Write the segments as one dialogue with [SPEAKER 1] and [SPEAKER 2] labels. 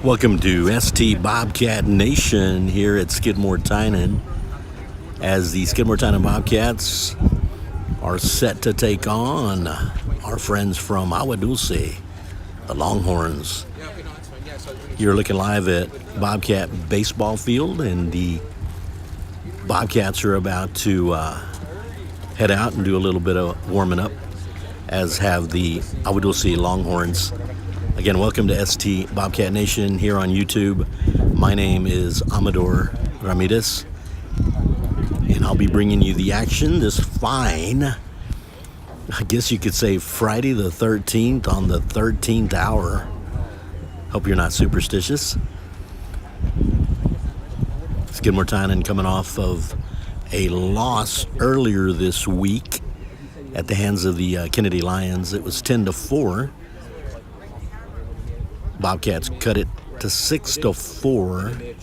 [SPEAKER 1] Welcome to ST Bobcat Nation here at Skidmore-Tynan, as the Skidmore-Tynan Bobcats are set to take on our friends from Agua Dulce, the Longhorns. You're looking live at Bobcat baseball field, and the Bobcats are about to head out and do a little bit of warming up, as have the Agua Dulce Longhorns. Again, welcome to ST Bobcat Nation here on YouTube. My name is Amador Ramirez, and I'll be bringing you the action this fine, I guess you could say, Friday the 13th on the 13th hour. Hope you're not superstitious. Skidmore-Tynan coming off of a loss earlier this week at the hands of the Kennedy Lions. It was 10-4. Bobcats cut it to 6-4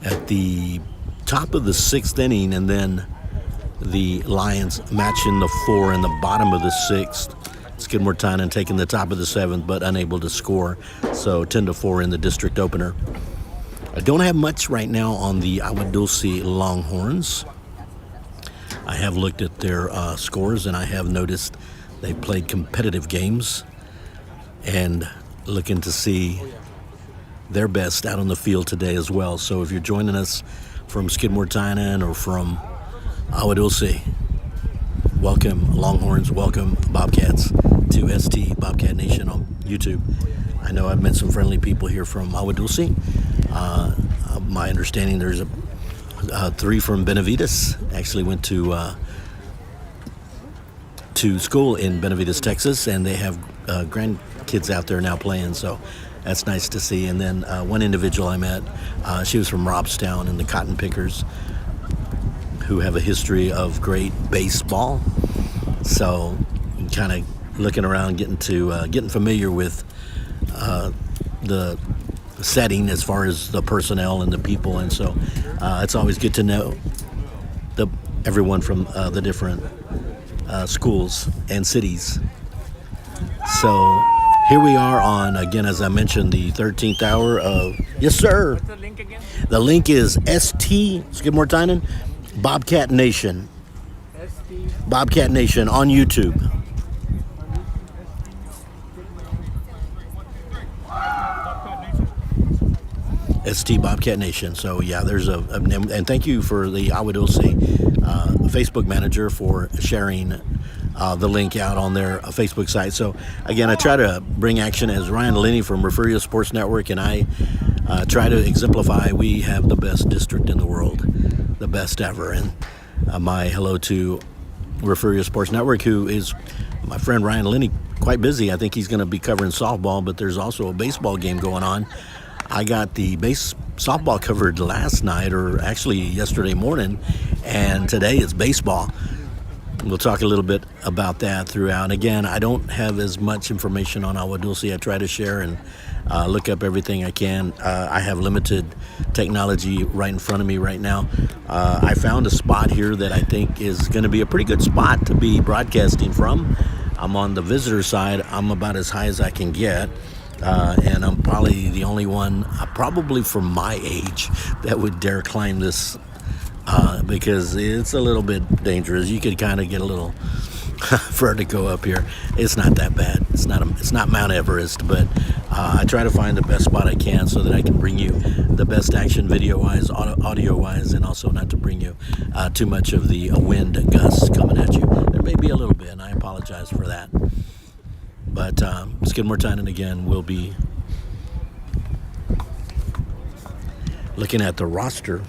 [SPEAKER 1] at the top of the sixth inning, and then the Lions matching the 4 in the bottom of the sixth. Skidmore-Tynan taking the top of the seventh, but unable to score. So 10-4 in the district opener. I don't have much right now on the Agua Dulce Longhorns. I have looked at their scores, and I have noticed they played competitive games and looking to see their best out on the field today as well. So if you're joining us from Skidmore-Tynan or from Agua Dulce, welcome Longhorns, welcome Bobcats to ST Bobcat Nation on YouTube. I know I've met some friendly people here from Agua Dulce. My understanding, there's three from Benavides. Actually went to school in Benavides, Texas, and they have grandkids out there now playing, so that's nice to see. And then one individual I met, she was from Robstown, and the Cotton Pickers, who have a history of great baseball. So kind of looking around, getting familiar with the setting as far as the personnel and the people, and so it's always good to know everyone from the different schools and cities. So here we are on, again, as I mentioned, the 13th hour of, yes sir.
[SPEAKER 2] What's the link again?
[SPEAKER 1] The link is ST Skidmore-Tynan Bobcat Nation. Bobcat Nation on YouTube. ST Bobcat Nation. So yeah, there's and thank you for the Agua Dulce Facebook manager for sharing the link out on their Facebook site. So again, I try to bring action as Ryan Linney from Referio Sports Network, and I try to exemplify we have the best district in the world, the best ever. And my hello to Referio Sports Network, who is my friend Ryan Linney, quite busy. I think he's going to be covering softball, but there's also a baseball game going on. I got the softball covered last night, or actually yesterday morning, and today it's baseball. We'll talk a little bit about that throughout. Again, I don't have as much information on Agua Dulce. I try to share and look up everything I can. I have limited technology right in front of me right now. I found a spot here that I think is going to be a pretty good spot to be broadcasting from. I'm on the visitor side. I'm about as high as I can get. And I'm probably the only one, probably from my age, that would dare climb this, because it's a little bit dangerous. You could kind of get a little vertigo up here. It's not that bad. It's not Mount Everest, but I try to find the best spot I can so that I can bring you the best action video-wise, audio-wise, and also not to bring you too much of the wind gusts coming at you. There may be a little bit, and I apologize for that. But Skidmore-Tynan, again, will be looking at the roster.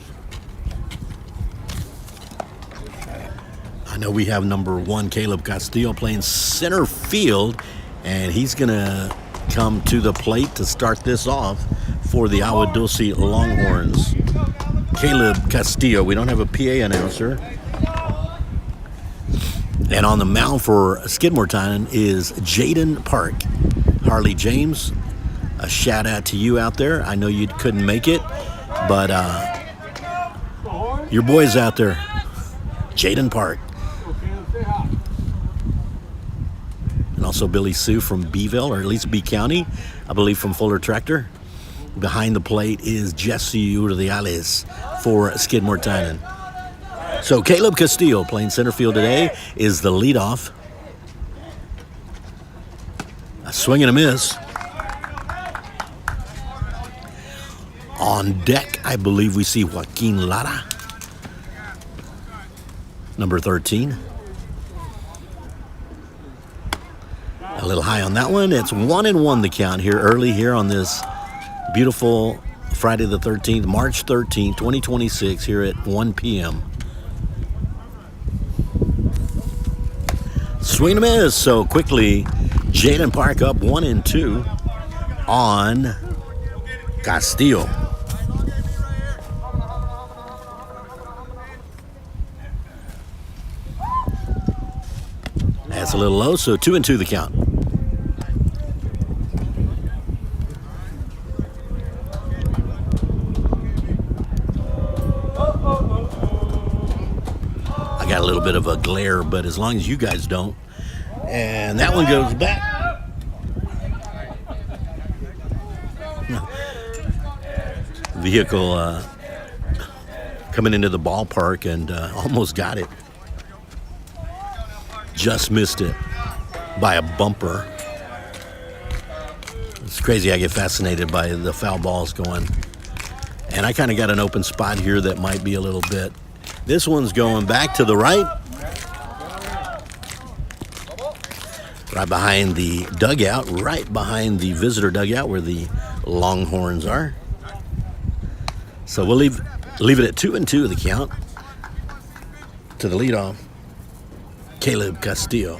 [SPEAKER 1] I know we have number 1, Caleb Castillo, playing center field, and he's going to come to the plate to start this off for the Agua Dulce Longhorns. Caleb Castillo. We don't have a PA announcer. And on the mound for Skidmore-Tynan is Jaden Park. Harley James, a shout out to you out there. I know you couldn't make it, but your boy's out there, Jaden Park. And also Billy Sue from Beeville, or at least B County, I believe from Fuller Tractor. Behind the plate is Jesse Urdiales for Skidmore-Tynan. So Caleb Castillo playing center field today is the leadoff. A swing and a miss. On deck, I believe we see Joaquin Lara, number 13. A little high on that one. It's 1-1 the count here early here on this beautiful Friday the 13th, March 13th, 2026 here at 1 p.m. Swing and a miss. So quickly, Jaden Park up 1-2 on Castillo. That's a little low, so 2-2 the count. I got a little bit of a glare, but as long as you guys don't. And that one goes back. Vehicle coming into the ballpark and almost got it. Just missed it by a bumper. It's crazy. I get fascinated by the foul balls going. And I kind of got an open spot here that might be a little bit. This one's going back to the right. Right behind the dugout, right behind the visitor dugout where the Longhorns are. So we'll leave it at 2-2 the count to the leadoff, Caleb Castillo.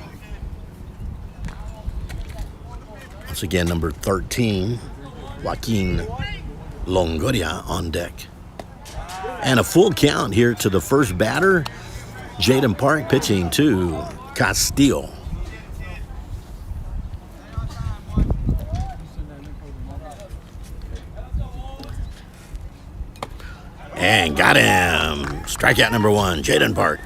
[SPEAKER 1] Once again, number 13, Joaquin Longoria on deck. And a full count here to the first batter, Jaden Park pitching to Castillo. And got him. Strikeout number 1, Jaden Park.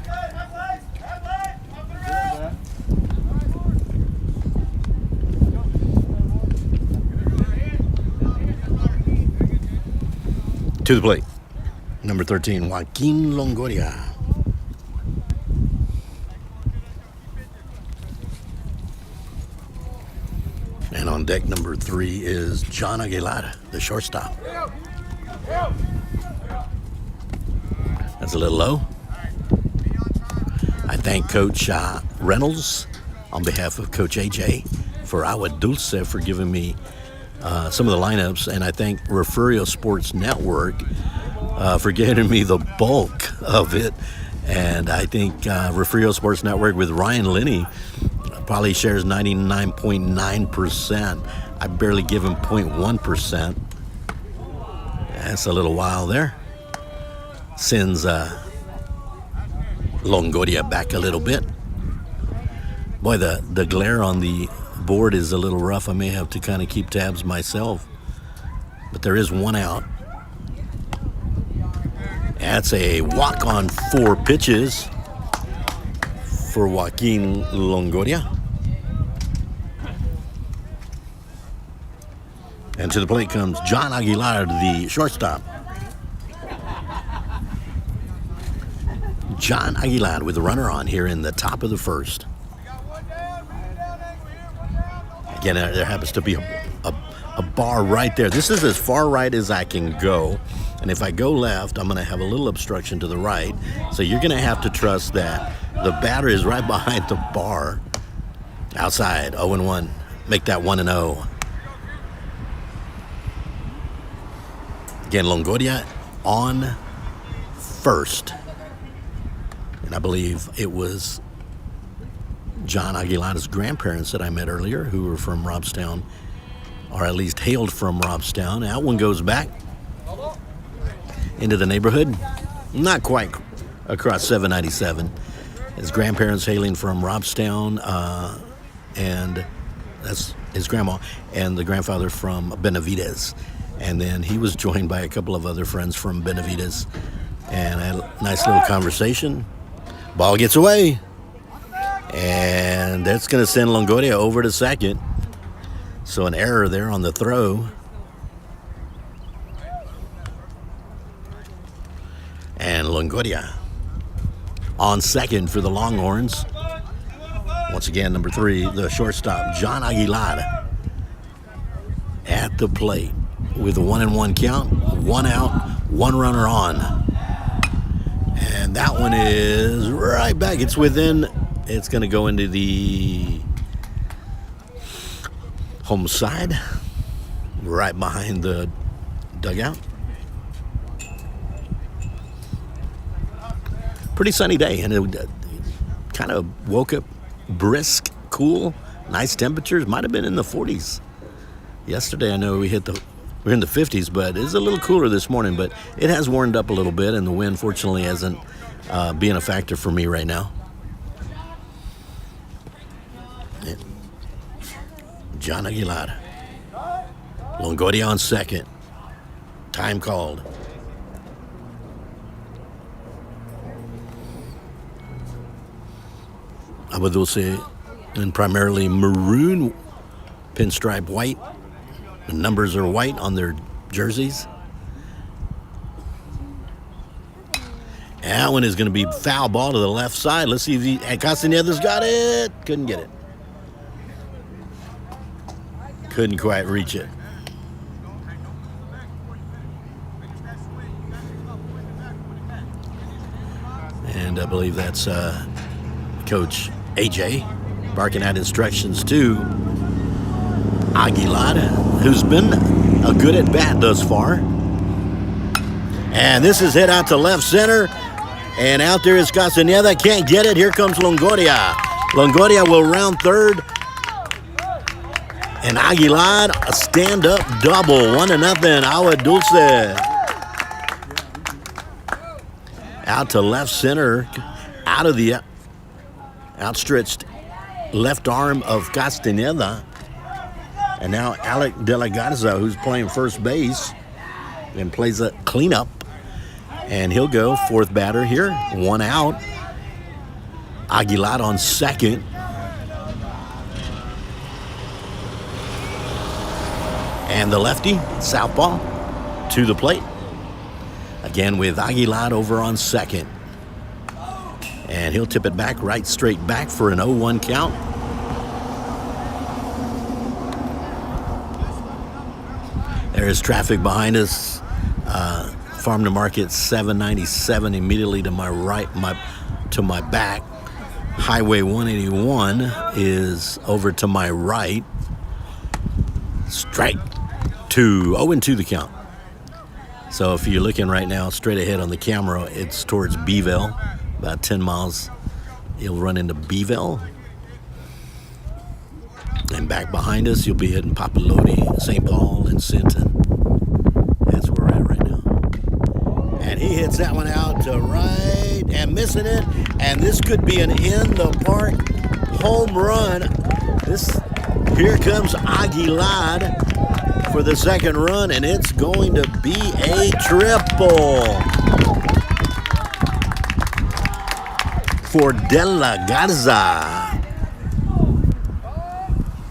[SPEAKER 1] To the plate, number 13, Joaquin Longoria. And on deck, number 3 is John Aguilar, the shortstop. That's a little low. I thank Coach Reynolds on behalf of Coach AJ for Agua Dulce for giving me some of the lineups, and I thank Refurio Sports Network for getting me the bulk of it. And I think Refurio Sports Network with Ryan Linney probably shares 99.9%. I barely give him 0.1%. That's a little while there. Sends Longoria back a little bit. Boy, the glare on the board is a little rough. I may have to kind of keep tabs myself. But there is one out. That's a walk on 4 pitches for Joaquin Longoria. And to the plate comes John Aguilar, the shortstop. John Aguilar with the runner on here in the top of the first. Again, there happens to be a bar right there. This is as far right as I can go. And if I go left, I'm going to have a little obstruction to the right. So you're going to have to trust that the batter is right behind the bar. Outside, 0-1. Make that 1-0. Again, Longoria on first. And I believe it was John Aguilar's grandparents that I met earlier who were from Robstown, or at least hailed from Robstown. That one goes back into the neighborhood. Not quite across 797. His grandparents hailing from Robstown, and that's his grandma, and the grandfather from Benavides. And then he was joined by a couple of other friends from Benavides. And I had a nice little conversation. Ball gets away. And that's going to send Longoria over to second. So an error there on the throw. And Longoria on second for the Longhorns. Once again, number 3, the shortstop, John Aguilar, at the plate with a 1-1 count, 1 out, 1 runner on. And that one is right back. It's within, it's going to go into the home side, right behind the dugout. Pretty sunny day, and it kind of woke up brisk, cool, nice temperatures. Might have been in the 40s. Yesterday, I know we're in the 50s, but it's a little cooler this morning. But it has warmed up a little bit, and the wind, fortunately, hasn't been a factor for me right now. John Aguilar. Longoria on second. Time called. Agua Dulce in primarily maroon, pinstripe white. The numbers are white on their jerseys. And that one is going to be foul ball to the left side. Let's see if Castaneda's got it. Couldn't get it. Couldn't quite reach it. And I believe that's Coach AJ barking out instructions to Aguilar, who's been a good at bat thus far. And this is hit out to left center. And out there is Castaneda. Can't get it. Here comes Longoria. Longoria will round third. And Aguilar, a stand-up double. 1-0, Agua Dulce. Out to left center. Out of the outstretched left arm of Castaneda. And now Alec De La Garza, who's playing first base, and plays a cleanup. And he'll go fourth batter here. 1 out. Aguilar on second. And the lefty, southpaw, to the plate. Again with Aguilar over on second. And he'll tip it back, right straight back for an 0-1 count. There's traffic behind us. Farm to Market 797 immediately to my right, to my back. Highway 181 is over to my right. Strike 2, 0-2 the count. So if you're looking right now straight ahead on the camera, it's towards Beeville, about 10 miles. You'll run into Beeville. And back behind us, you'll be hitting Papalote, St. Paul, and Sinton. That's where we're at right now. And he hits that one out to right and missing it. And this could be an in-the-park home run. Here comes Aguilar for the second run, and it's going to be a triple for De La Garza.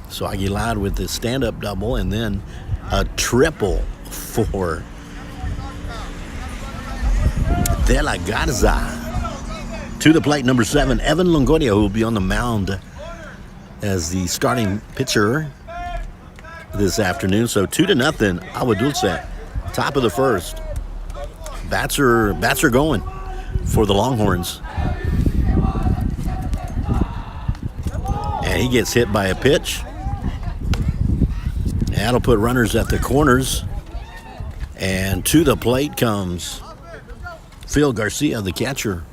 [SPEAKER 1] So Aguilar with the stand-up double, and then a triple for De La Garza. To the plate, number 7, Evan Longoria, who will be on the mound as the starting pitcher this afternoon. So 2-0, Agua Dulce, top of the first. Bats are going for the Longhorns. And he gets hit by a pitch. And that'll put runners at the corners. And to the plate comes Phil Garcia, the catcher.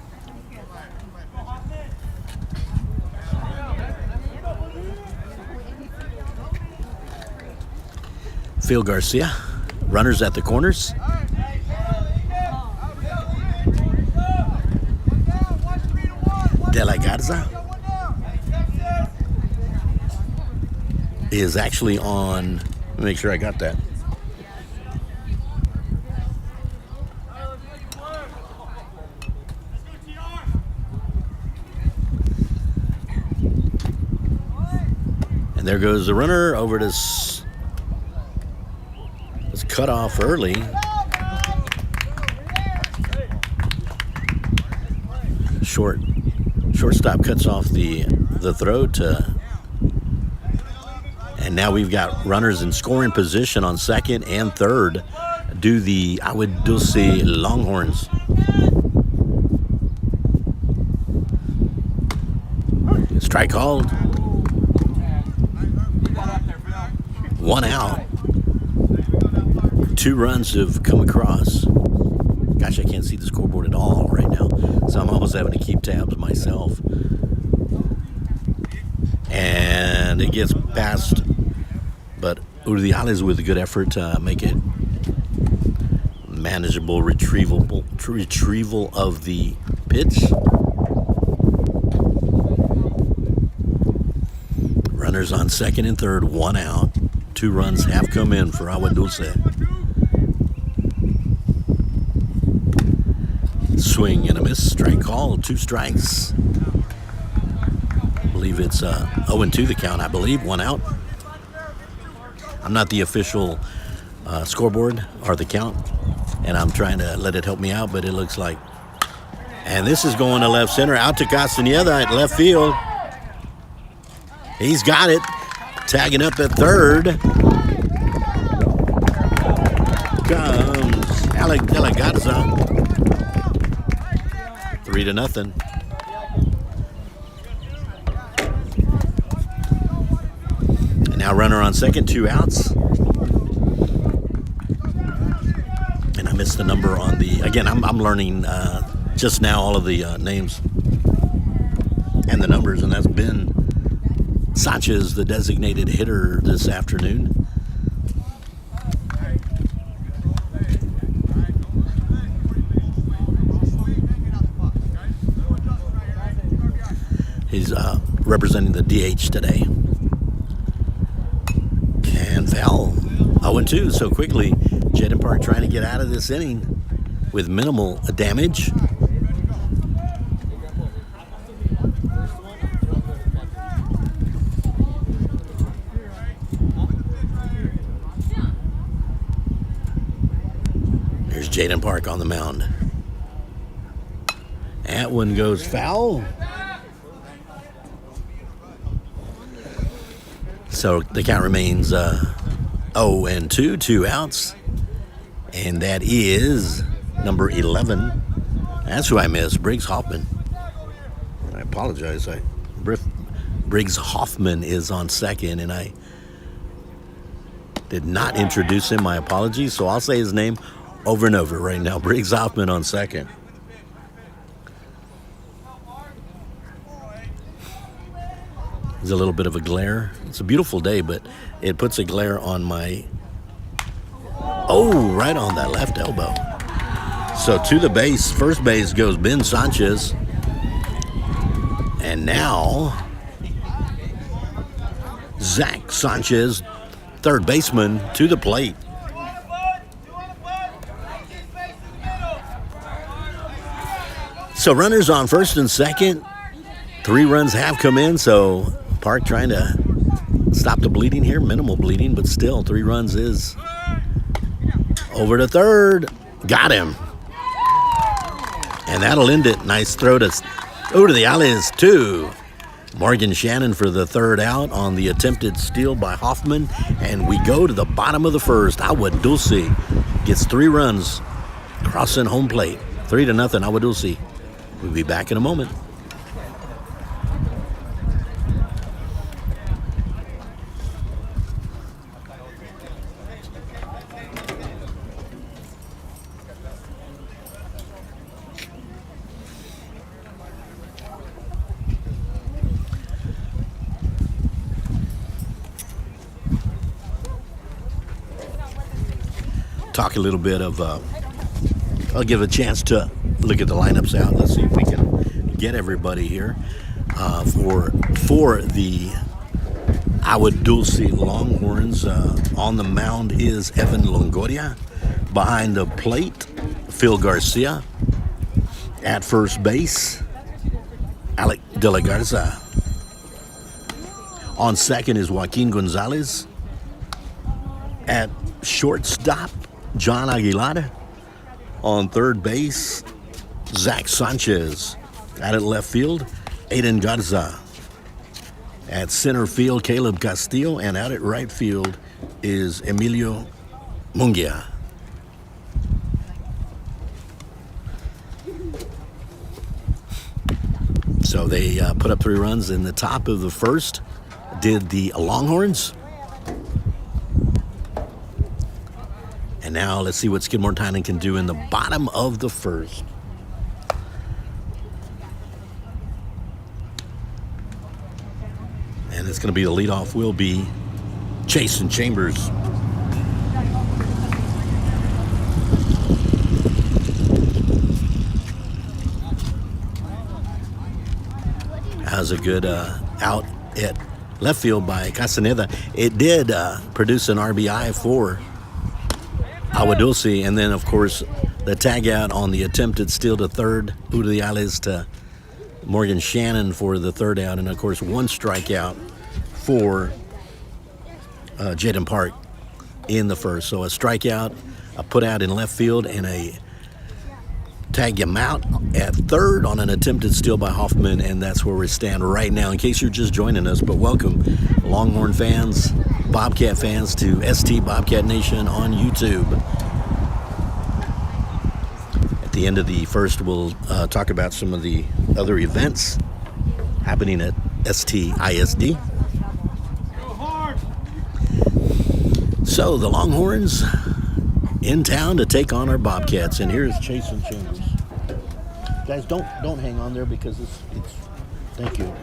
[SPEAKER 1] Phil Garcia, runners at the corners. De La Garza is actually on, let me make sure I got that. there goes the runner over to was cut off early. Shortstop cuts off the throw to, and now we've got runners in scoring position on second and third. Do the Agua Dulce Longhorns. Strike called. One out. 2 runs have come across. Gosh, I can't see the scoreboard at all right now, so I'm almost having to keep tabs myself. And it gets past, but Urdiales with a good effort to make it manageable retrieval of the pitch. Runners on second and third, 1 out. 2 runs have come in for Agua Dulce. Swing and a miss. Strike call. 2 strikes. I believe it's 0-2 the count. I believe 1 out. I'm not the official scoreboard or the count, and I'm trying to let it help me out, but it looks like. And this is going to left center. Out to Castañeda at left field. He's got it. Tagging up at third comes Alec De La Garza. 3-0. And now runner on second, 2 outs. And I missed the number on the. Again, I'm learning just now all of the names and the numbers, and that's Ben Sanchez, the designated hitter this afternoon. He's representing the DH today. And foul. 0-2 so quickly. Jaden Park trying to get out of this inning with minimal damage. There's Jaden Park on the mound. That one goes foul. So the count remains 0-2, 2 outs. And that is number 11. That's who I missed, Briggs Hoffman. I apologize. Briggs Hoffman is on second, and I did not introduce him. My apologies. So I'll say his name over and over right now. Briggs Hoffman on second. There's a little bit of a glare. It's a beautiful day, but it puts a glare on my. Oh, right on that left elbow. So to the base, first base goes Ben Sanchez. And now Zach Sanchez, third baseman, to the plate. So runners on first and second. 3 runs have come in, so Park trying to stop the bleeding here. Minimal bleeding, but still 3 runs is over to third. Got him. And that'll end it. Nice throw to the alleys, 2. Morgan Shannon for the third out on the attempted steal by Hoffman. And we go to the bottom of the first. Agua Dulce gets 3 runs crossing home plate. 3-0, Agua Dulce. We'll be back in a moment. Talk a little bit of, I'll give a chance to look at the lineups out. Let's see if we can get everybody here. For the Agua Dulce Longhorns, on the mound is Evan Longoria. Behind the plate, Phil Garcia. At first base, Alec De La Garza. On second is Joaquin Gonzalez. At shortstop, John Aguilar. On third base, Zach Sanchez. Out at left field, Aiden Garza. At center field, Caleb Castillo. And out at right field is Emilio Munguia. So they put up 3 runs in the top of the first. Did the Longhorns. And now let's see what Skidmore-Tynan can do in the bottom of the first. And it's going to be the leadoff will be Jason Chambers. Has a good out at left field by Castaneda. It did produce an RBI for Agua Dulce, and then of course the tag out on the attempted steal to third, Uriales to Morgan Shannon for the third out, and of course 1 strikeout for Jaden Park in the first. So a strikeout, a put out in left field, and a tag him out at third on an attempted steal by Hoffman, and that's where we stand right now. In case you're just joining us, but welcome Longhorn fans, Bobcat fans, to ST Bobcat Nation on YouTube. At the end of the first, we'll talk about some of the other events happening at STISD. So the Longhorns in town to take on our Bobcats, and here's Chase and Chambers. Guys, don't hang on there because it's thank you.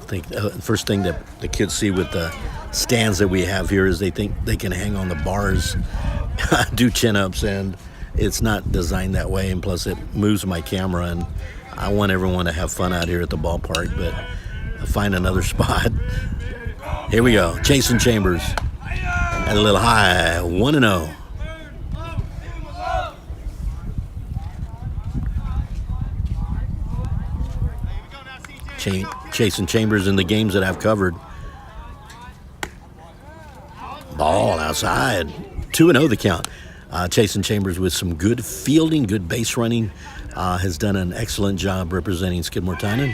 [SPEAKER 1] I think the first thing that the kids see with the stands that we have here is they think they can hang on the bars, do chin-ups, and it's not designed that way, and plus it moves my camera, and I want everyone to have fun out here at the ballpark, but I'll find another spot. Here we go. Jason Chambers at a little high, 1-0. Jason Chambers in the games that I've covered. Ball outside. 2-0 the count. Jason Chambers with some good fielding, good base running. Has done an excellent job representing Skidmore-Tynan.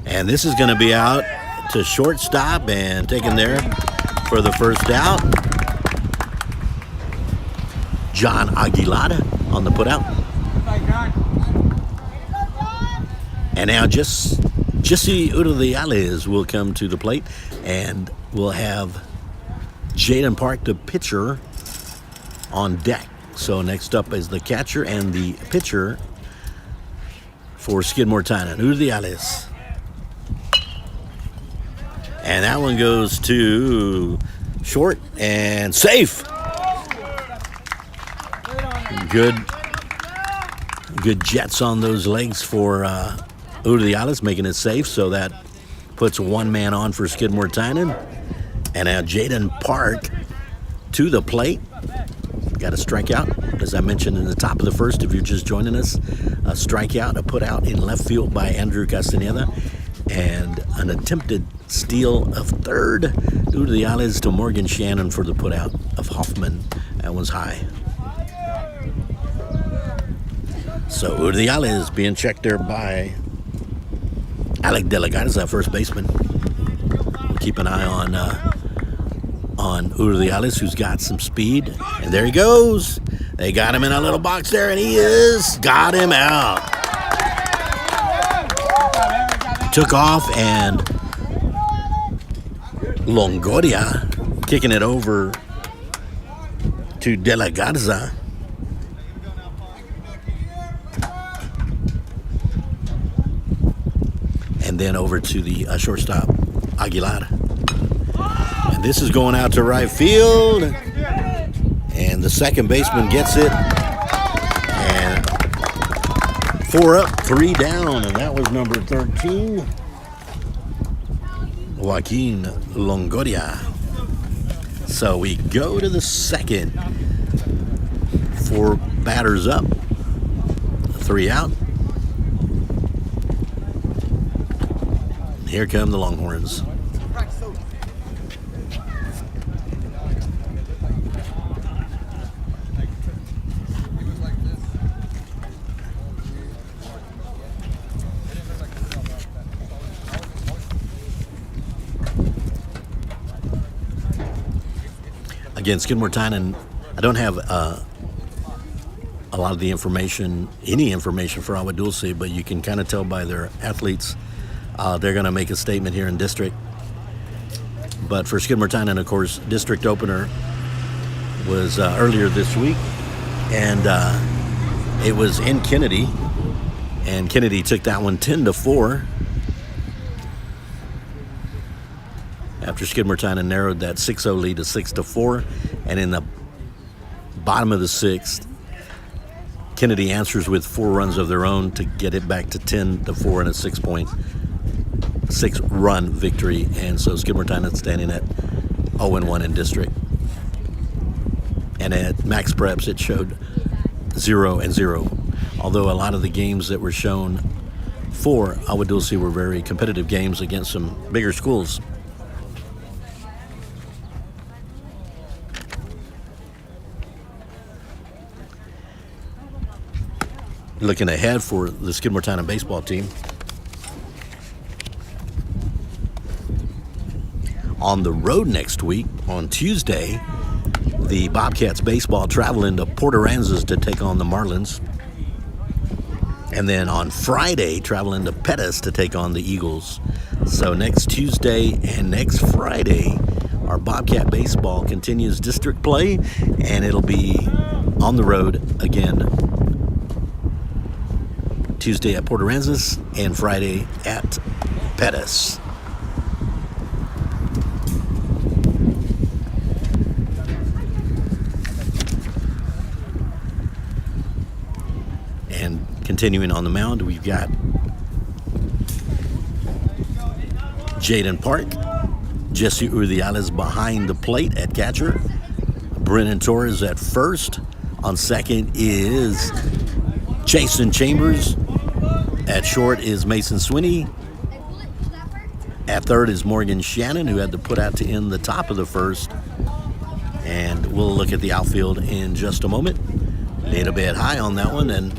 [SPEAKER 1] And this is going to be out to shortstop and taken there for the first out. John Aguilar on the putout. And now Jesse Uriales will come to the plate, and we'll have Jaden Park, the pitcher, on deck. So next up is the catcher and the pitcher for Skidmore-Tynan, Uriales. And that one goes to short and safe. Good jets on those legs for Uriales, making it safe. So that puts 1 man on for Skidmore-Tynan. And now Jaden Park to the plate. Got a strikeout, as I mentioned in the top of the first, if you're just joining us. A strikeout, a put out in left field by Andrew Castaneda. And an attempted steal of third. Uriales to Morgan Shannon for the put out of Hoffman. That one's high. So Uriales being checked there by Alec De La Garza, first baseman. Keep an eye on Uriales, who's got some speed. And there he goes. They got him in a little box there, and he got him out. Took off, and Longoria kicking it over to De La Garza. And then over to the shortstop, Aguilar. And this is going out to right field. And the second baseman gets it. And 4 up, 3 down. And that was number 13, Joaquin Longoria. So we go to the second. 4 batters up, 3 out. Here come the Longhorns. Again, Skidmore-Tynan, I don't have a lot of the information, any information for Agua Dulce, but you can kind of tell by their athletes. They're going to make a statement here in district. But for Skidmore-Tynan, of course, district opener was earlier this week, and it was in Kennedy, and Kennedy took that one 10-4. After Skidmore-Tynan narrowed that 6-0 lead to 6-4, and in the bottom of the sixth, Kennedy answers with 4 runs of their own to get it back to 10-4 and a 6-run victory. And so Skidmore-Tynan standing at 0-1 in district. And at Max Preps, it showed 0-0. Although a lot of the games that were shown for Agua Dulce were very competitive games against some bigger schools. Looking ahead for the Skidmore-Tynan baseball team. On the road next week, on Tuesday, the Bobcats baseball traveling to Port Aransas to take on the Marlins. And then on Friday, traveling to Pettis to take on the Eagles. So next Tuesday and next Friday, our Bobcat baseball continues district play, and it'll be on the road again Tuesday at Port Aransas and Friday at Pettis. And continuing on the mound, we've got Jaden Park, Jesse Urdiales behind the plate at catcher, Brennan Torres at first. On second is Jason Chambers. At short is Mason Swinney. At third is Morgan Shannon, who had to put out to end the top of the first. And we'll look at the outfield in just a moment. Laid a bit high on that one, and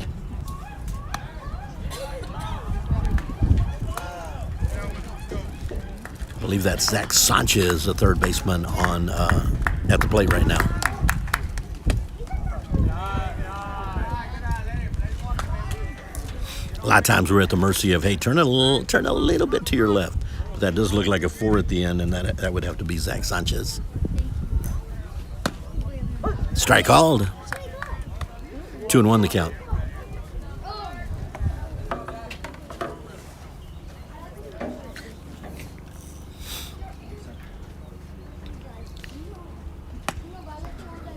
[SPEAKER 1] I believe that's Zach Sanchez, the third baseman, on at the plate right now. A lot of times we're at the mercy of, hey, turn a little bit to your left. But that does look like a 4 at the end, and that would have to be Zach Sanchez. Strike called. 2-1 the count.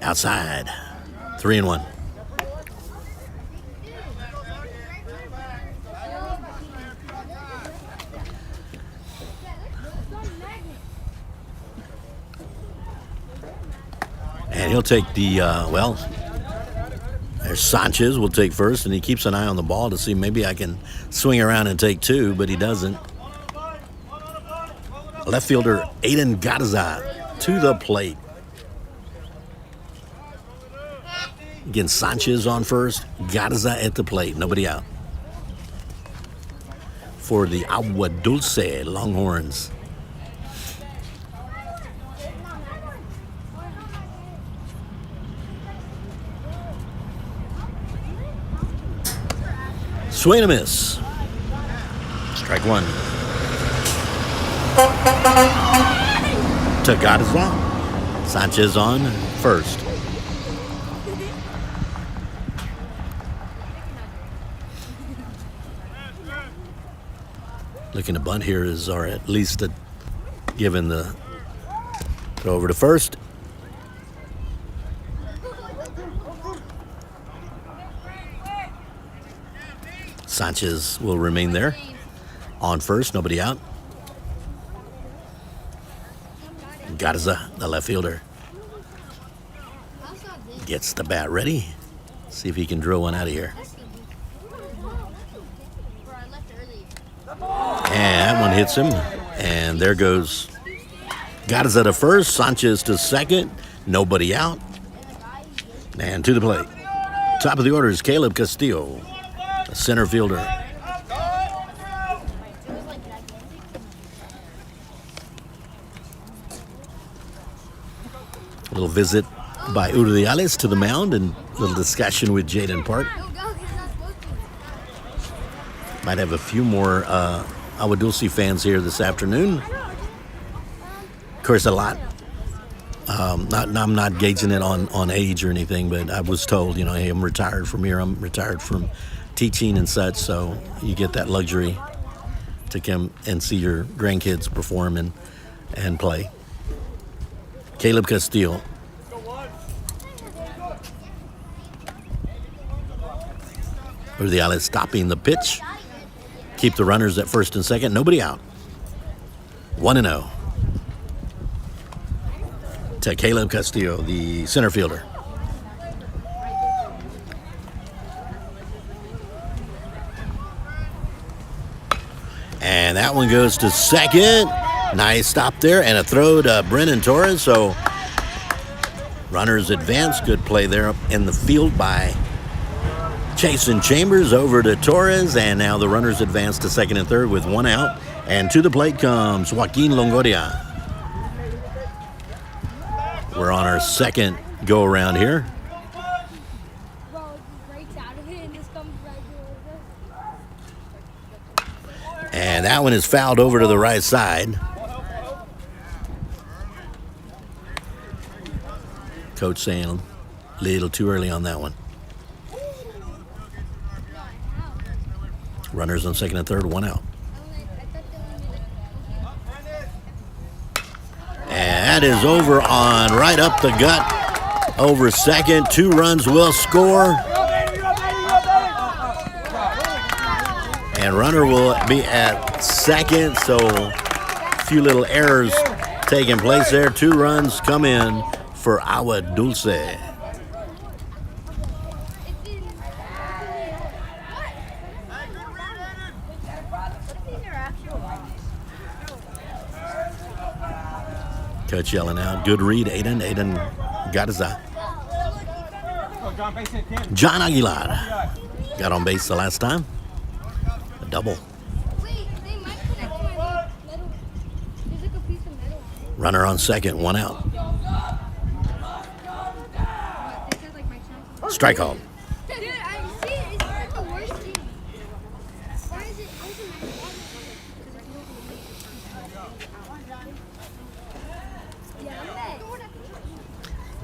[SPEAKER 1] Outside. 3-1. And he'll take the, there's Sanchez will take first, and he keeps an eye on the ball to see maybe I can swing around and take 2, but he doesn't. Left fielder Aiden Garza to the plate. Again, Sanchez on first, Garza at the plate, nobody out. For the Agua Dulce Longhorns. Swing and a miss. Strike 1. To Garza. Sanchez on first. Looking to bunt here is, or at least given the throw over to first. Sanchez will remain there on first, nobody out. Garza, the left fielder, gets the bat ready. See if he can drill one out of here. And that one hits him. And there goes Garza to first, Sanchez to second, nobody out. And to the plate. Top of the order is Caleb Castillo, a center fielder. A little visit by Uridiales to the mound and a little discussion with Jaden Park. Might have a few more Agua Dulce fans here this afternoon. Of course, a lot. I'm not gauging it on age or anything, but I was told, hey, I'm retired from here. I'm retired from teaching and such, so you get that luxury to come and see your grandkids perform and play. Caleb Castillo. Uridiales stopping the pitch. Keep the runners at first and second. Nobody out. 1-0. To Caleb Castillo, the center fielder. And that one goes to second. Nice stop there and a throw to Brennan Torres. So runners advance. Good play there in the field by Jason Chambers over to Torres. And now the runners advance to second and third with one out. And to the plate comes Joaquin Longoria. We're on our second go around here. And that one is fouled over to the right side. Coach saying a little too early on that one. Runners on second and third, one out. And that is over on right up the gut. Over second. 2 runs will score. And runner will be at second. So a few little errors taking place there. 2 runs come in for Agua Dulce. Coach yelling out, good read, Aiden. Aiden Garza. John Aguilar got on base the last time. A double. Runner on second, 1 out. Strike called.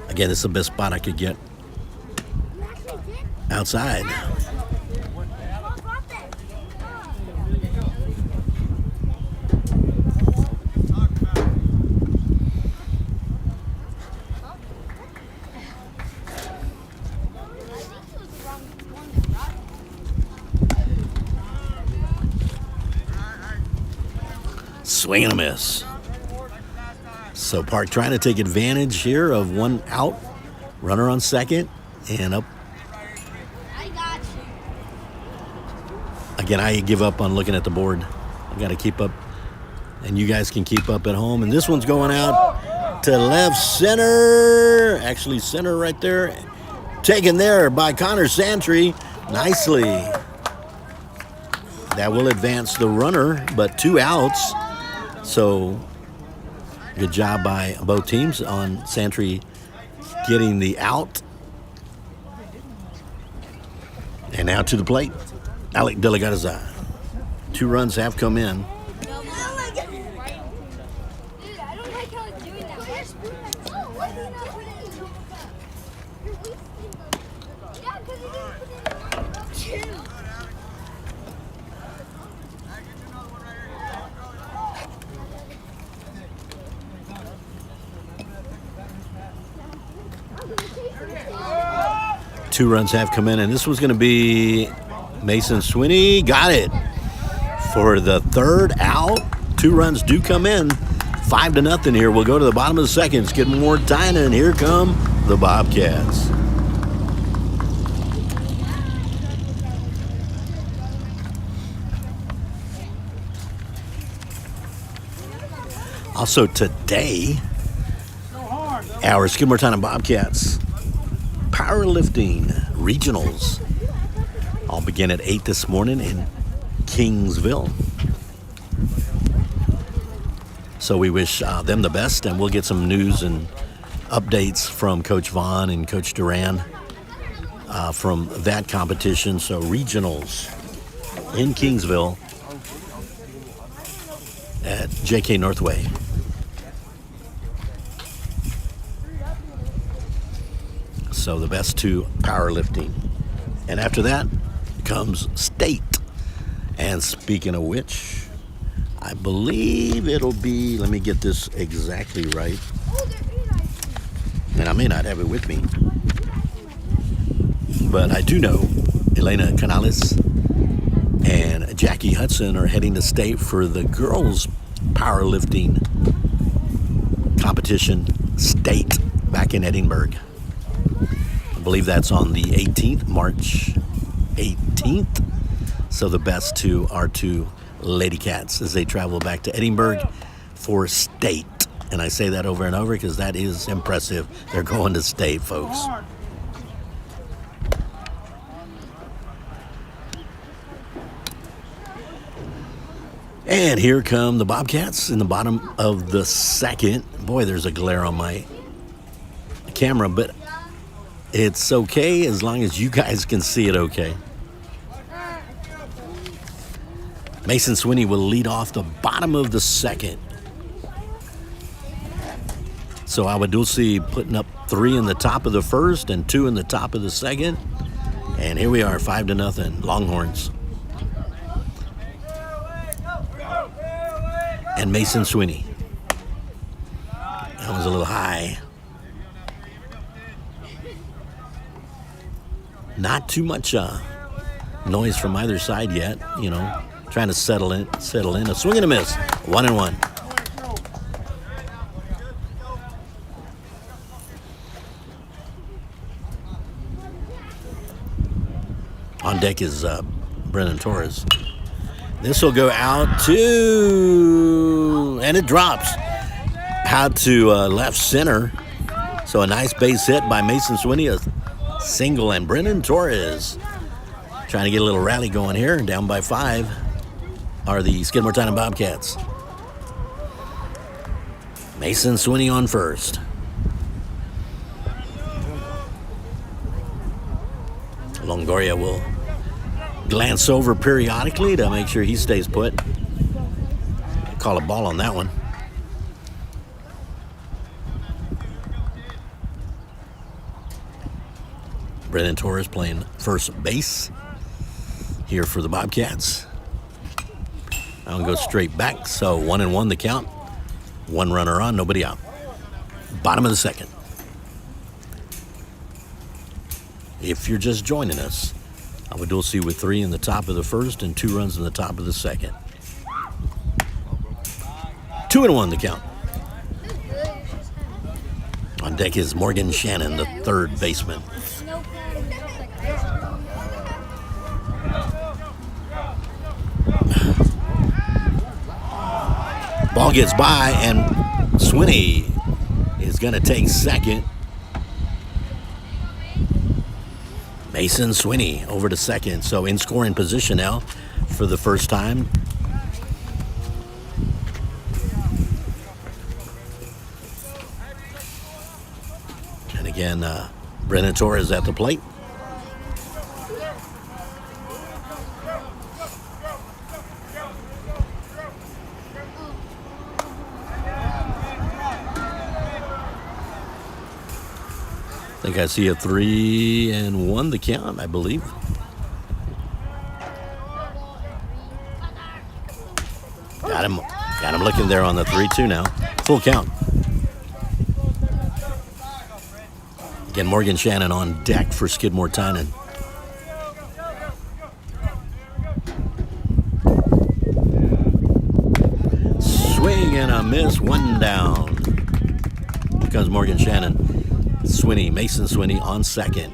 [SPEAKER 1] Again, this is the best spot I could get. Outside. Swing and a miss. So Park trying to take advantage here of 1 out. Runner on second and up. Again, I give up on looking at the board. I got to keep up, and you guys can keep up at home. And this one's going out to left center. Actually, center right there. Taken there by Connor Santry. Nicely. That will advance the runner, but 2 outs. So good job by both teams on Santry getting the out. And now to the plate, Alec De La Garza. 2 runs have come in. Two runs have come in, and this was going to be Mason Swinney. Got it for the 3rd out. 2 runs do come in. 5-0 here. We'll go to the bottom of the second. Skidmore-Tynan. Here come the Bobcats. Also today, our Skidmore-Tynan Bobcats powerlifting regionals all begin at 8 this morning in Kingsville. So we wish them the best, and we'll get some news and updates from Coach Vaughn and Coach Duran from that competition. So regionals in Kingsville at JK Northway. So the best two powerlifting. And after that comes state. And speaking of which, I believe it'll be, let me get this exactly right. And I may not have it with me. But I do know Elena Canales and Jackie Hudson are heading to state for the girls powerlifting competition state back in Edinburgh. I believe that's on the 18th, March 18th. So the best two are two Lady Cats as they travel back to Edinburgh for state. And I say that over and over because that is impressive. They're going to state, folks. And here come the Bobcats in the bottom of the second. Boy, there's a glare on my camera, but it's okay as long as you guys can see it okay. Mason Swinney will lead off the bottom of the second. So Agua Dulce putting up 3 in the top of the first and 2 in the top of the second. And here we are, 5-0, Longhorns. And Mason Swinney. That was a little high. Not too much noise from either side yet, you know. Trying to settle in. A swing and a miss. 1-1. On deck is Brennan Torres. This will go out to, and it drops out to left center. So a nice base hit by Mason Swinney, a single, and Brennan Torres trying to get a little rally going here. Down by 5 are the Skidmore-Tynan Bobcats. Mason Swinney on first. Longoria will glance over periodically to make sure he stays put. Call a ball on that one. Brennan Torres playing first base here for the Bobcats. I'll go straight back, so 1-1 the count. 1 runner on, nobody out. Bottom of the second. If you're just joining us, Agua Dulce with 3 in the top of the first and 2 runs in the top of the second. 2-1 the count. On deck is Morgan Shannon, the third baseman. Ball gets by, and Swinney is going to take second. Mason Swinney over to second, so in scoring position now for the first time. And again, Brennan Torres at the plate. I think I see a 3-1 the count, I believe. Got him looking there on the 3-2 now. Full count. Again, Morgan Shannon on deck for Skidmore-Tynan. Swing and a miss, 1 down. Here comes Morgan Shannon. Swinney, Mason Swinney on second.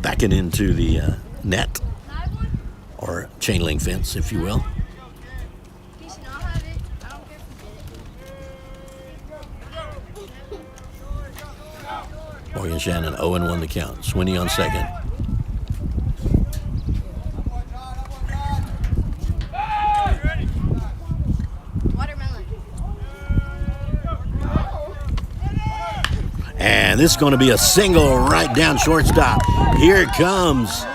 [SPEAKER 1] backing into the net, or chain link fence, if you will. Morgan Shannon 0-1 to count. Swinney on second. And this is going to be a single right down shortstop. Here it comes.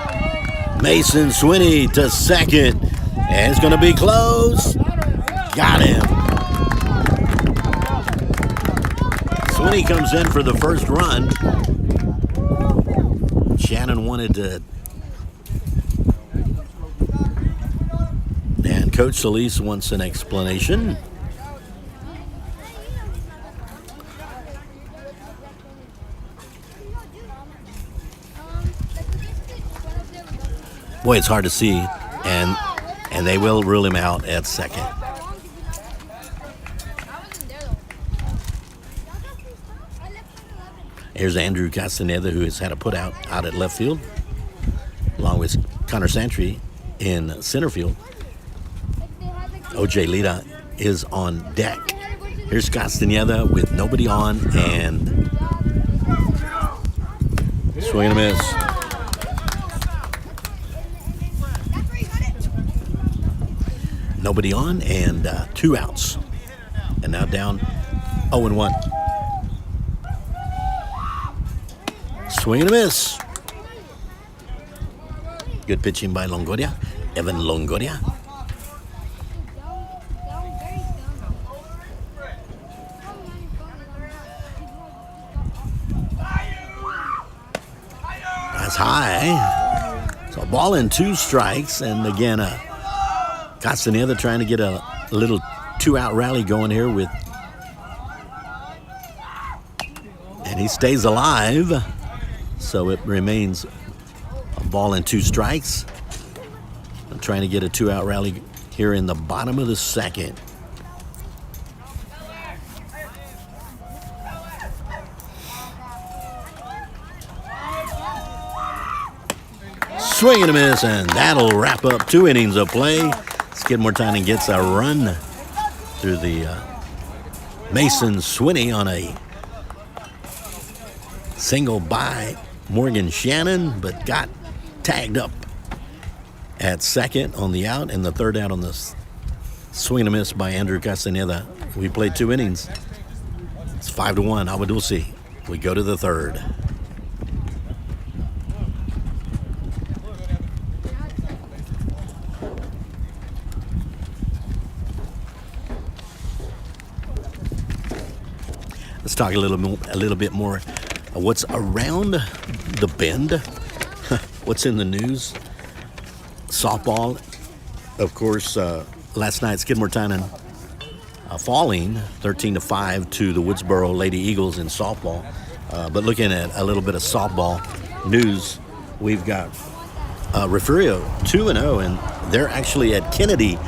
[SPEAKER 1] Mason Swinney to second. And it's going to be close. Got him. Swinney comes in for the first run. Shannon wanted to. And Coach Solis wants an explanation. Boy, it's hard to see, and they will rule him out at second. Here's Andrew Castaneda, who has had a put out at left field, along with Connor Santry in center field. O.J. Lita is on deck. Here's Castaneda with nobody on, and swing and a miss. Nobody on, and 2 outs. And now down 0-1. Swing and a miss. Good pitching by Longoria. Evan Longoria. That's high. So a ball and 2 strikes, and again Castaneda trying to get a little 2-out rally going here with, and he stays alive. So it remains a ball and 2 strikes. I'm trying to get a 2-out rally here in the bottom of the second. Swing and a miss, and that'll wrap up 2 innings of play. Skidmore-Tynan gets a run through the Mason Swinney on a single by Morgan Shannon, but got tagged up at second on the out, and the third out on the swing and a miss by Andrew Castaneda. We played 2 innings. It's 5-1, Agua Dulce. We go to the third. Let's talk a little bit more of what's around the bend. What's in the news? Softball, of course. Last night, Skidmore-Tynan falling 13-5 to the Woodsboro Lady Eagles in softball. But looking at a little bit of softball news, we've got Refugio 2-0, and they're actually at Kennedy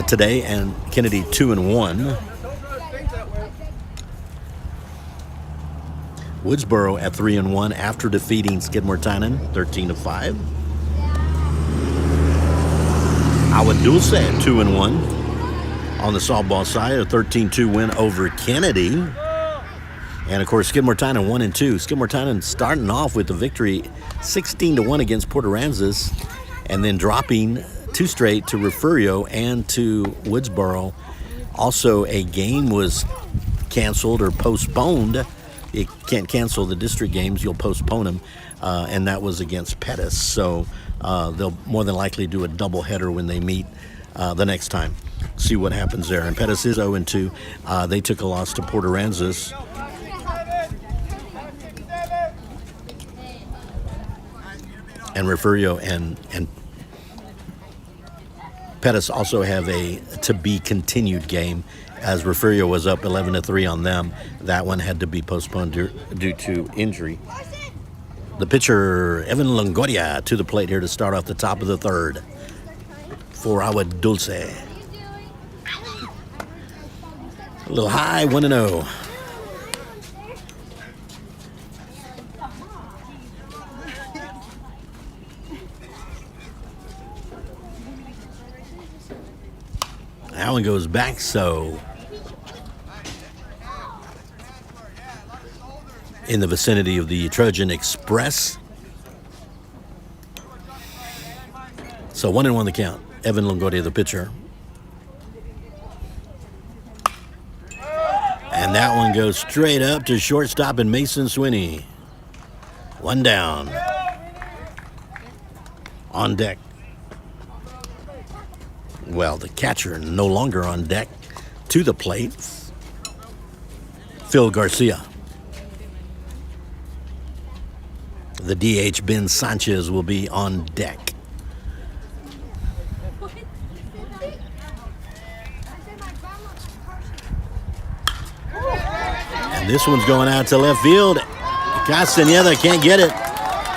[SPEAKER 1] today, and Kennedy 2-1. Woodsboro at 3-1 after defeating Skidmore-Tynan 13-5. Agua Dulce at 2-1 on the softball side, a 13-2 win over Kennedy. And of course, Skidmore-Tynan 1-2. Skidmore-Tynan starting off with the victory 16-1 against Port Aransas, and then dropping 2 straight to Refugio and to Woodsboro. Also, a game was canceled or postponed. You can't cancel the district games, you'll postpone them, and that was against Pettis. So they'll more than likely do a doubleheader when they meet the next time. See what happens there. And Pettis is 0-2. They took a loss to Port Aransas. And Refugio and Pettis also have a to-be-continued game, as Refugio was up 11-3 on them. That one had to be postponed due to injury. The pitcher, Evan Longoria, to the plate here to start off the top of the third for Agua Dulce. A little high, 1-0. That one goes back, so in the vicinity of the Trojan Express. So 1-1 the count. Evan Longoria, the pitcher. And that one goes straight up to shortstop and Mason Swinney. 1 down. On deck. Well, the catcher no longer on deck. To the plate, Phil Garcia. The DH, Ben Sanchez, will be on deck. And this one's going out to left field. Castaneda can't get it.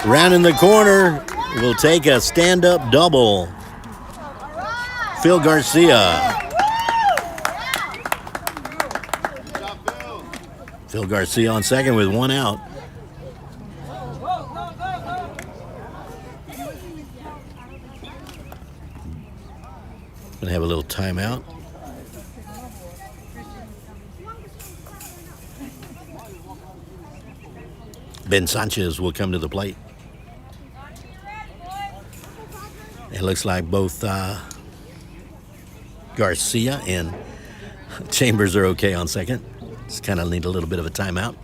[SPEAKER 1] Rounding the corner will take a stand-up double. Phil Garcia. Phil Garcia on second with 1 out. Gonna have a little timeout. Ben Sanchez will come to the plate. It looks like both Garcia and Chambers are okay on second. Just kind of need a little bit of a timeout.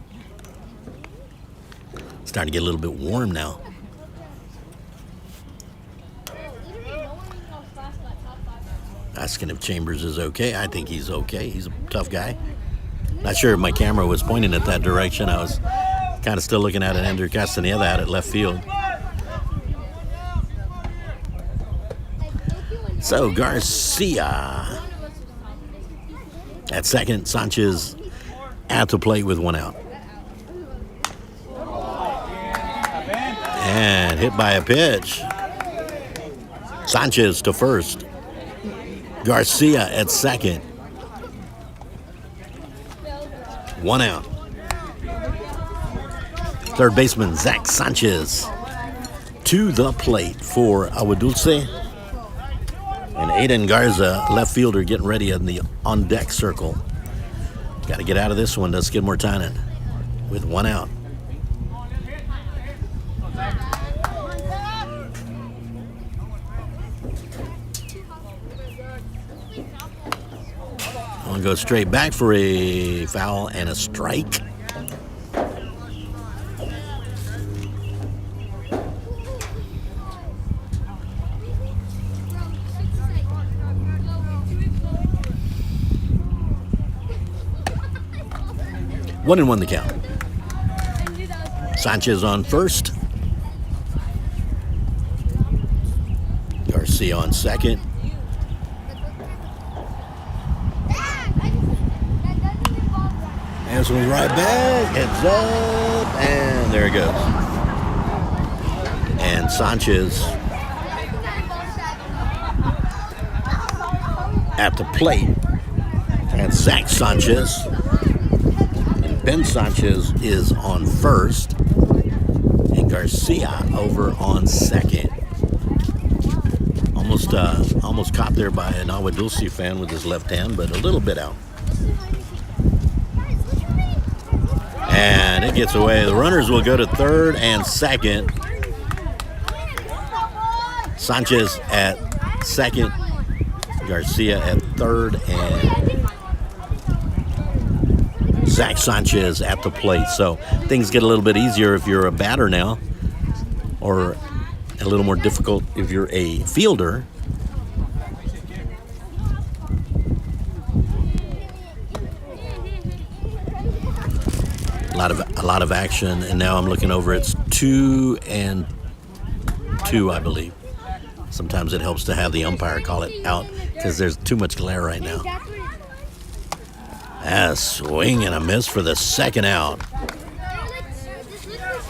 [SPEAKER 1] Starting to get a little bit warm now. Asking if Chambers is okay. I think he's okay. He's a tough guy. Not sure if my camera was pointing at that direction. I was kind of still looking at it. Andrew Castaneda out at left field. So Garcia at second. Sanchez at the plate with 1 out. And hit by a pitch. Sanchez to first. Garcia at second. 1 out. Third baseman Zach Sanchez to the plate for Agua Dulce. And Aiden Garza, left fielder, getting ready in the on-deck circle. Got to get out of this one, does Skidmore-Tynan, with 1 out. One goes straight back for a foul and a strike. One and one the count. Sanchez on first. Garcia on second. And this one's right back. Heads up. And there it goes. And Sanchez at the plate. And Zach Sanchez. And Ben Sanchez is on first. And Garcia over on second. Almost caught there by an Agua Dulce fan with his left hand, but a little bit out. And it gets away. The runners will go to third and second. Sanchez at second. Garcia at third. And Zach Sanchez at the plate. So things get a little bit easier if you're a batter now, or a little more difficult if you're a fielder. A lot of action, and now I'm looking over. It's 2-2, I believe. Sometimes it helps to have the umpire call it out because there's too much glare right now. A swing and a miss for the second out.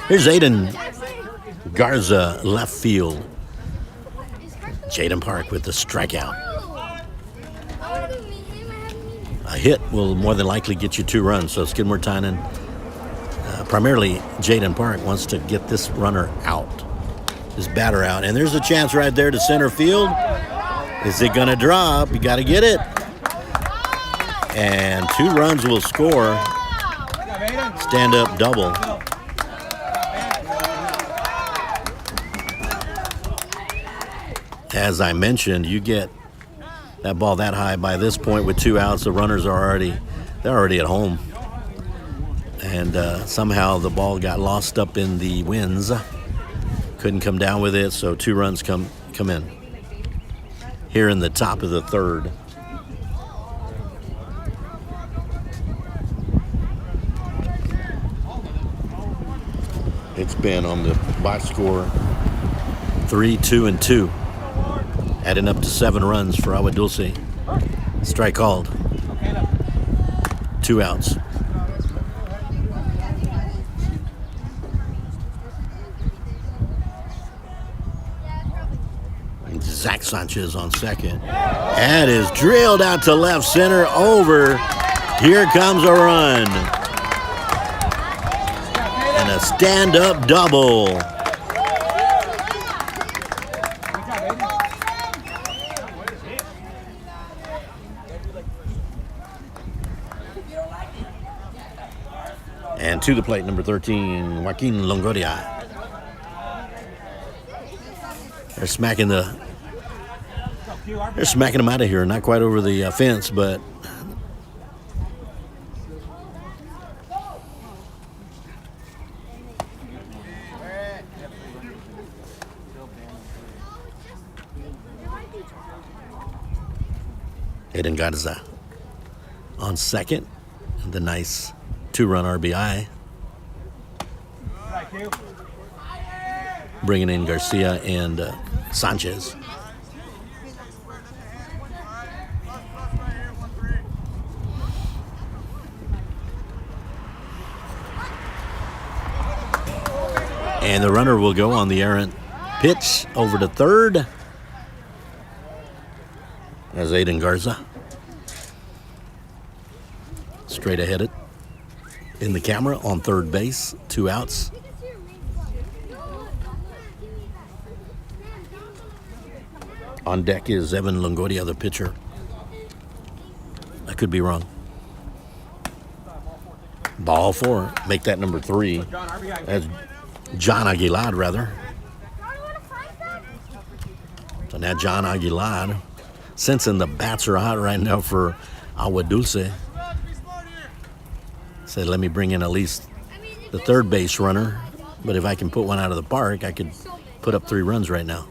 [SPEAKER 1] Here's Aiden Garza, left field. Jaden Park with the strikeout. A hit will more than likely get you 2 runs. So Skidmore-Tynan, primarily Jaden Park, wants to get this runner out, this batter out. And there's a chance right there to center field. Is it going to drop? You got to get it. And 2 runs will score. Stand-up double. As I mentioned, you get that ball that high by this point with 2 outs, the runners are already at home. And somehow the ball got lost up in the winds. Couldn't come down with it, so 2 runs come in. Here in the top of the third. It's been on the box score 3-2-2. Adding up to 7 runs for Agua Dulce. Strike called. 2 outs. Zach Sanchez on second. That is drilled out to left center over. Here comes a run. And a stand-up double. And to the plate, number 13, Joaquin Longoria. They're smacking him out of here. Not quite over the fence, but Aiden Garza on second. The nice 2-run RBI. Bringing in Garcia and Sanchez. And the runner will go on the errant pitch over to third. As Aiden Garza. Straight ahead it in the camera on third base. 2 outs. On deck is Evan Longoria, the pitcher. I could be wrong. Ball 4. Make that number 3. That's John Aguilar, rather. So now John Aguilar, sensing the bats are hot right now for Agua Dulce, said, let me bring in at least the third base runner. But if I can put one out of the park, I could put up 3 runs right now.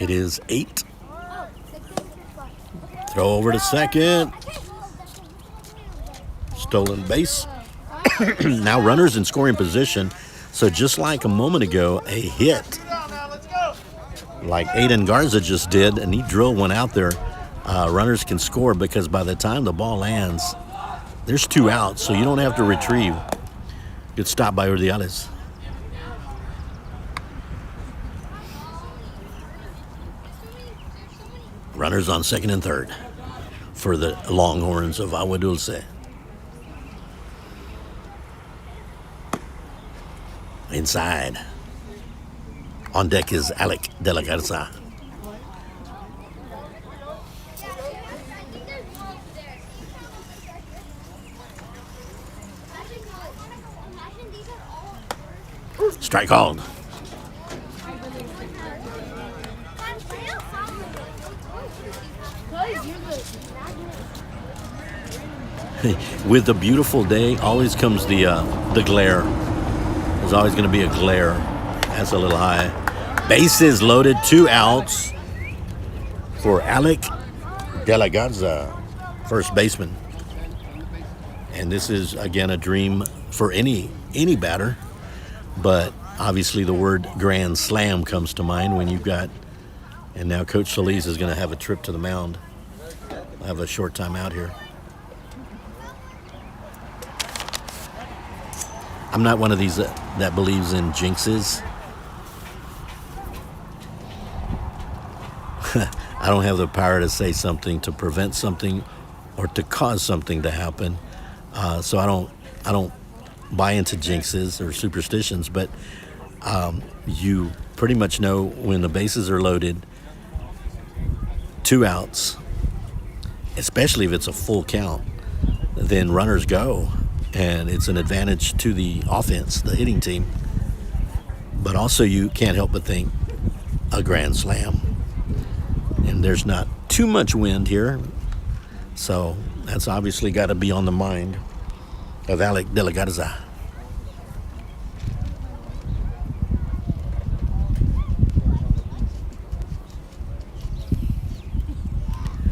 [SPEAKER 1] It is 8. Throw over to second. Stolen base. Now runners in scoring position. So just like a moment ago, a hit like Aiden Garza just did, and he drilled one out there. Runners can score because by the time the ball lands, there's 2 outs, so you don't have to retrieve. Good stop by Urdiales. Runners on second and third for the Longhorns of Agua Dulce. Inside. On deck is Alec De La Garza. Strike called. With the beautiful day, always comes the glare. There's always going to be a glare. That's a little high. Bases loaded, 2 outs for Alec De La Garza, first baseman. And this is, again, a dream for any batter. But obviously the word grand slam comes to mind when you've got, and now Coach Solis is going to have a trip to the mound. I'll have a short time out here. I'm not one of these that believes in jinxes. I don't have the power to say something to prevent something or to cause something to happen. So I don't buy into jinxes or superstitions, but you pretty much know when the bases are loaded, 2 outs, especially if it's a full count, then runners go, and it's an advantage to the offense, the hitting team. But also you can't help but think a grand slam. And there's not too much wind here, so that's obviously got to be on the mind of Alec De La Garza.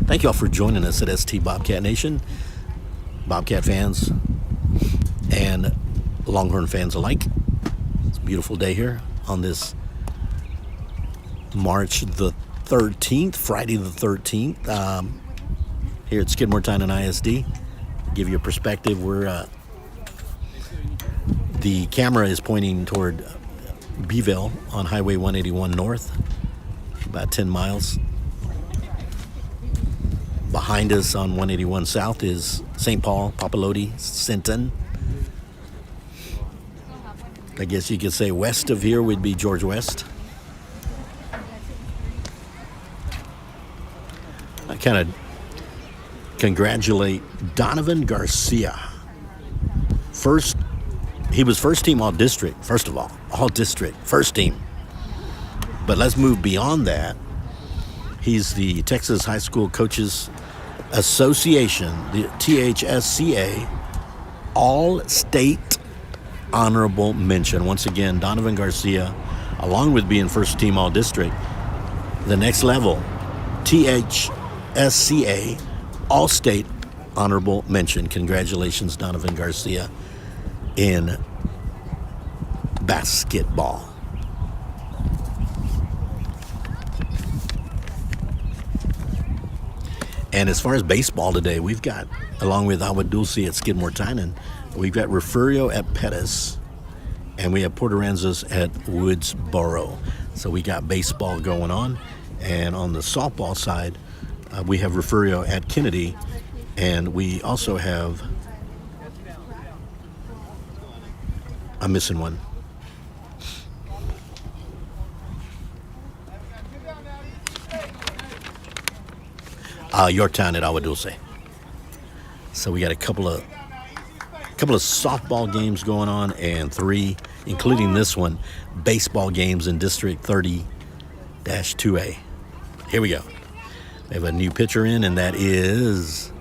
[SPEAKER 1] Thank you all for joining us at ST Bobcat Nation. Bobcat fans and Longhorn fans alike. It's a beautiful day here on this March the 13th, Friday the 13th, here at Skidmore-Tynan ISD. To give you a perspective, the camera is pointing toward Beeville on Highway 181 North, about 10 miles. Behind us on 181 South is St. Paul, Papalote, Sinton. I guess you could say west of here would be George West. I kind of congratulate Donovan Garcia. He was first team all district, first of all district, first team. But let's move beyond that. He's the Texas High School Coaches Association, the THSCA, All-State Honorable Mention. Once again, Donovan Garcia, along with being first team all-district, the next level, THSCA, All-State Honorable Mention. Congratulations, Donovan Garcia, in basketball. And as far as baseball today, we've got, along with Agua Dulce at Skidmore-Tynan, we've got Refugio at Pettis, and we have Port Aransas at Woodsboro. So we got baseball going on. And on the softball side, we have Refugio at Kennedy, and we also have, I'm missing one. Yorktown at Agua Dulce. So we got a couple of softball games going on, and 3, including this one, baseball games in District 30-2A. Here we go. We have a new pitcher in, and that is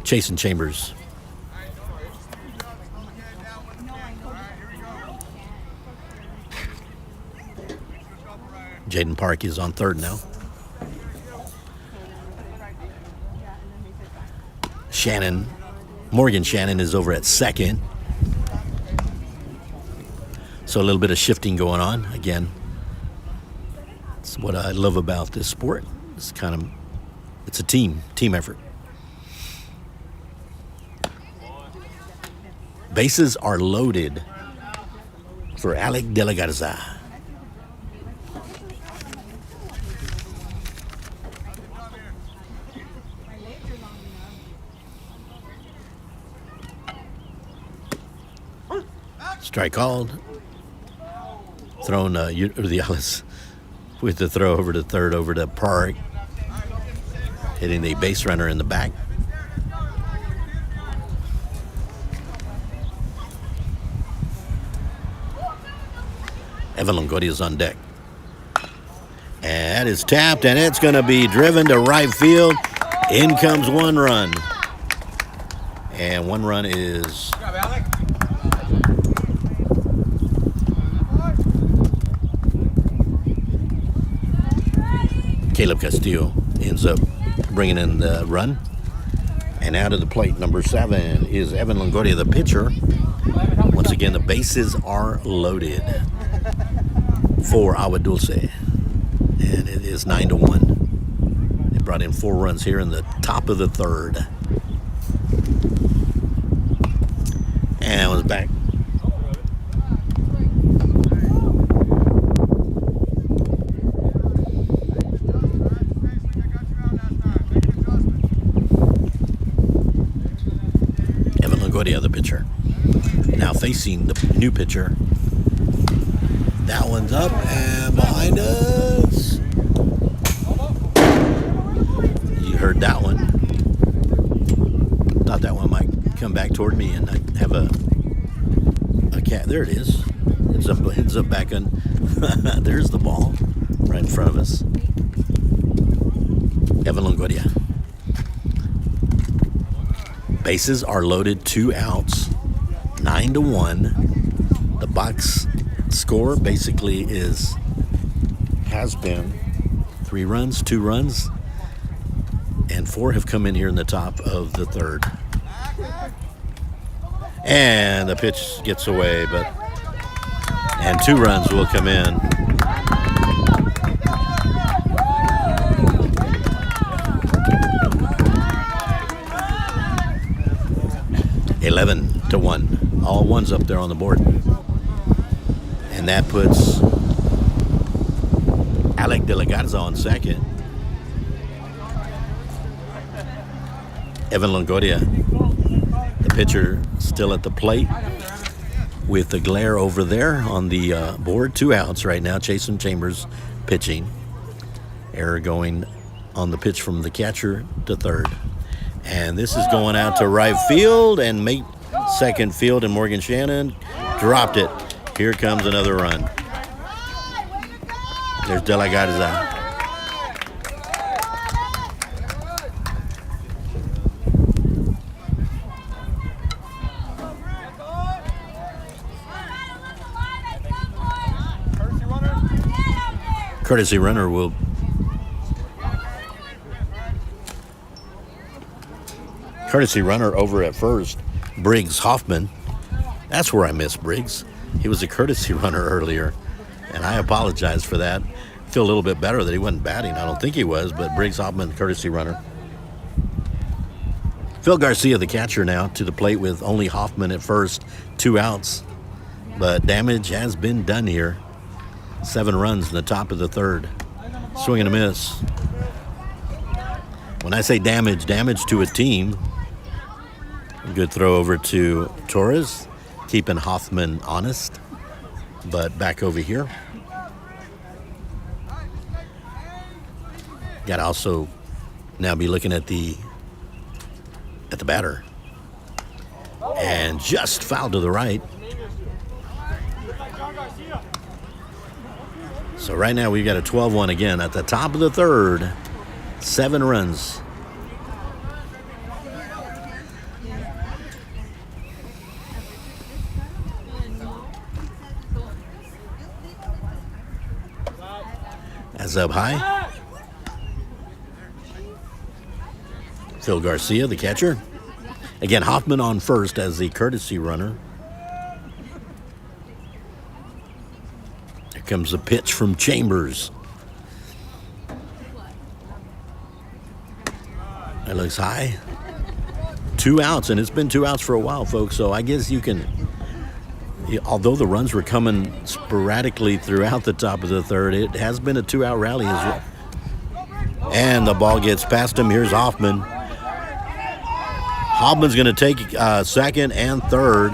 [SPEAKER 1] Chasen Chambers. Jaden Park is on third now. Morgan Shannon is over at second. So a little bit of shifting going on. Again, it's what I love about this sport. It's a team effort. Bases are loaded for Alec De La Garza. Strike called. Thrown Urdiales with the throw over to third, over to Park, hitting the base runner in the back. Evan Longhorns is on deck. And that is tapped, and it's going to be driven to right field. In comes one run. And one run is... Caleb Castillo ends up bringing in the run. And out of the plate, number 7 is Evan Longhorns, the pitcher. Once again, the bases are loaded for Agua Dulce. And it is 9-1. They brought in 4 runs here in the top of the third. And was back. The pitcher. Now facing the new pitcher. That one's up and behind us. You heard that one. Thought that one might come back toward me and I'd have a cat. There it is. It's up back on. There's the ball right in front of us. Evan Longoria. Bases are loaded, 2 outs, 9-1. The box score basically has been 3 runs, 2 runs, and 4 have come in here in the top of the third. And the pitch gets away, and 2 runs will come in. (11-1). All ones up there on the board. And that puts Alec De La Garza on second. Evan Longoria, the pitcher, still at the plate with the glare over there on the board. 2 outs right now. Chasen Chambers pitching. Error going on the pitch from the catcher to third. And this is going out to right field and make second field, and Morgan Shannon dropped it. Here comes another run. There's De La Garza. Courtesy runner will over at first. Briggs Hoffman. That's where I miss Briggs. He was a courtesy runner earlier, and I apologize for that. Feel a little bit better that he wasn't batting. I don't think he was, but Briggs Hoffman, courtesy runner. Phil Garcia, the catcher, now to the plate with only Hoffman at first. 2 outs, but damage has been done here. 7 runs in the top of the third. Swing and a miss. When I say damage to a team, good throw over to Torres, keeping Hoffman honest. But back over here. Got to also now be looking at the batter. And just fouled to the right. So right now we've got a 12-1 again at the top of the third. 7 runs. As up high. Phil Garcia, the catcher. Again, Hoffman on first as the courtesy runner. Here comes the pitch from Chambers. That looks high. 2 outs, and it's been 2 outs for a while, folks. So I guess you can, although the runs were coming sporadically throughout the top of the third, it has been a 2-out rally as well. And the ball gets past him. Here's Hoffman. Hoffman's going to take second and third.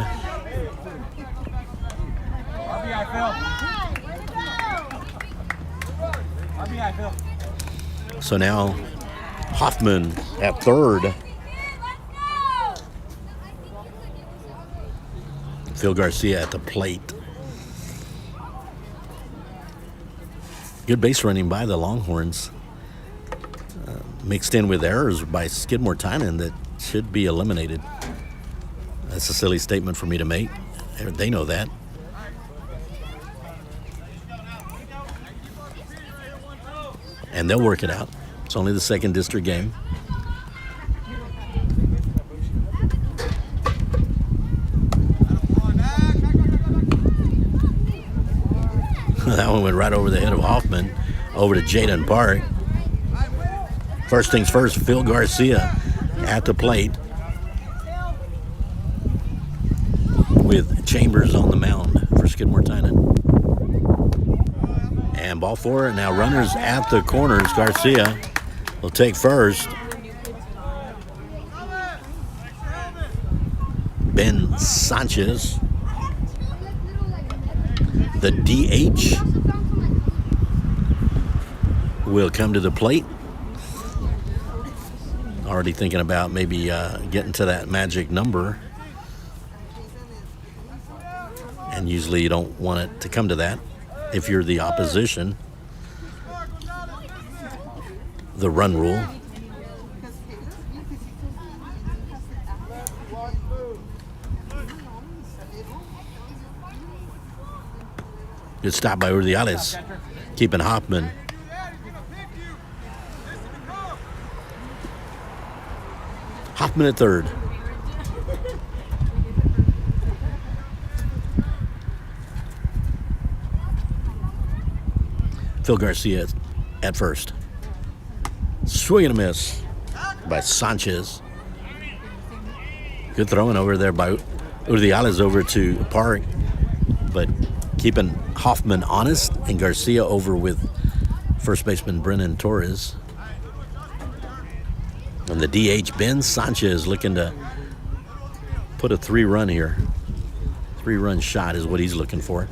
[SPEAKER 1] So now Hoffman at third. Phil Garcia at the plate. Good base running by the Longhorns. Mixed in with errors by Skidmore-Tynan that should be eliminated. That's a silly statement for me to make. They know that. And they'll work it out. It's only the second district game. That one went right over the head of Hoffman, over to Jaden Park. First things first, Phil Garcia at the plate with Chambers on the mound for Skidmore-Tynan. And ball 4, now runners at the corners. Garcia will take first. Ben Sanchez, the DH, will come to the plate. already thinking about maybe getting to that magic number. And usually you don't want it to come to that if you're the opposition. The run rule. Good stop by Urdiales, keeping Hoffman. Hoffman at third. Phil Garcia at first. Swing and a miss by Sanchez. Good throwing over there by Urdiales over to Park, but keeping Hoffman honest, and Garcia over with first baseman Brennan Torres. And the DH, Ben Sanchez, looking to put a 3-run here. 3-run shot is what he's looking for.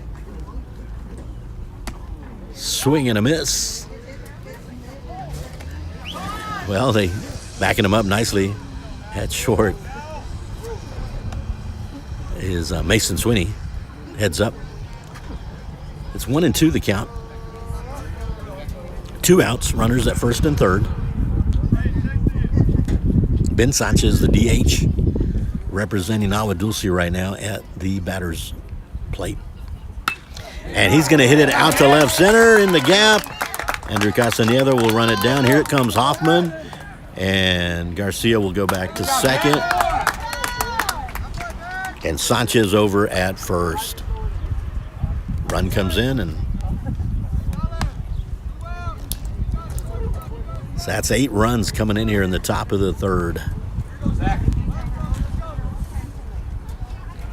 [SPEAKER 1] Swing and a miss. Well, they backing him up nicely at short is Mason Swinney. Heads up. It's 1-2 the count. 2 outs, runners at first and third. Ben Sanchez, the DH, representing Agua Dulce right now at the batter's plate. And he's going to hit it out to left center in the gap. Andrew Castaneda will run it down. Here it comes Hoffman. And Garcia will go back to second. And Sanchez over at first. Run comes in, and so that's 8 runs coming in here in the top of the third.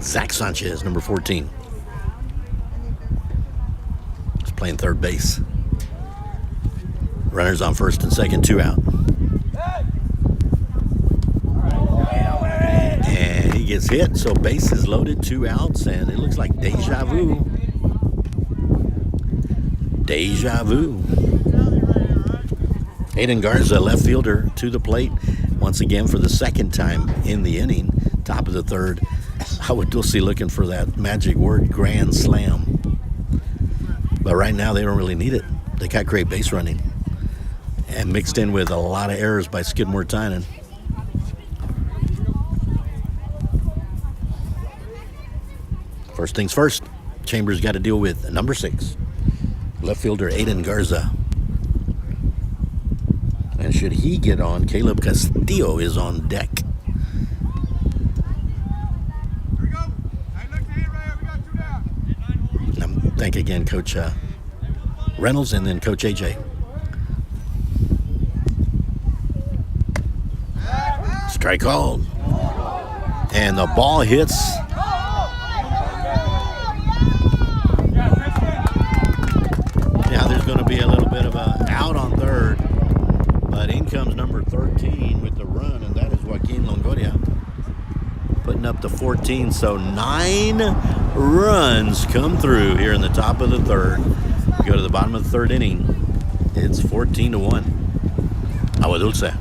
[SPEAKER 1] Zach Sanchez, number 14. He's playing third base. Runners on first and second, 2 out. And he gets hit, so base is loaded, 2 outs, and it looks like deja vu. Deja vu. Aiden Garza, left fielder, to the plate once again for the second time in the inning. Top of the third. Agua Dulce looking for that magic word, grand slam. But right now they don't really need it. They got great base running. And mixed in with a lot of errors by Skidmore-Tynan. First things first, Chambers got to deal with number 6. Left fielder Aiden Garza. And should he get on, Caleb Castillo is on deck. And thank again Coach Reynolds and then Coach AJ. Strike called. And the ball hits. There's going to be a little bit of a out on third, but in comes number 13 with the run, and that is Joaquin Longoria putting up the 14. So 9 runs come through here in the top of the third. We go to the bottom of the third inning. It's 14-1. Agua Dulce.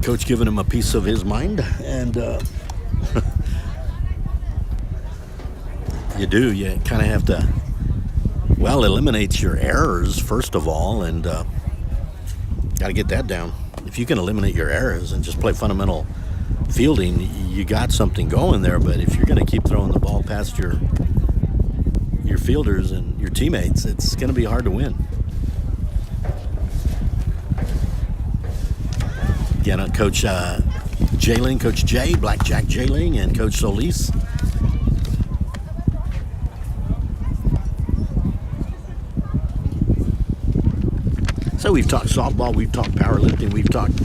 [SPEAKER 1] Coach giving him a piece of his mind, and you kind of have to, eliminate your errors first of all, and got to get that down. If you can eliminate your errors and just play fundamental fielding, you got something going there. But if you're going to keep throwing the ball past your fielders and your teammates, it's going to be hard to win. Again, Coach Jayling, Coach Jay, Blackjack Jayling, and Coach Solis. So we've talked softball, we've talked powerlifting, we've talked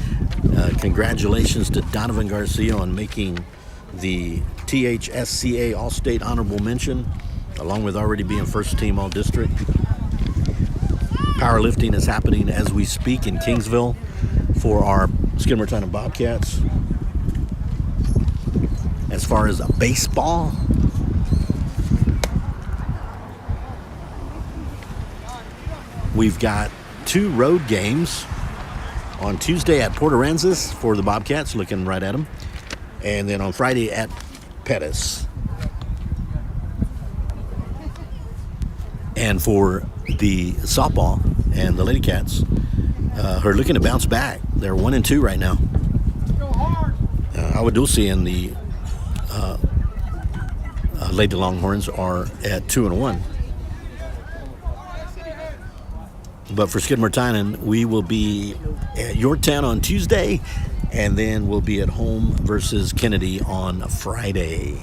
[SPEAKER 1] congratulations to Donovan Garcia on making the THSCA All-State Honorable Mention, along with already being first team All-District. Powerlifting is happening as we speak in Kingsville for our Skidmore-Tynan Bobcats. As far as baseball, we've got 2 road games on Tuesday at Port Aransas for the Bobcats, looking right at them, and then on Friday at Pettis. And for the softball and the Lady Cats, are looking to bounce back. They're 1-2 right now. Agua Dulce and the Lady Longhorns are at 2-1. But for Skidmore-Tynan, we will be at Yorktown on Tuesday, and then we'll be at home versus Kennedy on Friday.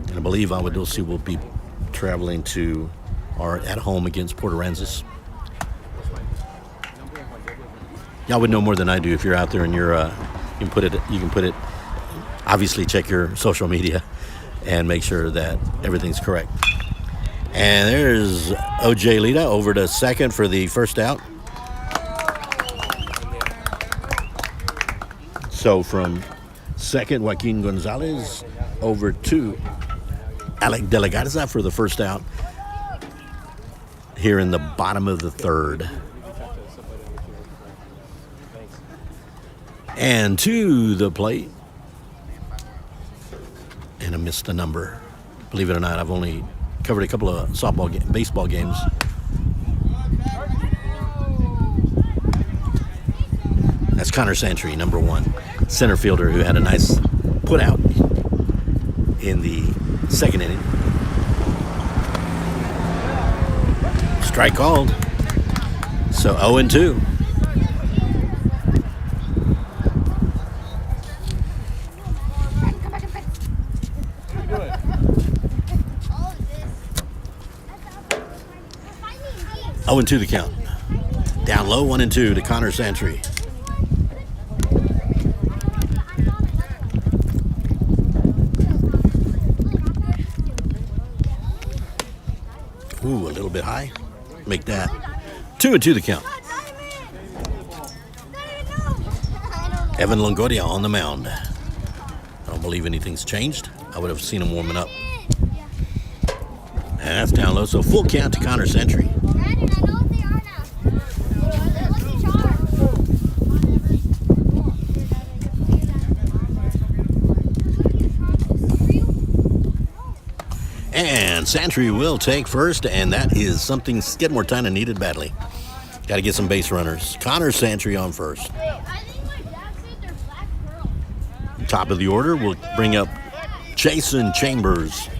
[SPEAKER 1] And I believe Agua Dulce will be traveling to or at home against Port Aransas. Y'all would know more than I do if you're out there and you're you can put it. Obviously, check your social media and make sure that everything's correct. And there's OJ Lita over to second for the first out. So from second, Joaquin Gonzalez over to Alec De La Garza for the first out here in the bottom of the third. And to the plate. And I missed the number. Believe it or not, I've only covered a couple of baseball games. That's Connor Santry, number 1 center fielder, who had a nice put out in the second inning. Strike called. So 0-2. Oh, and 2 the count. Down low, 1-2 to Connor Santry. Ooh, a little bit high. Make that 2-2 the count. Evan Longoria on the mound. I don't believe anything's changed. I would have seen him warming up. And that's down low, so full count to Connor Santry. And Santry will take first, and that is something Skidmore-Tynan needed badly. Got to get some base runners. Connor Santry on first. Top of the order, we'll bring up Jason Chambers.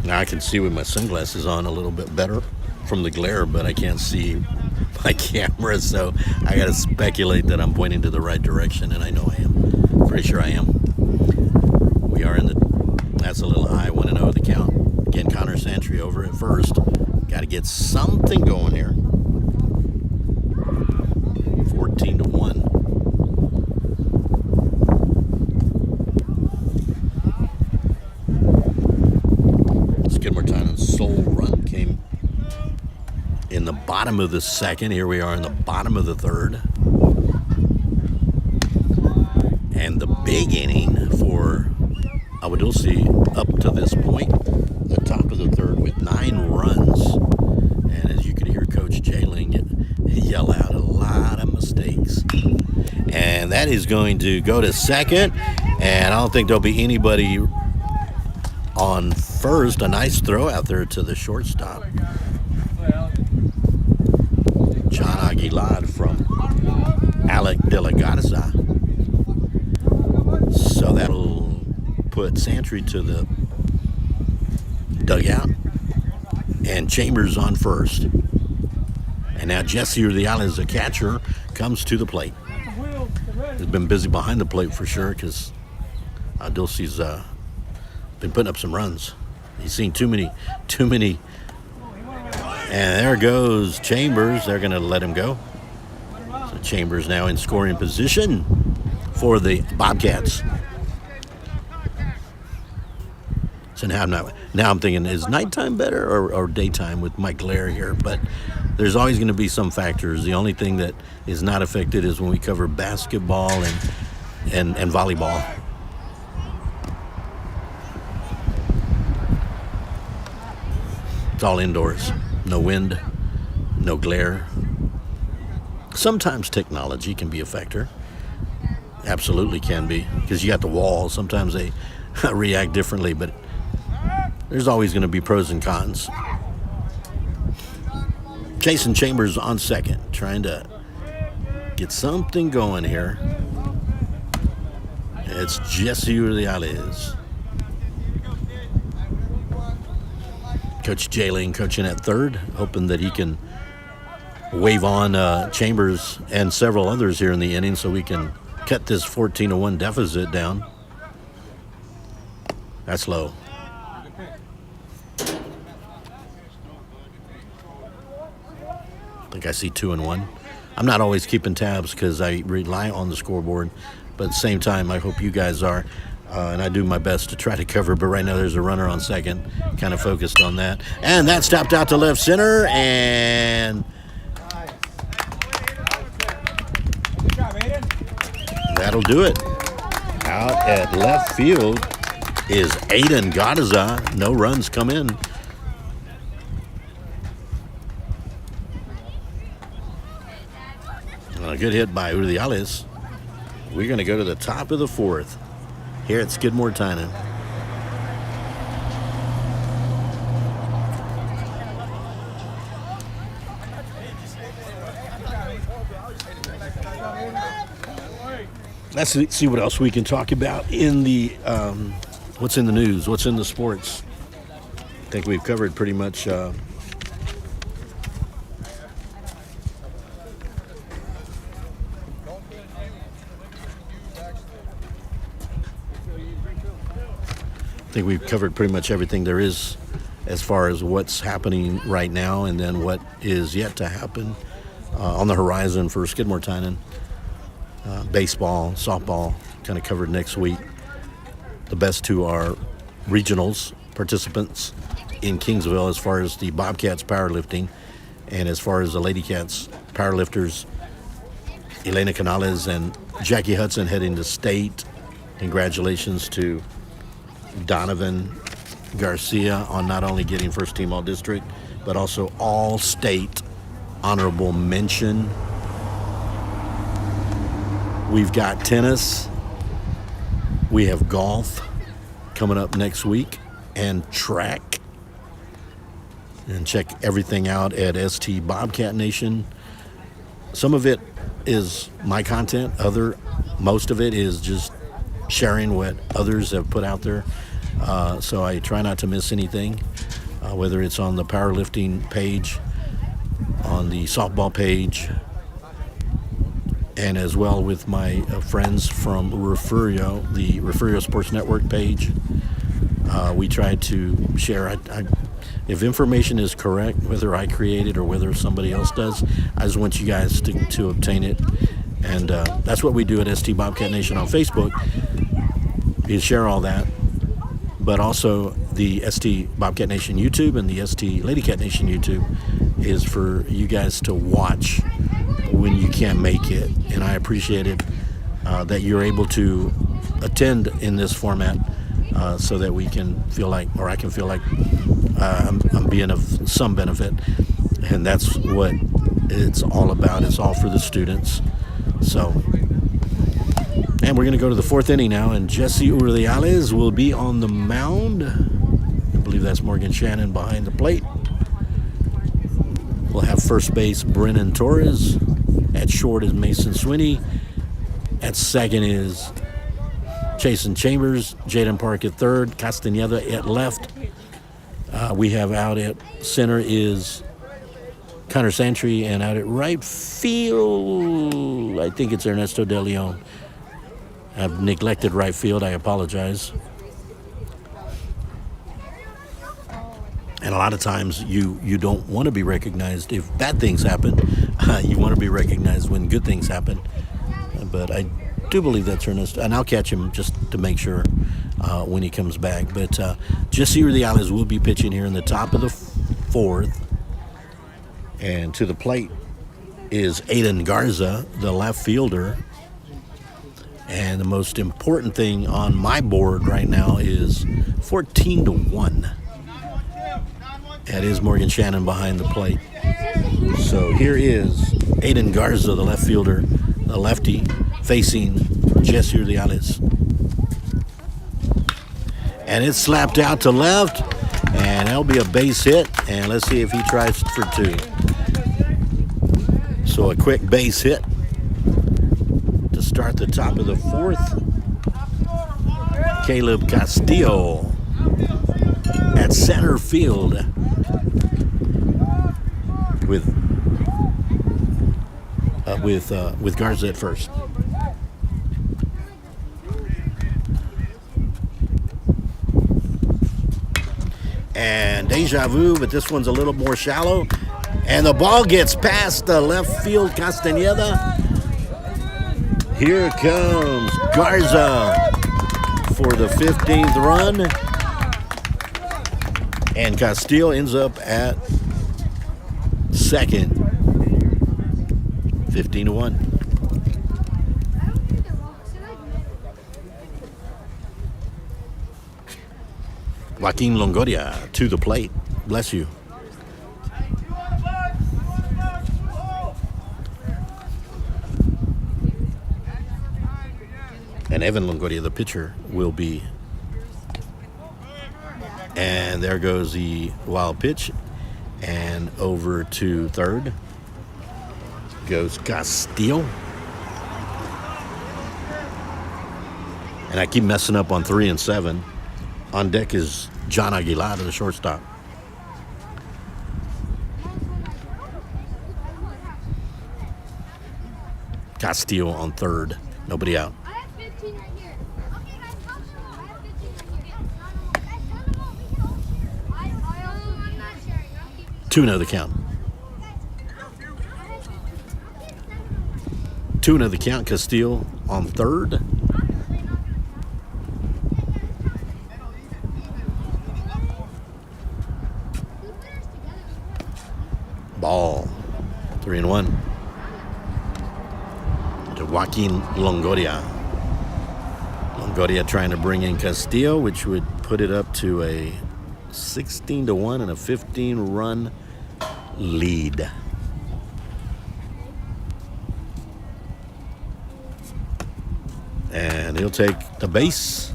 [SPEAKER 1] Now I can see with my sunglasses on a little bit better from the glare, but I can't see my camera, so I got to speculate that I'm pointing to the right direction, and I know I am. Pretty sure I am. We are in the, that's a little high, 1-0 the count. Again, Connor Santry over at first. Got to get something going here. 14-1. Skidmore-Tynan's sole run came in the bottom of the second. Here we are in the bottom of the third. And the big inning for Agua Dulce up to this point, the top of the third with 9 runs. And as you could hear Coach Jailing yell out, a lot of mistakes. And that is going to go to second. And I don't think there'll be anybody on first. A nice throw out there to the shortstop. John Aguilar from Alec De La Garza. So that'll put Santry to the dugout. And Chambers on first. And now Jesse Urdiales, the catcher, comes to the plate. He's been busy behind the plate for sure, because Dulce's been putting up some runs. He's seen too many. And there goes Chambers. They're going to let him go. Chambers now in scoring position for the Bobcats. So now I'm thinking, is nighttime better or daytime with my glare here? But there's always going to be some factors. The only thing that is not affected is when we cover basketball and volleyball. It's all indoors. No wind, no glare. Sometimes technology can be a factor. Absolutely can be, because you got the wall. Sometimes they react differently, but there's always going to be pros and cons. Jason Chambers on second, trying to get something going here. It's Jesse Urdiales. Coach Jalen coaching at third, hoping that he can wave on Chambers and several others here in the inning so we can cut this 14-1 deficit down. That's low. I think I see 2-1. I'm not always keeping tabs because I rely on the scoreboard, but at the same time, I hope you guys are. And I do my best to try to cover, but right now there's a runner on second, kind of focused on that. And that stopped out to left center, and that'll do it. Out at left field is Aiden Gadaza. No runs come in. A good hit by Urdiales. We're going to go to the top of the fourth here at Skidmore-Tynan. Let's see what else we can talk about in the what's in the news, what's in the sports. I think we've covered pretty much everything there is as far as what's happening right now and then what is yet to happen on the horizon for Skidmore-Tynan. Baseball, softball, kind of covered next week. The best two are regionals participants in Kingsville as far as the Bobcats powerlifting, and as far as the Lady Cats powerlifters, Elena Canales and Jackie Hudson heading to state. Congratulations to Donovan Garcia on not only getting first team all district, but also all state honorable mention. We've got tennis. We have golf coming up next week and track. And check everything out at ST Bobcat Nation. Some of it is my content. Most of it is just sharing what others have put out there. So I try not to miss anything, whether it's on the powerlifting page, on the softball page, and as well with my friends from Refurio, the Refurio Sports Network page. We try to share. If information is correct, whether I create it or whether somebody else does, I just want you guys to obtain it. And that's what we do at ST Bobcat Nation on Facebook, is share all that. But also the ST Bobcat Nation YouTube and the ST Lady Cat Nation YouTube is for you guys to watch when you can't make it. And I appreciate it that you're able to attend in this format so that we can feel like, or I can feel like I'm being of some benefit. And that's what it's all about. It's all for the students. So, and we're going to go to the fourth inning now, and Jesse Urdiales will be on the mound. I believe that's Morgan Shannon behind the plate. We'll have first base Brennan Torres. At short is Mason Swinney. At second is Jason Chambers. Jaden Park at third. Castaneda at left. We have out at center is Connor Santry, and out at right field, I think it's Ernesto De Leon. I've neglected right field. I apologize. And a lot of times you don't want to be recognized if bad things happen. You want to be recognized when good things happen. But I do believe that's Ernest. And I'll catch him just to make sure when he comes back. But Jesse Urdiales will be pitching here in the top of the fourth. And to the plate is Aiden Garza, the left fielder. And the most important thing on my board right now is 14-1. That is Morgan Shannon behind the plate. So here is Aiden Garza, the left fielder, the lefty, facing Jesse Urdiales. And it's slapped out to left, and that'll be a base hit. And let's see if he tries for two. So a quick base hit to start the top of the fourth. Caleb Castillo at center field with Garza at first. And deja vu, but this one's a little more shallow. And the ball gets past the left field Castañeda. Here comes Garza for the 15th run. And Castillo ends up at second, 15-1. Joaquin Longoria to the plate. Bless you. And Evan Longoria, the pitcher, will be. And there goes the wild pitch. And over to third goes Castillo. And I keep messing up on 3 and 7. On deck is John Aguilar, the shortstop. Castillo on third. Nobody out. 2-0 the count. 2-0 the count. Castillo on third. Ball. 3-1. To Joaquin Longoria. Longoria trying to bring in Castillo, which would put it up to a 16-1 and a 15-run lead. And he'll take the base.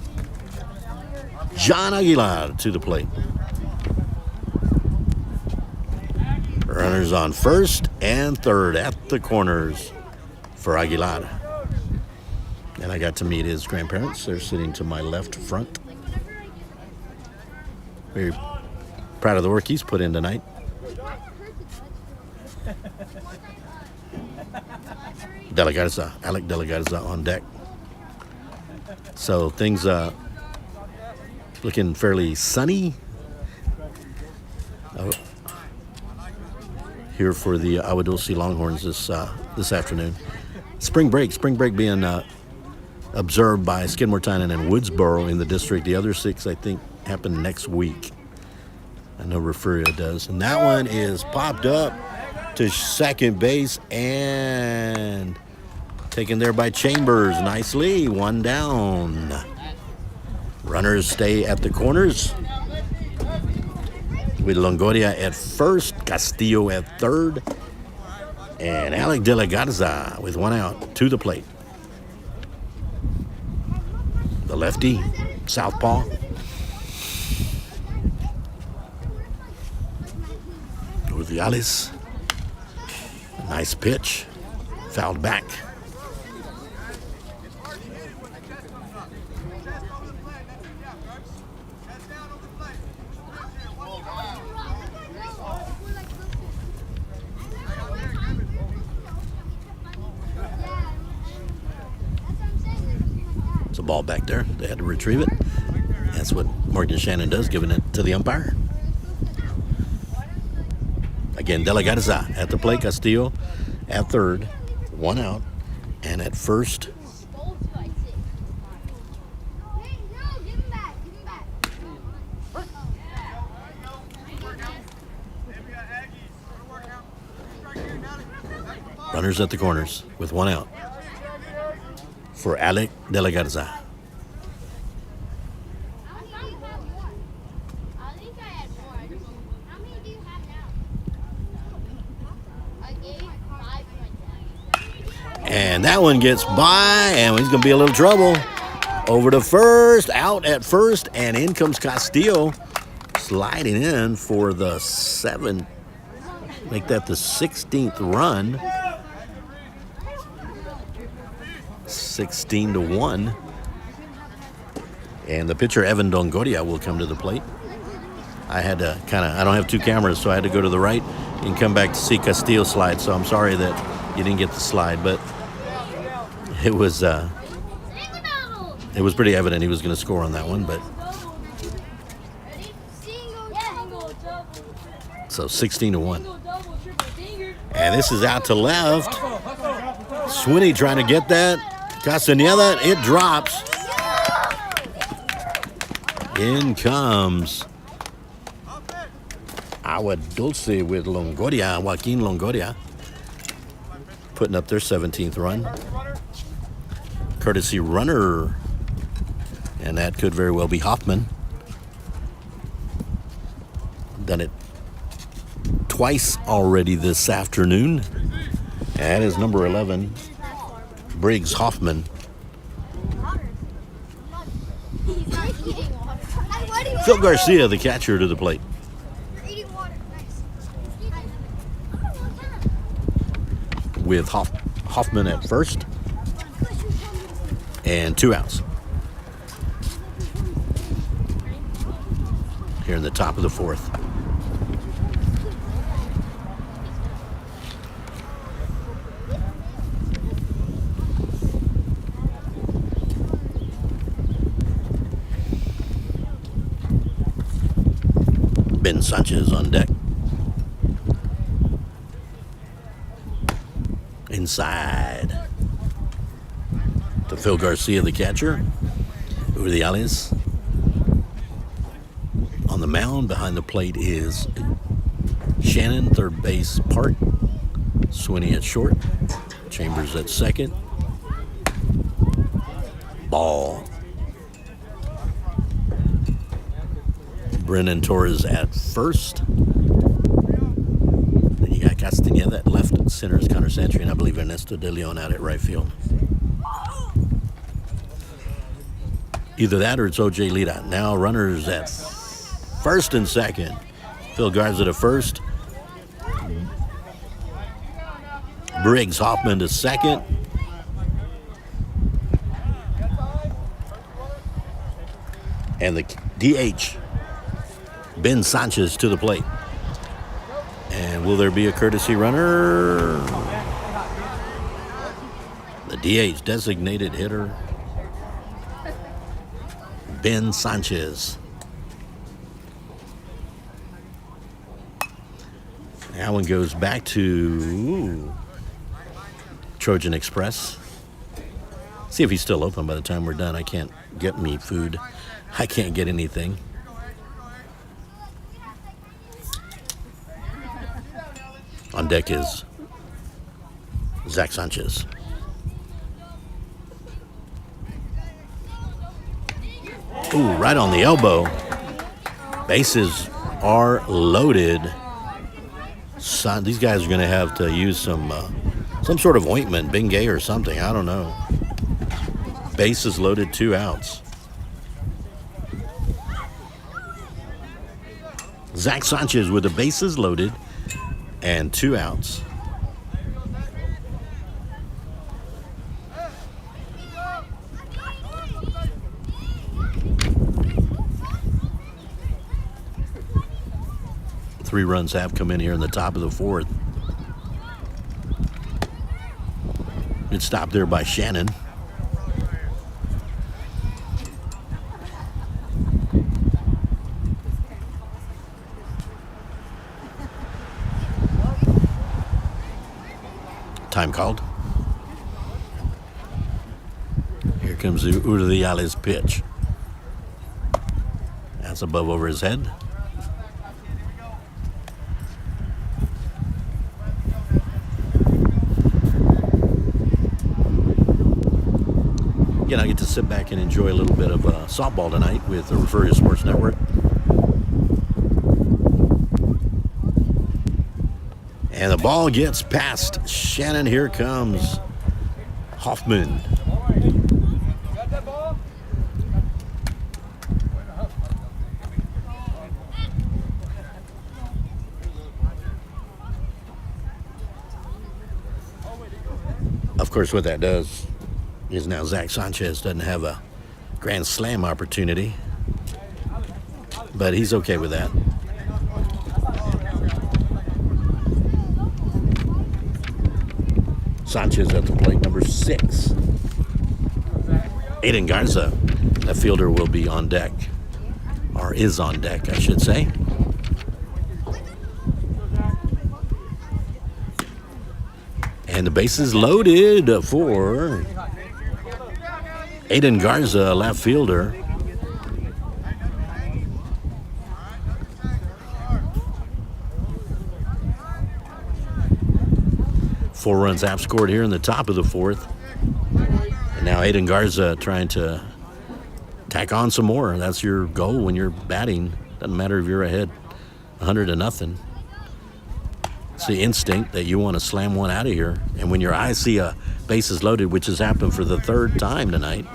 [SPEAKER 1] John Aguilar to the plate. Runners on first and third at the corners for Aguilar. And I got to meet his grandparents. They're sitting to my left front. Very proud of the work he's put in tonight. Alec De La Garza on deck. So things looking fairly sunny here for the Agua Dulce Longhorns this afternoon. Spring break being observed by Skidmore-Tynan and Woodsboro in the district. The other 6, I think, happen next week. I know Refuria does. And that one is popped up to second base and taken there by Chambers. Nicely, 1 down. Runners stay at the corners with Longoria at first, Castillo at third, and Alec De La Garza with 1 out to the plate. The lefty, southpaw. Urdiales. Nice pitch. Fouled back. It's a ball back there. They had to retrieve it. That's what Morgan Shannon does, giving it to the umpire. Again, De La Garza at the plate. Castillo at third. 1 out. And at first, runners at the corners with 1 out for Alec De La Garza. And that one gets by, and he's going to be a little trouble. Over to first, out at first, and in comes Castillo, sliding in for the 7th. Make that the 16th run. 16-1. And the pitcher, Evan Longoria, will come to the plate. I had to I don't have 2 cameras, so I had to go to the right and come back to see Castillo slide. So I'm sorry that you didn't get the slide, but it was pretty evident he was going to score on that one. But so 16-1. And this is out to left. Swinney trying to get that. Castaneda, it drops. In comes Agua Dulce with Longoria, Joaquin Longoria, putting up their 17th run. Courtesy runner, and that could very well be Hoffman. Done it twice already this afternoon. And is number 11, Briggs Hoffman. Phil Garcia, the catcher, to the plate. With Hoffman at first. And 2 outs. Here in the top of the 4th. Ben Sanchez on deck. Inside to Phil Garcia, the catcher. Over the alleys. On the mound behind the plate is Shannon, third base Park. Swinney at short. Chambers at second. Ball. Brennan Torres at first. Then you got Castaneda at left. Center is Connor Santry, and I believe Ernesto De Leon out at right field. Either that or it's O.J. Lira. Now runners at first and second. Phil Garza to first. Briggs Hoffman to second. And the DH, Ben Sanchez, to the plate. And will there be a courtesy runner? The DH, designated hitter, Ben Sanchez. That one goes back to Trojan Express. See if he's still open by the time we're done. I can't get me food. I can't get anything. On deck is Zach Sanchez. Ooh, right on the elbow. Bases are loaded. These guys are going to have to use some sort of ointment, Bengay or something. I don't know. Bases loaded, 2 outs. Zach Sanchez with the bases loaded and 2 outs. Three runs have come in here in the top of the 4th. Good stop there by Shannon. Time called. Here comes Uridiales' pitch. That's above over his head. Again, I get to sit back and enjoy a little bit of softball tonight with the Referio Sports Network. And the ball gets past Shannon. Here comes Hoffman. Of course, what that does is now Zach Sanchez doesn't have a grand slam opportunity, but he's okay with that. Sanchez at the plate, number 6. Aiden Garza, that fielder, will be on deck, or is on deck, I should say. And the base is loaded for Aiden Garza, left fielder. Four runs have scored here in the top of the 4th. And now Aiden Garza trying to tack on some more. That's your goal when you're batting. Doesn't matter if you're ahead 100-0. It's the instinct that you want to slam one out of here. And when your eyes see a bases loaded, which has happened for the 3rd time tonight,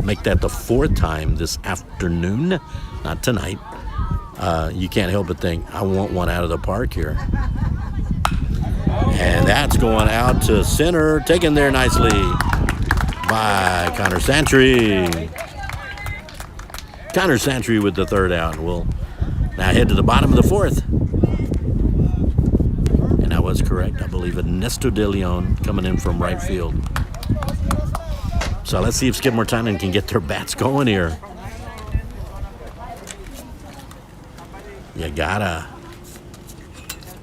[SPEAKER 1] make that the 4th time this afternoon, not tonight, you can't help but think, I want one out of the park here. And that's going out to center, taken there nicely by Connor Santry. Connor Santry with the 3rd out. We'll now head to the bottom of the 4th. And I was correct. I believe Ernesto De Leon coming in from right field. So let's see if Skidmore-Tynan can get their bats going here. You gotta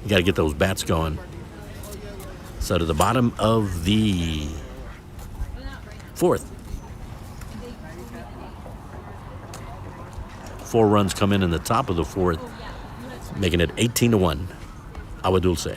[SPEAKER 1] get those bats going. So to the bottom of the 4th. 4 runs come in the top of the 4th, making it 18-1. Agua Dulce.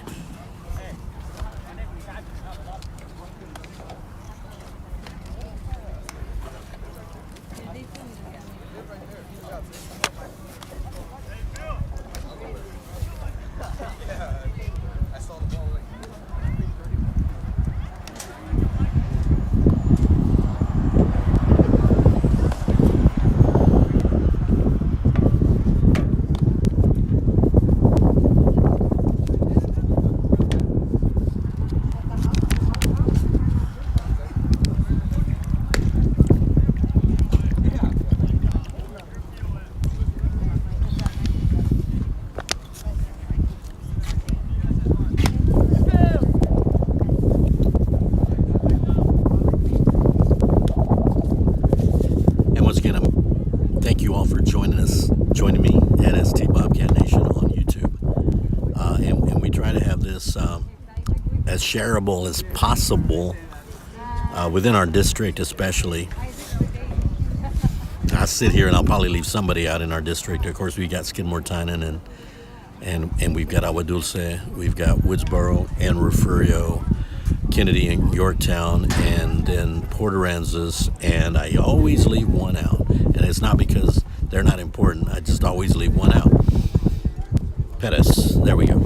[SPEAKER 1] Joining me at ST Bobcat Nation on YouTube. And we try to have this as shareable as possible within our district especially. I sit here and I'll probably leave somebody out in our district. Of course, we got Skidmore-Tynan and we've got Agua Dulce, we've got Woodsboro and Referio, Kennedy and Yorktown, and then Port Aransas, and I always leave one out. And it's not because they're not important. I just always leave one out. Pettis. There we go.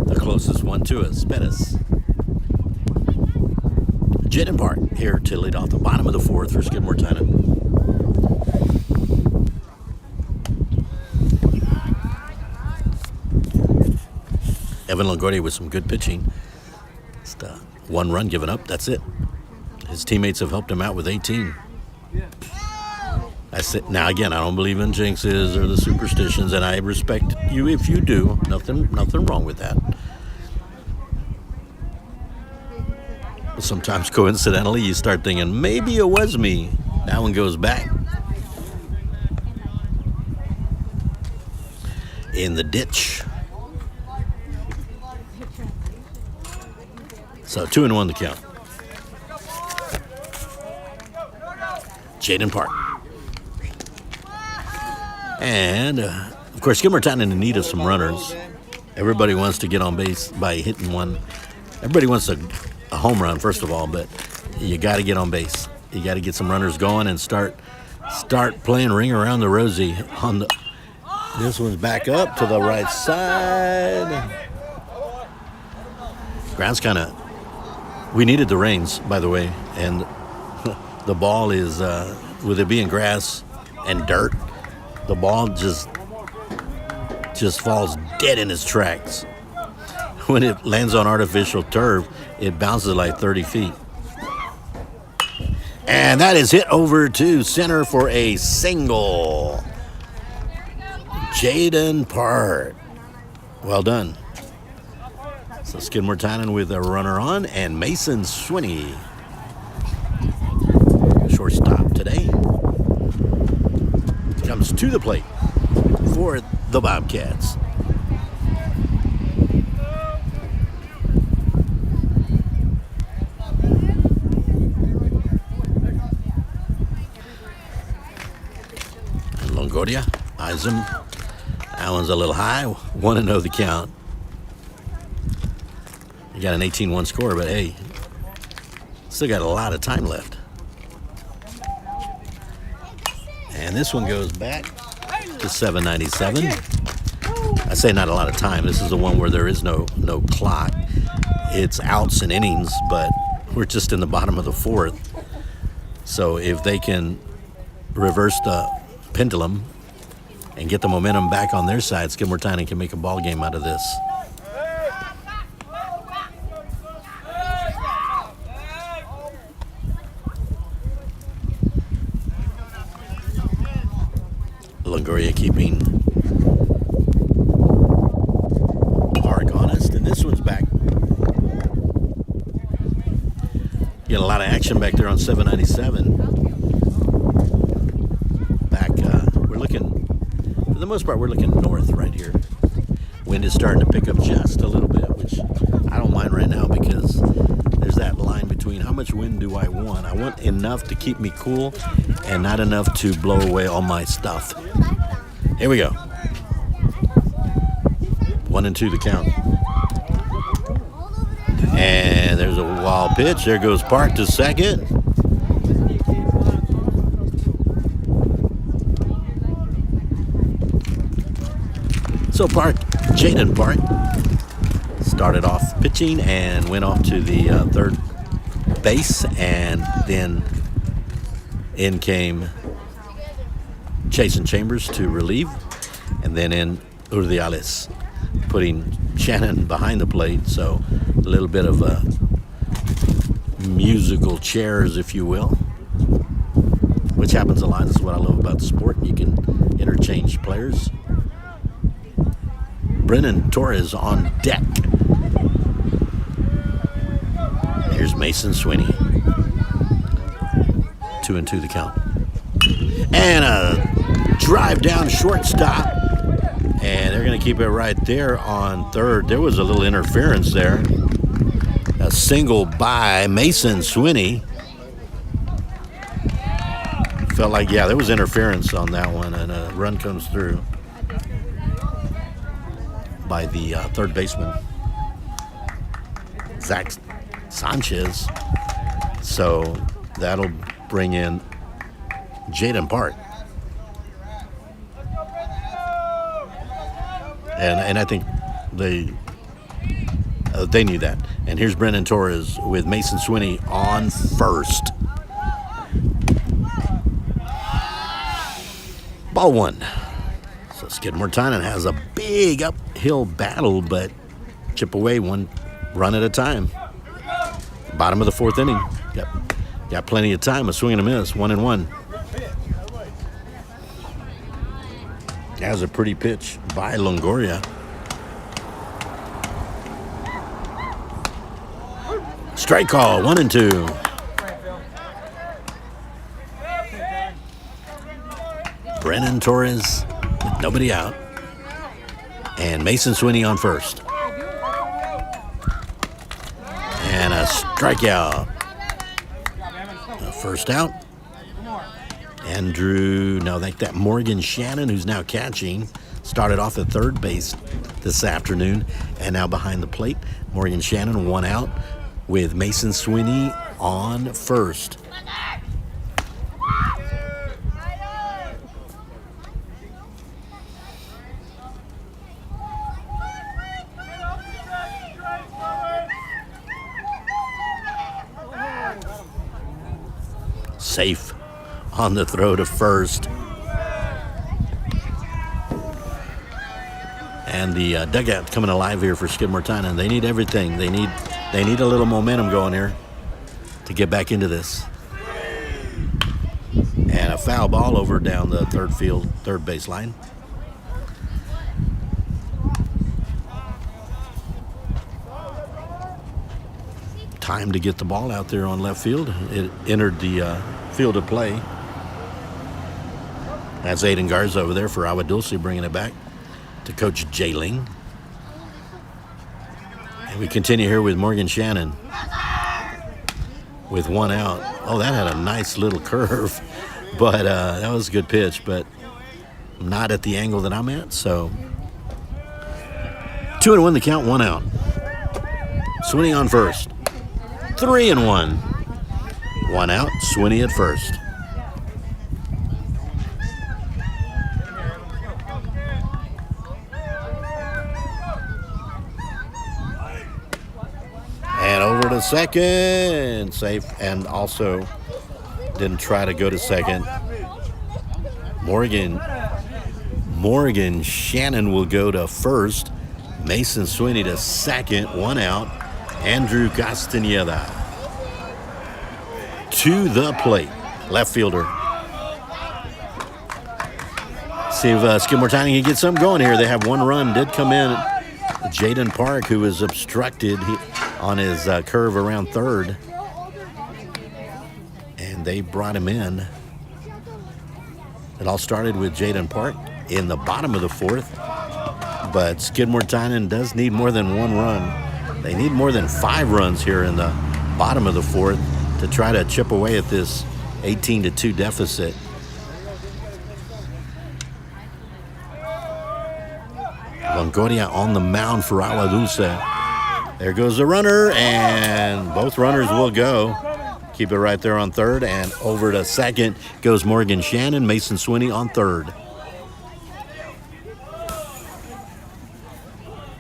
[SPEAKER 1] The closest one to us. Pettis. Jen and Bart here to lead off the bottom of the 4th for Skidmore-Tynan. Evan Longoria with some good pitching. Just 1 run given up. That's it. His teammates have helped him out with 18. I said, now again, I don't believe in jinxes or the superstitions, and I respect you if you do. Nothing wrong with that. But sometimes coincidentally, you start thinking, maybe it was me. That one goes back. In the ditch. So 2-1 the count. Jaden Park. And, of course, Skidmore-Tynan in need of some runners. Everybody wants to get on base by hitting one. Everybody wants a home run, first of all, but you got to get on base. You got to get some runners going and start playing Ring Around the Rosie. This one's back up to the right side. Ground's kind of... We needed the rains, by the way, and the ball is, with it being grass and dirt, the ball just falls dead in its tracks. When it lands on artificial turf, it bounces like 30 feet. And that is hit over to center for a single. Jaden Park. Well done. So Skidmore-Tynan with a runner on, and Mason Swinney, shortstop today, comes to the plate for the Bobcats. Longoria eyes him. That one's a little high. 1-0 the count. You got an 18-1 score, but hey, still got a lot of time left. And this one goes back to 797. I say not a lot of time. This is the one where there is no clock. It's outs and innings, but we're just in the bottom of the fourth. So if they can reverse the pendulum and get the momentum back on their side, Skidmore-Tynan can make a ball game out of this. Longoria keeping Park honest, and this one's back. Get a lot of action back there on 797. We're looking, for the most part, we're looking north right here. Wind is starting to pick up just a little bit, which I don't mind right now because there's that line between how much wind do I want. I want enough to keep me cool and not enough to blow away all my stuff. Here we go. 1-2 the count. And there's a wild pitch. There goes Park to second. So Jaden Park started off pitching and went off to the third base, and then in came Jason Chambers to relieve, and then in Urdiales, putting Shannon behind the plate. So a little bit of musical chairs, if you will, which happens a lot. This is what I love about the sport. You can interchange players. Brennan Torres on deck. Here's Mason Swinney. 2-2 the count. And a drive down shortstop. And they're going to keep it right there on third. There was a little interference there. A single by Mason Swinney. Felt like, yeah, there was interference on that one, and a run comes through by the third baseman, Zach Sanchez. So that'll bring in Jaden Park. And I think they knew that. And here's Brennan Torres with Mason Swinney on first. Ball one. So Skidmore-Tynan has a big uphill battle, but chip away one run at a time. Bottom of the fourth inning. Got plenty of time. A swing and a miss. 1-1. That was a pretty pitch by Longoria. Strike call. 1-2. Brennan Torres with nobody out. And Mason Swinney on first. And a strikeout. First out. Andrew, no, that Morgan Shannon, who's now catching, started off at third base this afternoon and now behind the plate. Morgan Shannon, one out with Mason Sweeney on first. Safe on the throw to first. And the dugout coming alive here for Skidmore-Tynan. They need everything. They need a little momentum going here to get back into this. And a foul ball over down the third base line. Time to get the ball out there on left field. It entered the field of play. That's Aiden Garza over there for Agua Dulce, bringing it back to Coach Jailing. And we continue here with Morgan Shannon with one out. Oh, that had a nice little curve, but that was a good pitch, but not at the angle that I'm at. So 2-1 the count, one out. Sweeney on first. 3-1. One out, Sweeney at first. And over to second. Safe, and also didn't try to go to second. Morgan Shannon will go to first. Mason Sweeney to second, one out. Andrew Castañeda to the plate, left fielder. See if Skidmore-Tynan can get something going here. They have one run, did come in. Jaden Park, who was obstructed on his curve around third. And they brought him in. It all started with Jaden Park in the bottom of the fourth. But Skidmore-Tynan does need more than one run. They need more than 5 runs here in the bottom of the fourth to try to chip away at this 18-2 deficit. Longoria on the mound for Agua Dulce. There goes the runner, and both runners will go. Keep it right there on third, and over to second goes Morgan Shannon. Mason Sweeney on third.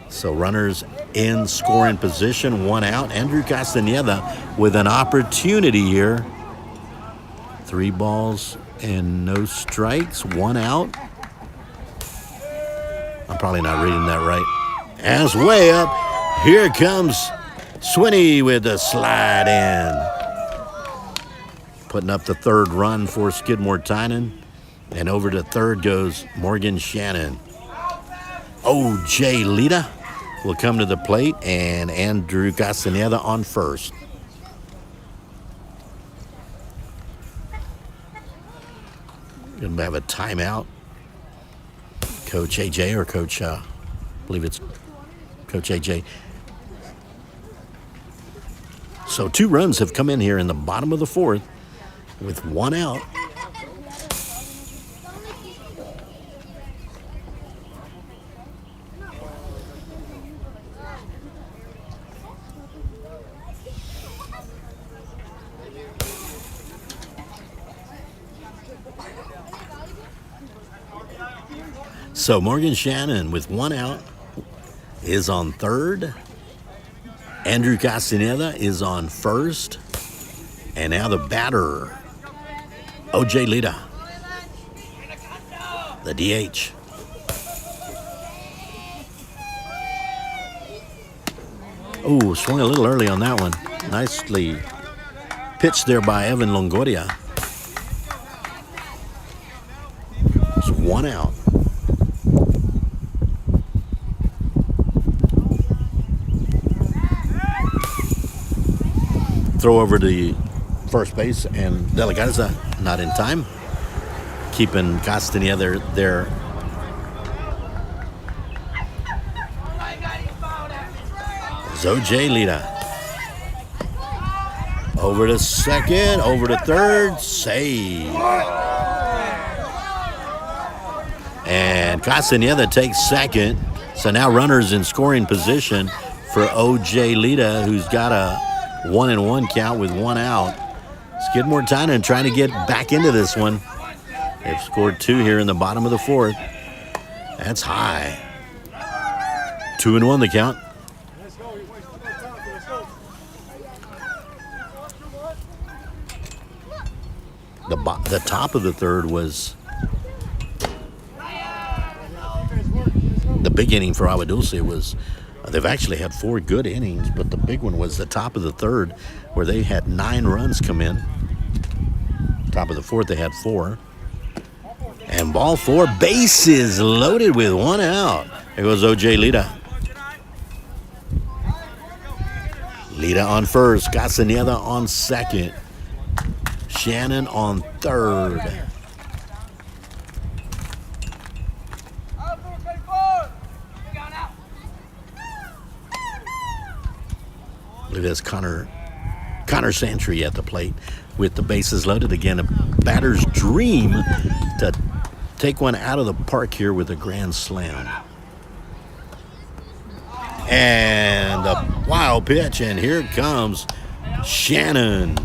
[SPEAKER 1] So runners in scoring position, one out. Andrew Castañeda with an opportunity here. 3 balls and no strikes, one out. I'm probably not reading that right. As way up, here comes Sweeney with the slide in. Putting up the third run for Skidmore-Tynan. And over to third goes Morgan Shannon. O.J. Lita will come to the plate, and Andrew Castañeda on first. Going to have a timeout. Coach AJ or Coach, I believe it's Coach AJ. So 2 runs have come in here in the bottom of the fourth with one out. So Morgan Shannon with one out is on third. Andrew Castañeda is on first. And now the batter, O.J. Lita, the DH. Oh, swung a little early on that one. Nicely pitched there by Evan Longoria. It's one out. Throw over to first base, and De La Garza not in time. Keeping Castañeda there. O.J. Lita. Over to second, over to third, save. And Castaneda takes second. So now runners in scoring position for O.J. Lita, who's got a 1-1 count with 1 out. Skidmore-Tynan trying to get back into this one. They've scored 2 here in the bottom of the 4th. That's high. 2-1 the count. The top of the 3rd was the big inning for Agua Dulce. They've actually had 4 good innings, but the big one was the top of the 3rd where they had 9 runs come in. Top of the 4th, they had 4. And ball 4, bases loaded with 1 out. There goes O.J. Lita. Lita on first, Castaneda on second, Shannon on third. Look at this, Connor Santry at the plate with the bases loaded again. A batter's dream to take one out of the park here with a grand slam. And a wild pitch, and here comes Shannon.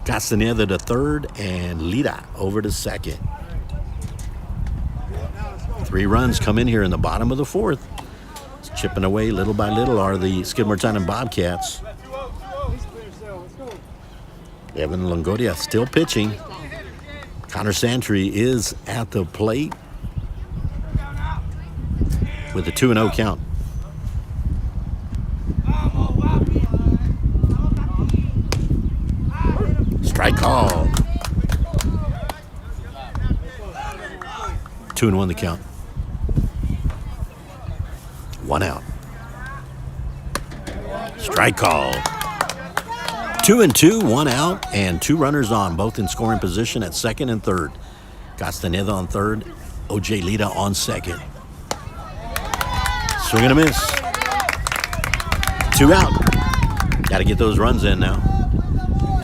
[SPEAKER 1] Castaneda to third, and Lita over to second. 3 runs come in here in the bottom of the 4th. Chipping away little by little are the Skidmore-Tynan Bobcats. Evan Longhorns still pitching. Connor Santry is at the plate with a 2-0 count. Strike call. 2-1 the count. 1 out. Strike call. 2-2, 1 out, and 2 runners on, both in scoring position at second and third. Castaneda on third, O.J. Lita on second. Swing and a miss. 2 out. Got to get those runs in now.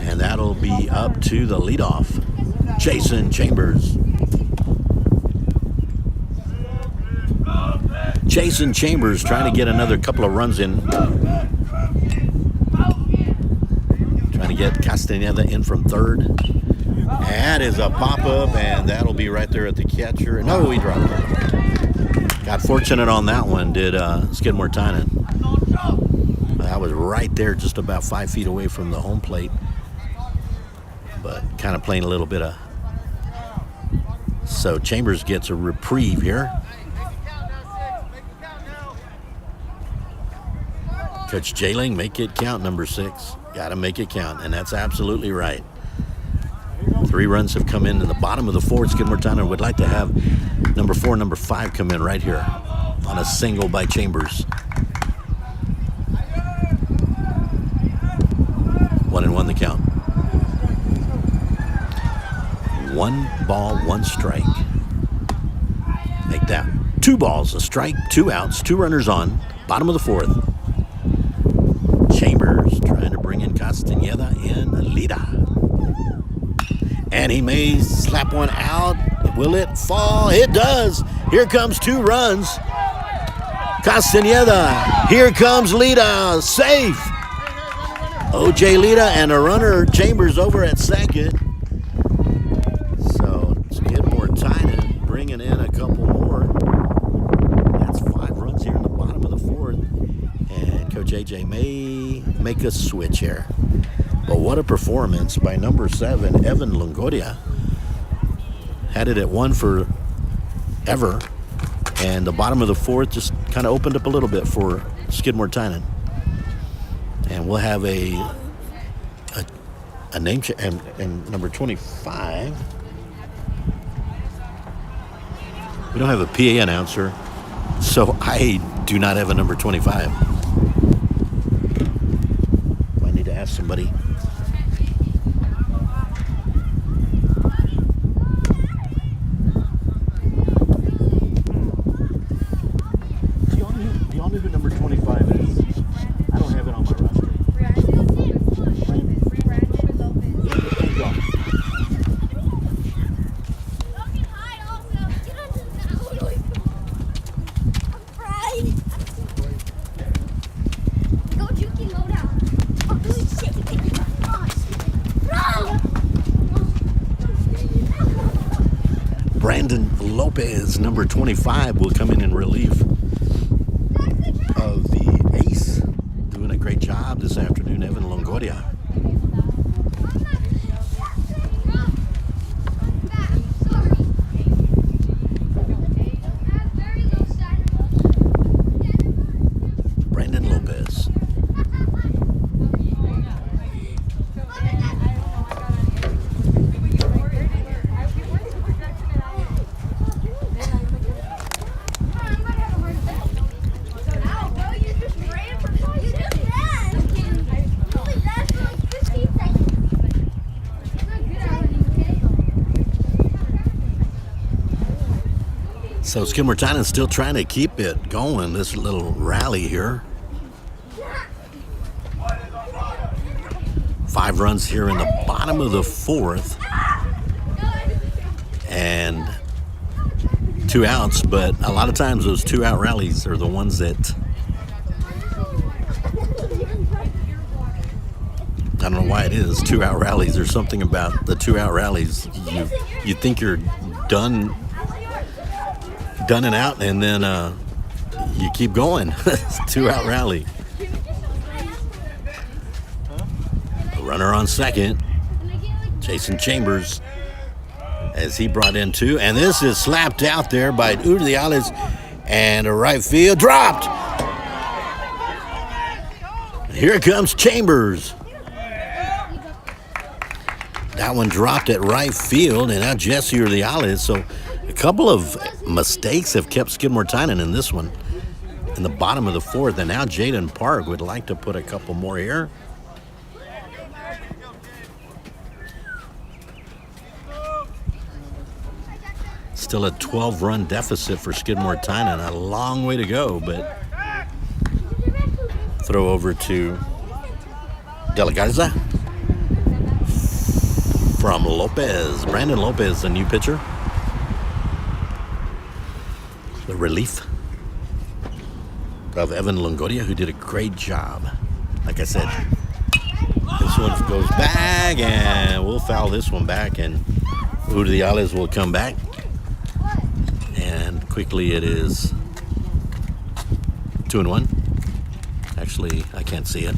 [SPEAKER 1] And that'll be up to the leadoff, Jason Chambers. Jason Chambers trying to get another couple of runs in. Trying to get Castaneda in from third. That is a pop-up, and that'll be right there at the catcher. No, he dropped it. Got fortunate on that one, did Skidmore-Tynan. That was right there, just about 5 feet away from the home plate. But kind of playing a little bit of... So Chambers gets a reprieve here. Coach Jailing, make it count, number 6. Got to make it count, and that's absolutely right. 3 runs have come in the bottom of the 4th. Skidmore-Tynan would like to have number 4 and number 5 come in right here on a single by Chambers. 1-1 the count. 1 ball, 1 strike. Make that 2 balls, a strike, 2 outs, 2 runners on. Bottom of the 4th. Chambers trying to bring in Castaneda and Lita. And he may slap one out. Will it fall? It does. Here comes 2 runs. Castaneda. Here comes Lita. Safe. O.J. Lita and a runner, Chambers, over at second. So Skidmore-Tynan bringing in a couple more. That's 5 runs here in the bottom of the 4th. And Coach AJ may make a switch here. But what a performance by number 7, Evan Longhorns. Had it at 1 for ever. And the bottom of the 4th just kind of opened up a little bit for Skidmore-Tynan. And we'll have a name check, and number 25. We don't have a PA announcer, so I do not have a number 25. I need to ask somebody. Do y'all know who number 25 is? I don't have it on my right. Brandon Lopez, number 25, will come in relief of the ace. Doing a great job this afternoon, Evan Longoria. Brandon Lopez. So Skidmore-Tynan still trying to keep it going, this little rally here. 5 runs here in the bottom of the 4th. And 2 outs, but a lot of times those 2-out rallies are the ones that I don't know why it is 2-out rallies. There's something about the 2-out rallies. You think you're done and out, and then you keep going. It's a 2-out rally. A runner on second, Jason Chambers, as he brought in 2, and this is slapped out there by Udiales, and a right field dropped. Here comes Chambers. That one dropped at right field, and now Jesse Udiales. So a couple of mistakes have kept Skidmore-Tynan in this one, in the bottom of the 4th, and now Jaden Park would like to put a couple more here. Still a 12-run deficit for Skidmore-Tynan. A long way to go, but throw over to De La Garza from Lopez. Brandon Lopez, the new pitcher. The relief of Evan Longoria, who did a great job. Like I said, this one goes back, and we'll foul this one back, and Udiales will come back. And quickly it is 2-1. Actually, I can't see it.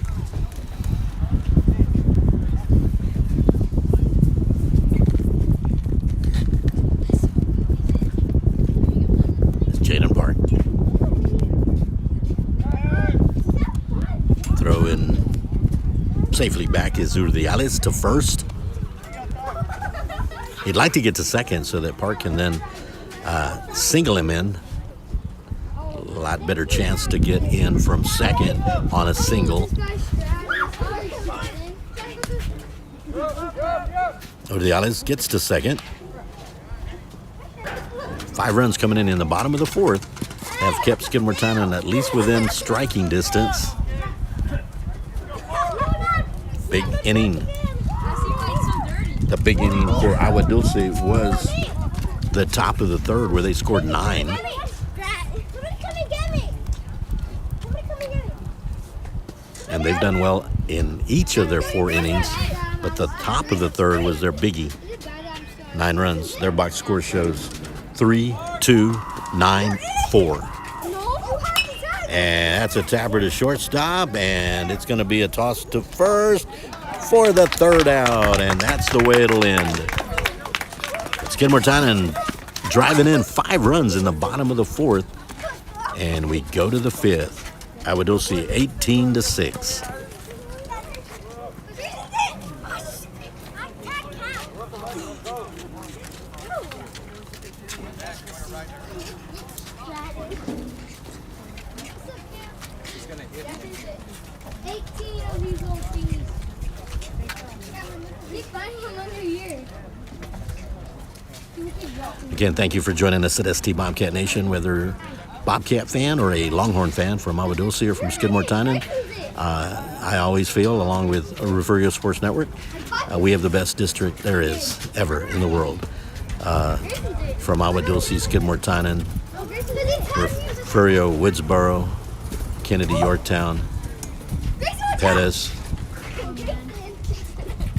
[SPEAKER 1] Jaden Park. Throw in safely back is Udiales to first. He'd like to get to second so that Park can then single him in. A lot better chance to get in from second on a single. Udiales gets to second. 5 runs coming in the bottom of the 4th have kept Skidmore-Tynan at least within striking distance. Big inning. The big inning for Agua Dulce was the top of the 3rd, where they scored 9. And they've done well in each of their 4 innings, but the top of the 3rd was their biggie. 9 runs. Their box score shows 3, 2, 9, 4. And that's a tapper to shortstop, and it's going to be a toss to first for the 3rd out, and that's the way it'll end. Skidmore-Tynan driving in 5 runs in the bottom of the 4th, and we go to the 5th. Agua Dulce 18-6. Again, thank you for joining us at ST Bobcat Nation. Whether Bobcat fan or a Longhorn fan from Agua Dulce or from Skidmore-Tynan, I always feel, along with Refugio Sports Network, we have the best district there is ever in the world. From Agua Dulce, Skidmore-Tynan, Refugio, Woodsboro, Kennedy, Yorktown, Pettis,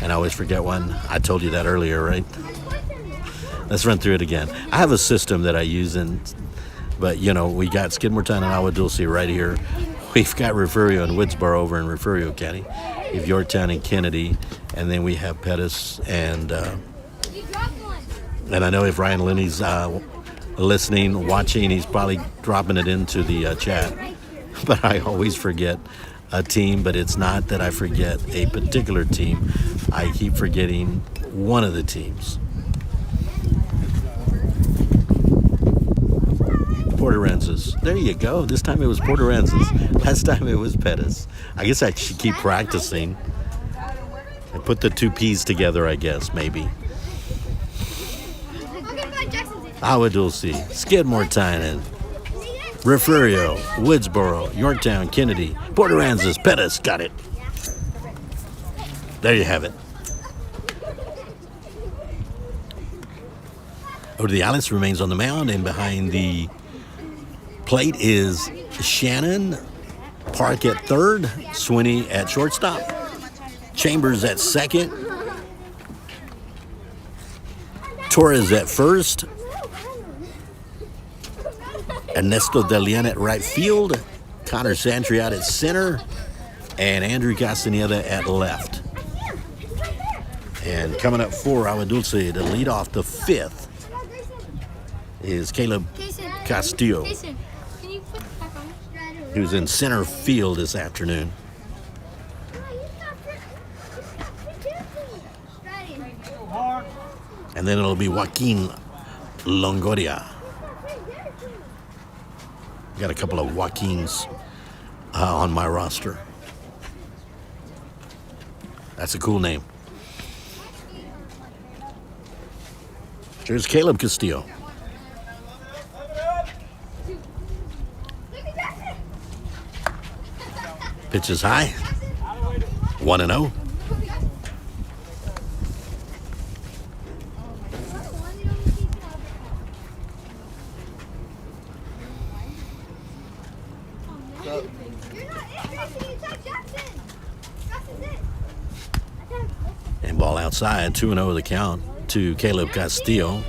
[SPEAKER 1] and I always forget one. I told you that earlier, right? Let's run through it again. I have a system that I use, but we got Skidmore-Tynan and Agua Dulce right here. We've got Refugio and Woodsboro over in Refugio County. We have Yorktown and Kennedy, and then we have Pettis and I know if Ryan Linney's listening, watching, he's probably dropping it into the chat. But I always forget a team, but it's not that I forget a particular team. I keep forgetting one of the teams. Porterenzas. There you go. This time it was Porterenzas. Last time it was Pettis. I guess I should keep practicing. I put the two P's together, I guess, maybe. Agua Dulce, Skidmore-Tynan, Refugio, Woodsboro, Yorktown, Kennedy, Porterenzas, Pettis. Got it. There you have it. Over the Alice remains on the mound, and behind the plate is Shannon, Park at third, Swinney at shortstop, Chambers at second, Torres at first, Ernesto Delian at right field, Connor Santry out at center, and Andrew Castaneda at left. And coming up for Agua Dulce to lead off the fifth is Caleb Castillo, who's in center field this afternoon. And then it'll be Joaquin Longoria. Got a couple of Joaquins on my roster. That's a cool name. Here's Caleb Castillo. Pitches high. 1-0. And ball outside, 2-0 the count to Caleb Castillo.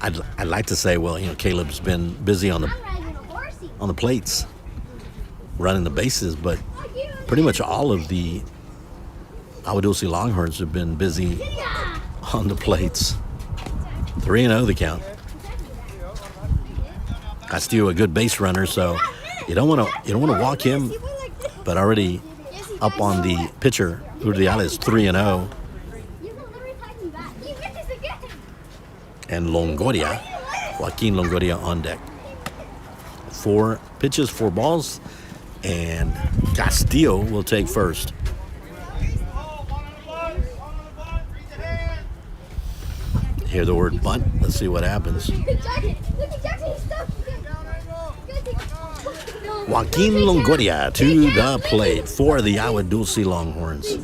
[SPEAKER 1] I'd like to say, well, Caleb's been busy on the plates, running the bases, but pretty much all of the Agua Dulce Longhorns have been busy on the plates. 3-0 the count. Castillo a good base runner, so you don't want to walk him, but already up on the pitcher. Urdiales 3-0. And Longoria, Joaquin Longoria on deck. 4 pitches, 4 balls, and Castillo will take first. Hear the word bunt. Let's see what happens. Joaquin Longoria to the plate for the Agua Dulce Longhorns.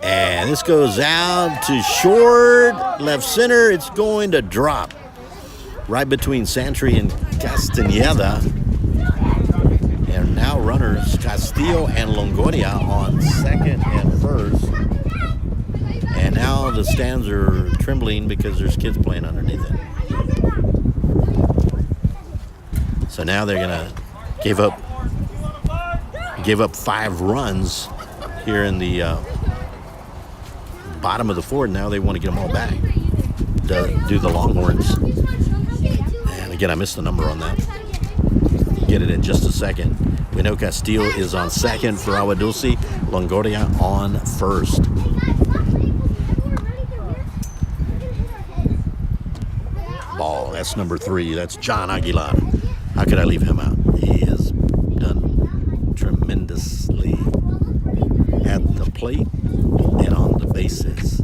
[SPEAKER 1] And this goes out to short, left center. It's going to drop right between Santry and Castaneda. And now runners Castillo and Longoria on second and first. And now the stands are trembling because there's kids playing underneath it. So now they're going to give up 5 runs here in the bottom of the fourth. Now they want to get them all back to do the Longhorns. And again, I missed the number on that. Get it in just a second. We know Castillo is on second for Agua Dulce, Longoria on first. Ball, that's number 3. That's John Aguilar. How could I leave him out? He has done tremendously at the plate and on the bases.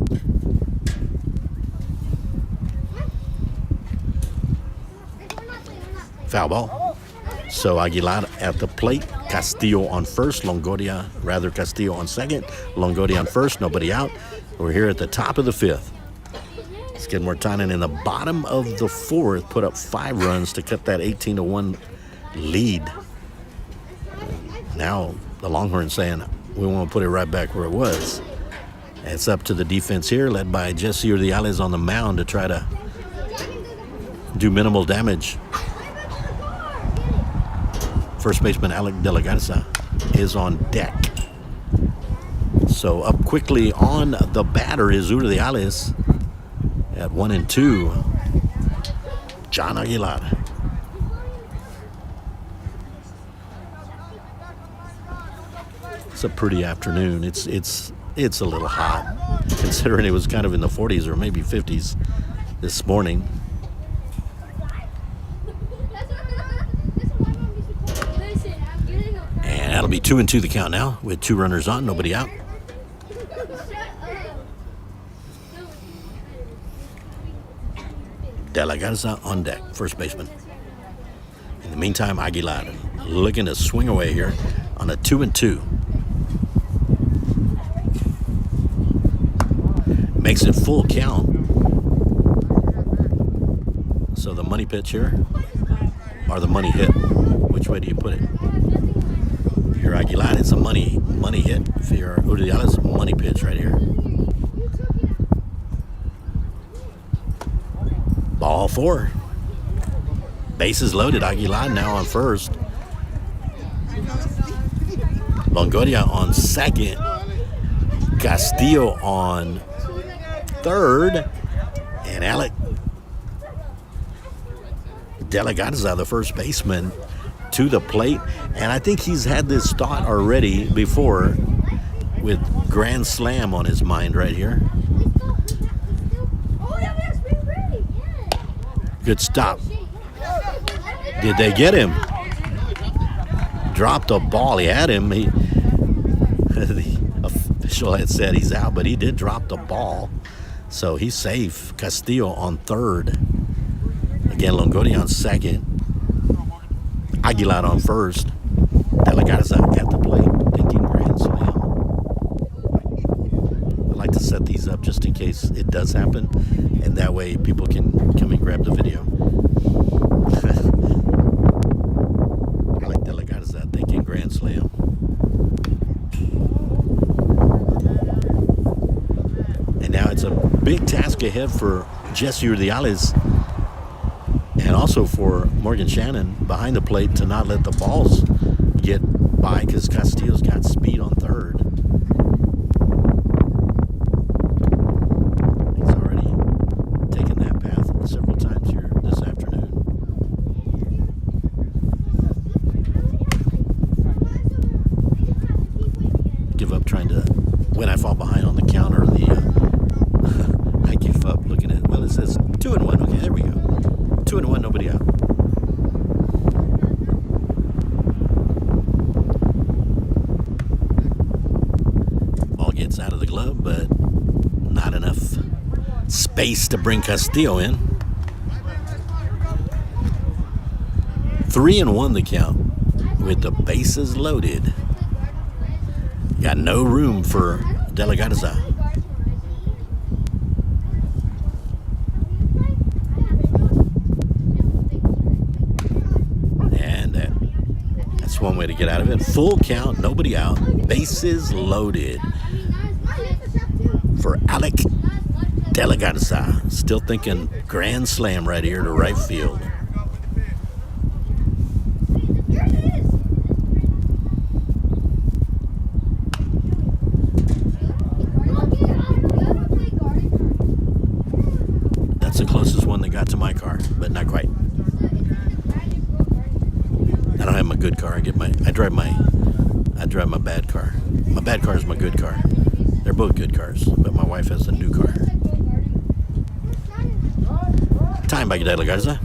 [SPEAKER 1] Foul ball. So Aguilar at the plate, Castillo on first, Castillo on second, Longoria on first, nobody out. We're here at the top of the 5th. Skidmore-Tynan in the bottom of the 4th put up 5 runs to cut that 18-1 lead. Now the Longhorns saying, we want to put it right back where it was. It's up to the defense here, led by Jesse Urdiales on the mound to try to do minimal damage. First baseman Alec De La Garza is on deck. So up quickly on the batter is Urdiales at 1-2. John Aguilar. It's a pretty afternoon. It's a little hot, considering it was kind of in the 40s or maybe 50s this morning. And that'll be 2-2 the count now, with 2 runners on, nobody out. De La Garza on deck, first baseman. In the meantime, Aguilar looking to swing away here on a 2-2. Makes it full count. So the money pitch here, or the money hit. Which way do you put it? If you're Aguilar, it's a money hit. If you're Urdiales, money pitch right here. Ball 4. Bases loaded. Aguilar now on first. Longoria on second. Castillo on third. And Alec De La Garza, the first baseman, to the plate. And I think he's had this thought already before, with grand slam on his mind right here. Good stop. Did they get him? Dropped a ball. He had him. The official had said he's out, but he did drop the ball. So he's safe. Castillo on third. Again, Longoria on second. Aguilar on first. De La Garza at the plate, thinking grand slam. I like to set these up just in case it does happen, and that way people can come and grab the video. I like De La Garza thinking grand slam. And now it's a big task ahead for Jesse Urdiales, and also for Morgan Shannon behind the plate, to not let the balls get by, because Castillo's got speed on third. He's already taken that path several times here this afternoon. Give up trying to, when I fall behind on the counter, I give up looking at, well, it says 2-1. Okay, there we go. 2-1, nobody out. Ball gets out of the glove, but not enough space to bring Castillo in. 3-1 the count, with the bases loaded. Got no room for De La Garza. One way to get out of it. Full count, nobody out, bases loaded for Alec De La Garza. Still thinking grand slam right here to right field. That's the closest one that got to my car, but not quite. I don't have my good car. I drive my bad car. My bad car is my good car. They're both good cars, but my wife has a new car. Time by De La Garza.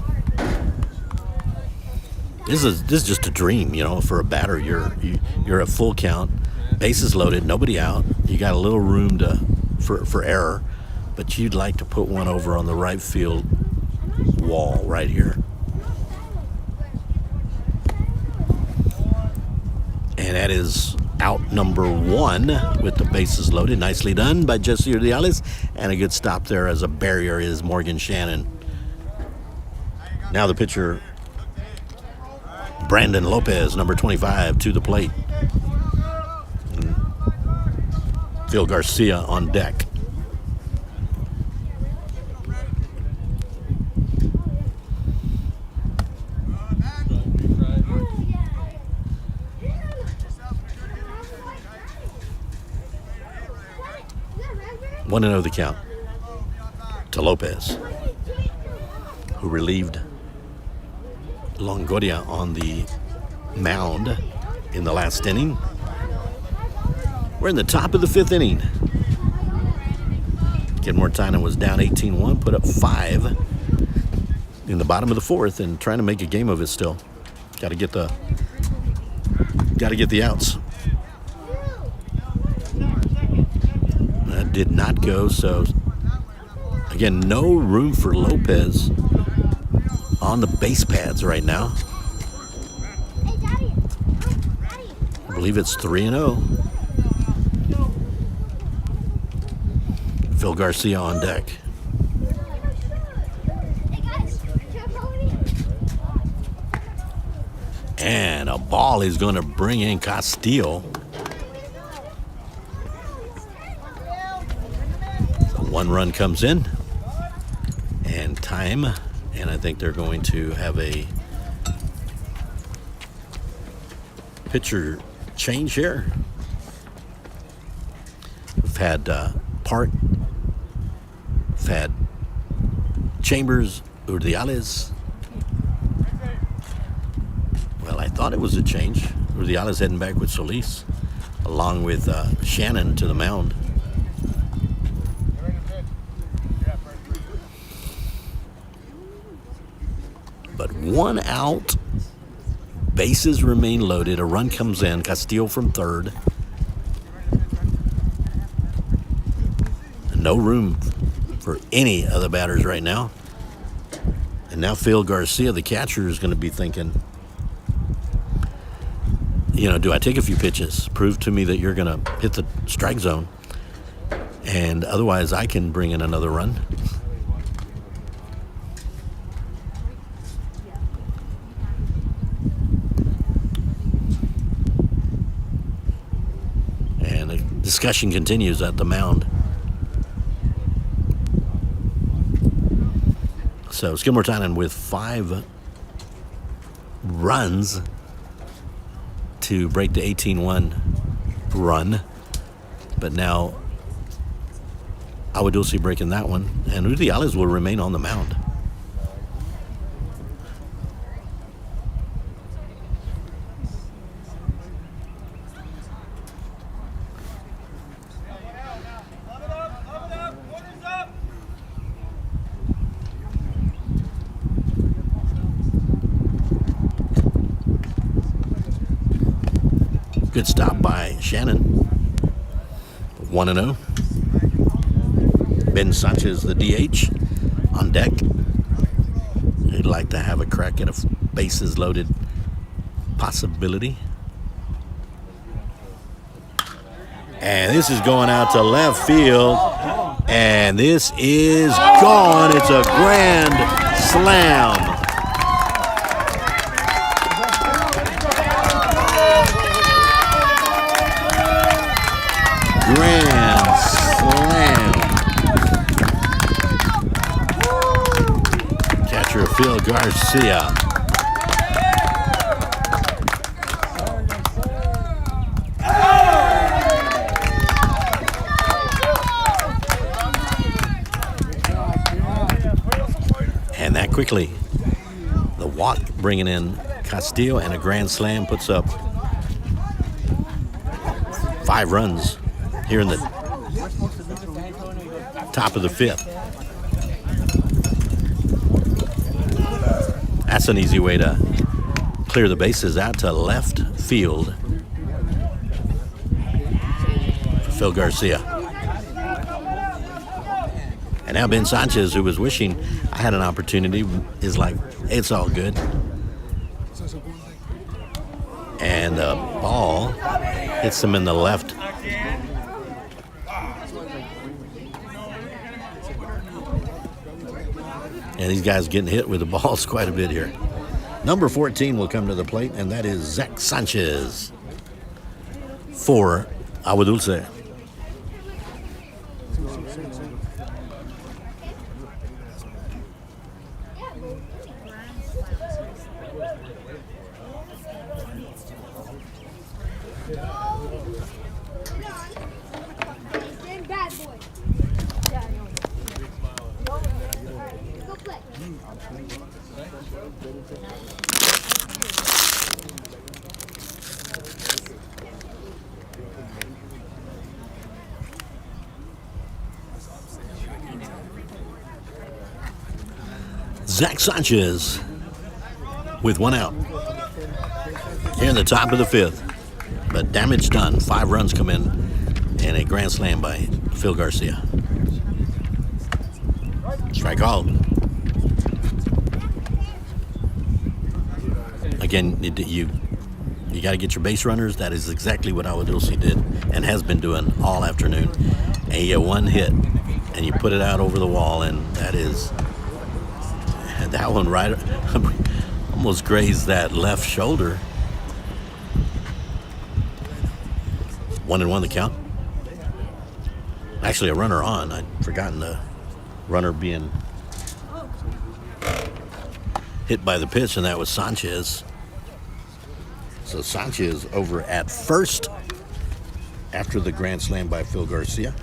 [SPEAKER 1] This is just a dream, for a batter. You're at full count, bases loaded, nobody out. You got a little room for error, but you'd like to put one over on the right field wall right here. And that is out number 1 with the bases loaded. Nicely done by Jesse Urdiales. And a good stop there as a barrier is Morgan Shannon. Now the pitcher, Brandon Lopez, number 25, to the plate. Phil Garcia on deck. One and 0 the count to Lopez, who relieved Longoria on the mound in the last inning. We're in the top of the 5th inning. Skidmore-Tynan was down 18-1, put up 5 in the bottom of the 4th, and trying to make a game of it still. Got to get the outs. That did not go, so again, no room for Lopez on the base pads right now. I believe it's 3-0. Phil Garcia on deck. And a ball is going to bring in Castillo. So 1 run comes in. And time. And I think they're going to have a pitcher change here. We've had Park. We've had Chambers, Urdiales. Well, I thought it was a change. Urdiales heading back with Solis, along with Shannon to the mound. But 1 out, bases remain loaded. A run comes in. Castillo from 3rd. No room for any of the batters right now. And now Phil Garcia, the catcher, is going to be thinking, do I take a few pitches? Prove to me that you're going to hit the strike zone. And otherwise, I can bring in another run. And the discussion continues at the mound. So Skidmore-Tynan with 5 runs to break the 18-1 run. But now Agua Dulce breaking that one. And Urdiales will remain on the mound. Good stop by Shannon. 1-0. Ben Sanchez, the DH, on deck. He'd like to have a crack at a bases loaded possibility. And this is going out to left field. And this is gone. It's a grand slam. Grand slam. Catcher Phil Garcia. And that quickly, the walk bringing in Castillo, and a grand slam puts up 5 runs here in the top of the 5th. That's an easy way to clear the bases out to left field for Phil Garcia. And now Ben Sanchez, who was wishing I had an opportunity, is like, it's all good. And the ball hits him in the left. And these guys getting hit with the balls quite a bit here. Number 14 will come to the plate, and that is Zach Sanchez for Agua Dulce. Zach Sanchez with one out here in the top of the fifth. But damage done. 5 runs come in and a grand slam by Phil Garcia. Strike called. Again, you got to get your base runners. That is exactly what Agua Dulce did and has been doing all afternoon. And you get one hit and you put it out over the wall, and that one right almost grazed that left shoulder. 1-1 the count. Actually, a runner on. I'd forgotten the runner being hit by the pitch, and that was Sanchez. So Sanchez over at first after the grand slam by Phil Garcia.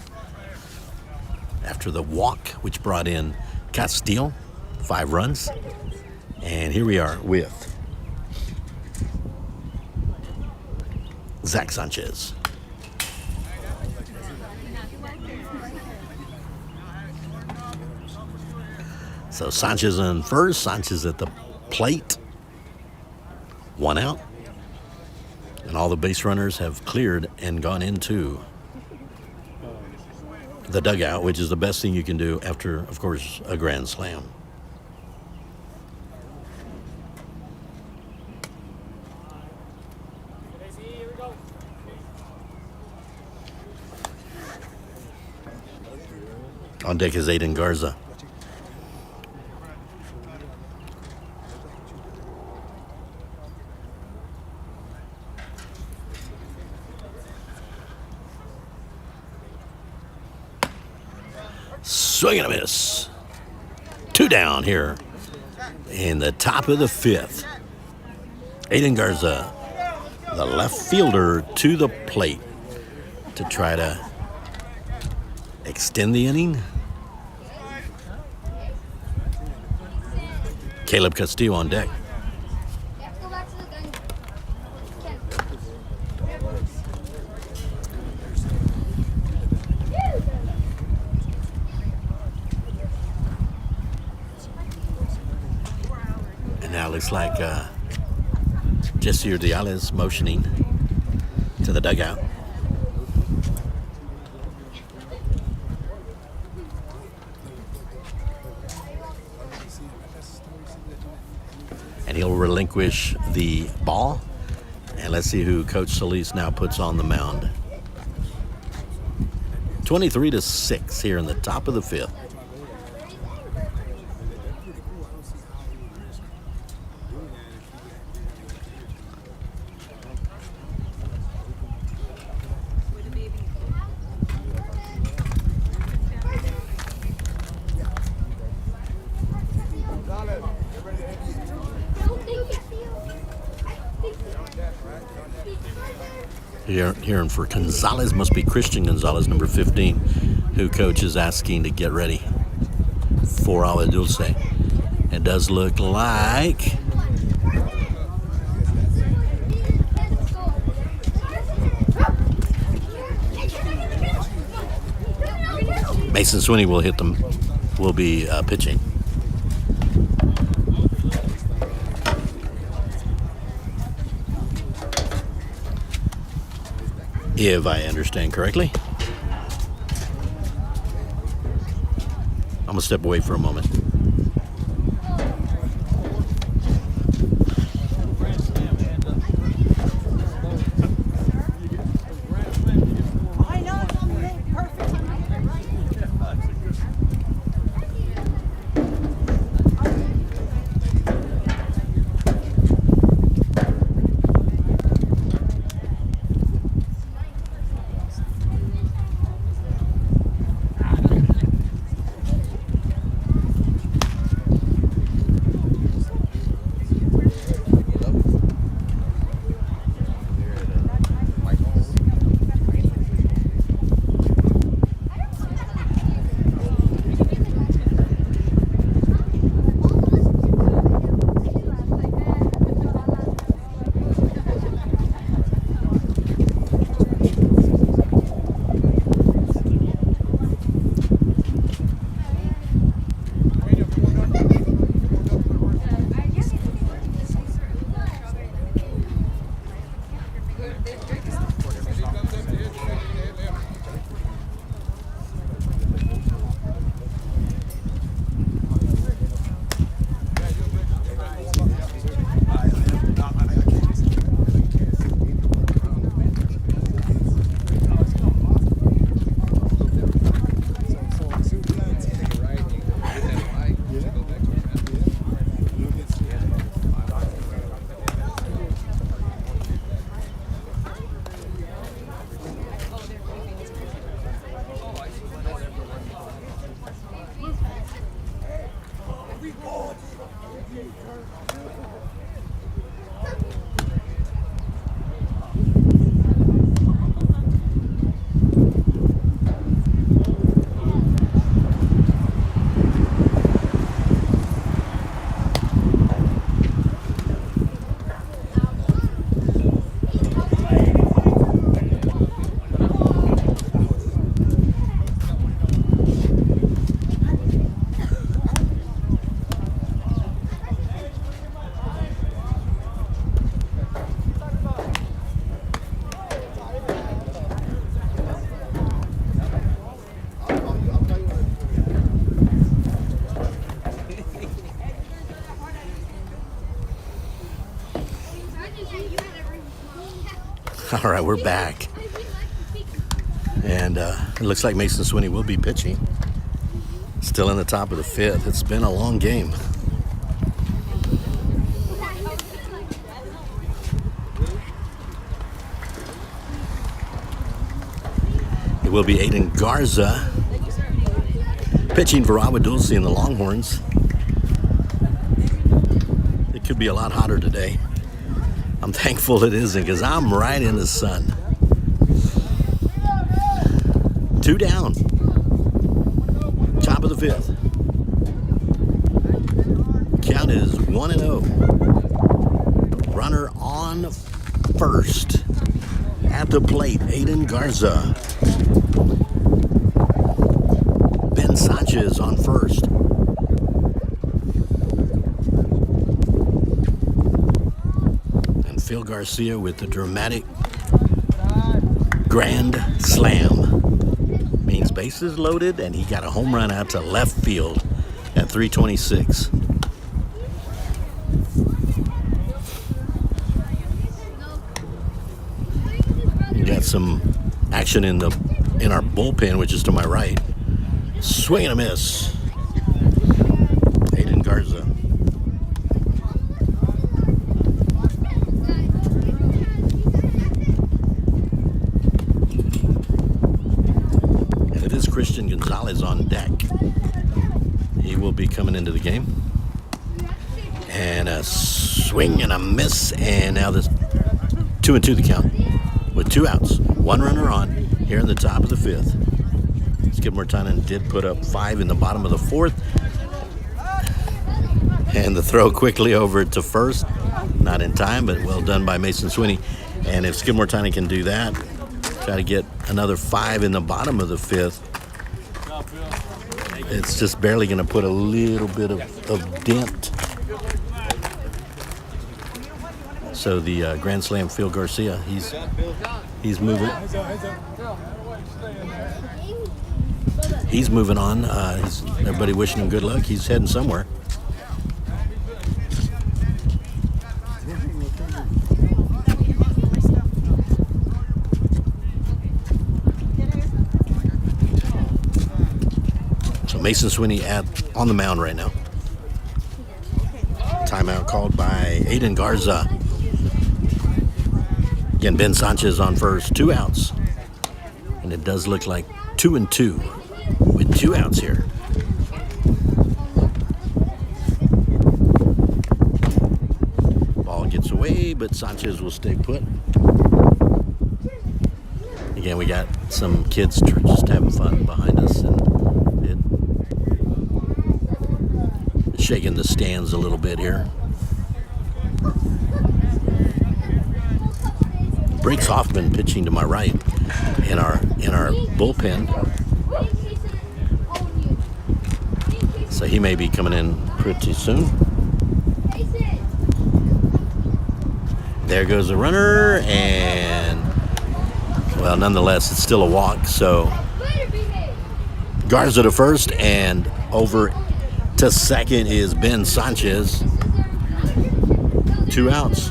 [SPEAKER 1] After the walk, which brought in Castillo, 5 runs. And here we are with Zach Sanchez. So Sanchez on first, Sanchez at the plate. 1 out. And all the base runners have cleared and gone into the dugout, which is the best thing you can do after, of course, a grand slam. On deck is Aiden Garza. Swing and a miss. 2 down here in the top of the fifth. Aiden Garza, the left fielder, to the plate to try to extend the inning. Caleb Castillo on deck. And now it looks like Jesse Urdiales motioning to the dugout. And he'll relinquish the ball. And let's see who Coach Solis now puts on the mound. 23-6 here in the top of the fifth. Hearing for Gonzalez, must be Christian Gonzalez, number 15, who Coach is asking to get ready for Agua Dulce. It does look like Mason Swinney will be pitching. If I understand correctly. I'm going to step away for a moment. All right, we're back. And it looks like Mason Swinney will be pitching. Still in the top of the fifth. It's been a long game. It will be Aiden Garza pitching for Agua Dulce and the Longhorns. It could be a lot hotter today. I'm thankful it isn't because I'm right in the sun. 2 down. Top of the fifth. Count is 1-0. Runner on first. At the plate, Aiden Garza. Ben Sanchez on first. And Phil Garcia with the dramatic grand slam. Means bases loaded, and he got a home run out to left field at 326. You got some action in our bullpen, which is to my right. Swing and a miss. Aiden Garza. And it is Christian Gonzalez on deck. He will be coming into the game. And a swing and a miss. And now this 2-2 the count with 2 outs. 1 runner on here in the top of the fifth. Skidmore-Tynan did put up 5 in the bottom of the fourth. And the throw quickly over to first. Not in time, but well done by Mason Swinney. And if Skidmore-Tynan can do that, try to get another 5 in the bottom of the fifth, it's just barely going to put a little bit of dent. So the Grand Slam Phil Garcia, he's moving. He's moving on. Everybody wishing him good luck. He's heading somewhere. So Mason Swinney on the mound right now. Timeout called by Aiden Garza. Again, Ben Sanchez on first. 2 outs. And it does look like 2-2 with 2 outs here. Ball gets away, but Sanchez will stay put. Again, we got some kids just having fun behind us, and it's shaking the stands a little bit here. Brakes Hoffman pitching to my right in our bullpen. So he may be coming in pretty soon. There goes the runner, and well, nonetheless, it's still a walk. So Garza to first, and over to second is Ben Sanchez. 2 outs.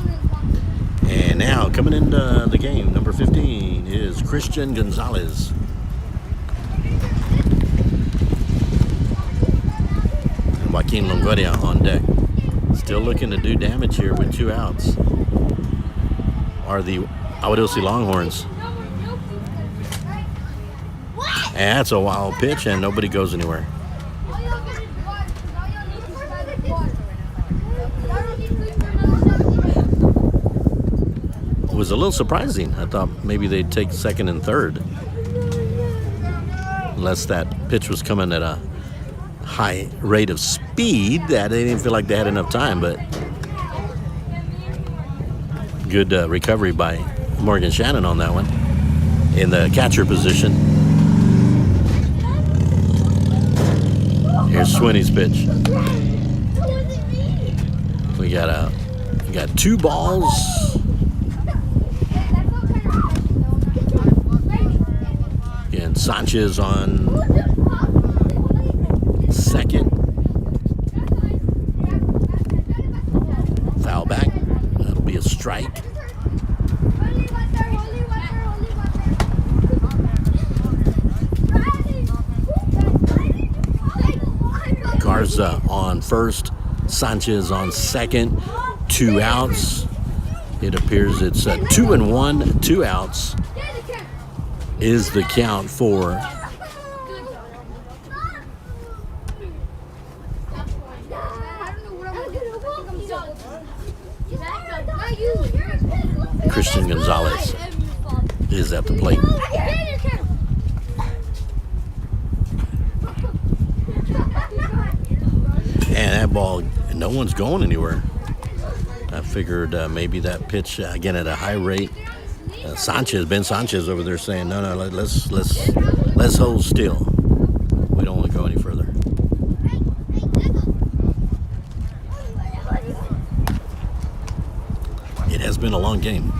[SPEAKER 1] And now coming into the game, number 15 is Christian Gonzalez. And Joaquin Longoria on deck. Still looking to do damage here with 2 outs. Are the Agua Dulce Longhorns. And that's a wild pitch, and nobody goes anywhere. was a little surprising. I thought maybe they'd take second and third, unless that pitch was coming at a high rate of speed that they didn't feel like they had enough time. But good recovery by Morgan Shannon on that one in the catcher position. Here's Swinney's pitch. We got 2 balls. Again, Sanchez on second. Foul back. That'll be a strike. Garza on first. Sanchez on second. 2 outs. It appears it's 2-1, 2 outs is the count for Christian Gonzalez is at the plate. And that ball, no one's going anywhere. I figured maybe that pitch again at a high rate. Ben Sanchez over there saying, no, let's hold still. We don't want to go any further. It has been a long game.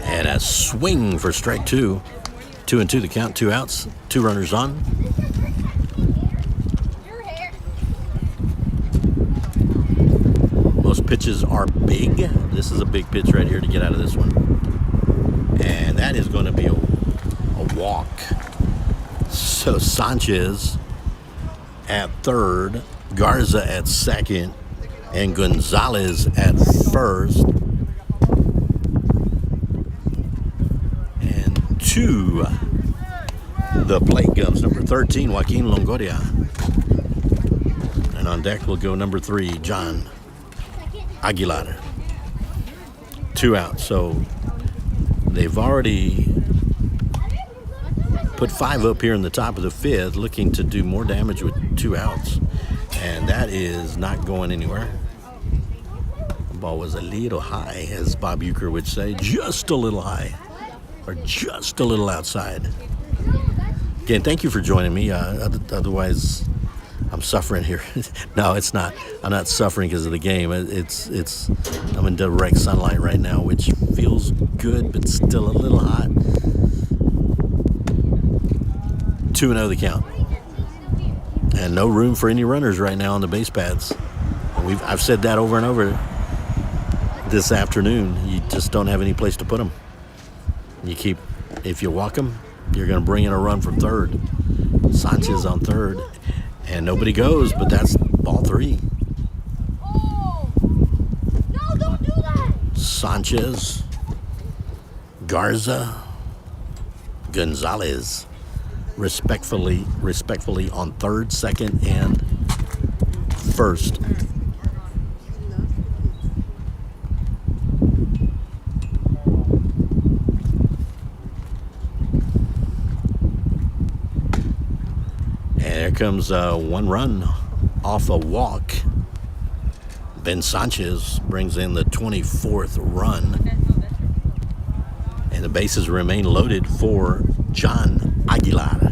[SPEAKER 1] And a swing for strike 2. 2-2 the count, 2 outs, 2 runners on. Most pitches are big. This is a big pitch right here to get out of this one. And that is going to be a walk. So Sanchez at third, Garza at second, and Gonzalez at first. And to the plate comes number 13, Joaquin Longoria. And on deck will go number 3, John Aguilar. 2 outs. So they've already put 5 up here in the top of the 5th, looking to do more damage with 2 outs. And that is not going anywhere. The ball was a little high, as Bob Uecker would say. Just a little high. Or just a little outside. Again, thank you for joining me. Otherwise, I'm suffering here. No, it's not. I'm not suffering because of the game. I'm in direct sunlight right now, which feels good, but still a little hot. 2-0 the count. And no room for any runners right now on the base paths. I've said that over and over this afternoon. You just don't have any place to put them. If you walk them, you're going to bring in a run from third. Sanchez on third. And nobody goes, but that's ball 3.
[SPEAKER 2] Oh. No, don't do that.
[SPEAKER 1] Sanchez, Garza, Gonzalez, respectfully on third, second, and first. And here comes 1 run off a walk. Ben Sanchez brings in the 24th run. And the bases remain loaded for John Aguilar.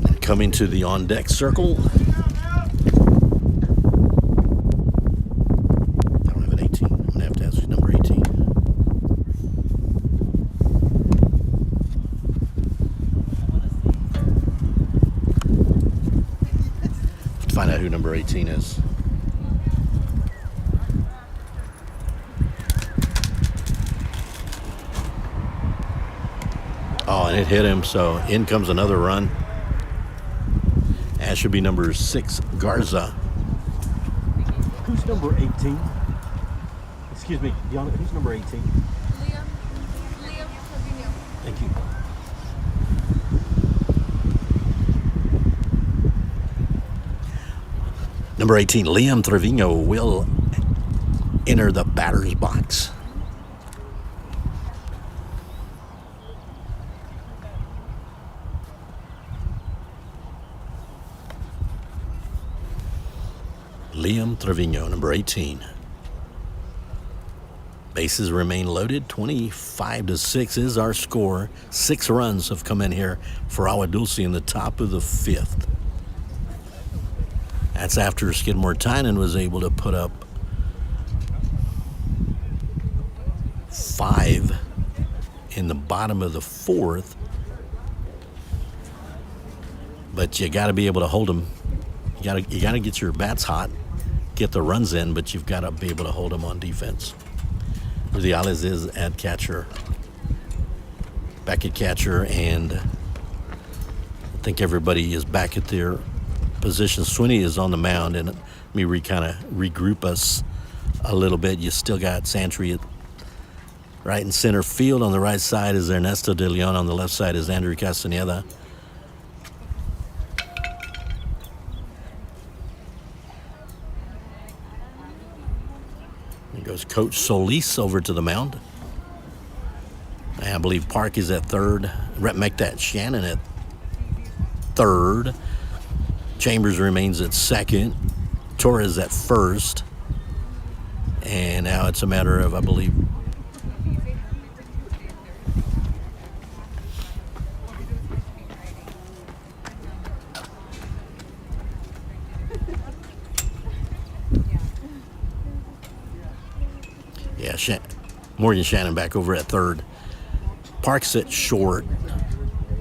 [SPEAKER 1] And coming to the on-deck circle. I don't have an 18. I'm going to have to ask you number 18. Find out who number 18 is. Oh, and it hit him, so in comes another run. That should be number 6, Garza.
[SPEAKER 3] Who's number 18? Excuse me, who's number 18?
[SPEAKER 1] Number 18, Liam Trevino will enter the batter's box. Liam Trevino, number 18. Bases remain loaded. 25-6 is our score. 6 runs have come in here for Agua Dulce in the top of the 5th. That's after Skidmore-Tynan was able to put up 5 in the bottom of the 4th. But you got to be able to hold them. You got to get your bats hot, get the runs in, but you've got to be able to hold them on defense. Rudiales is at catcher. Back at catcher, and I think everybody is back at their position. Swinney is on the mound, and let me regroup us a little bit. You still got Santry at right in center field. On the right side is Ernesto De Leon. On the left side is Andrew Castaneda. Here goes Coach Solis over to the mound. I believe Park is at third. Make that Shannon at third. Chambers remains at second. Torres at first. And now it's a matter of, I believe, Morgan Shannon back over at third. Parks at short.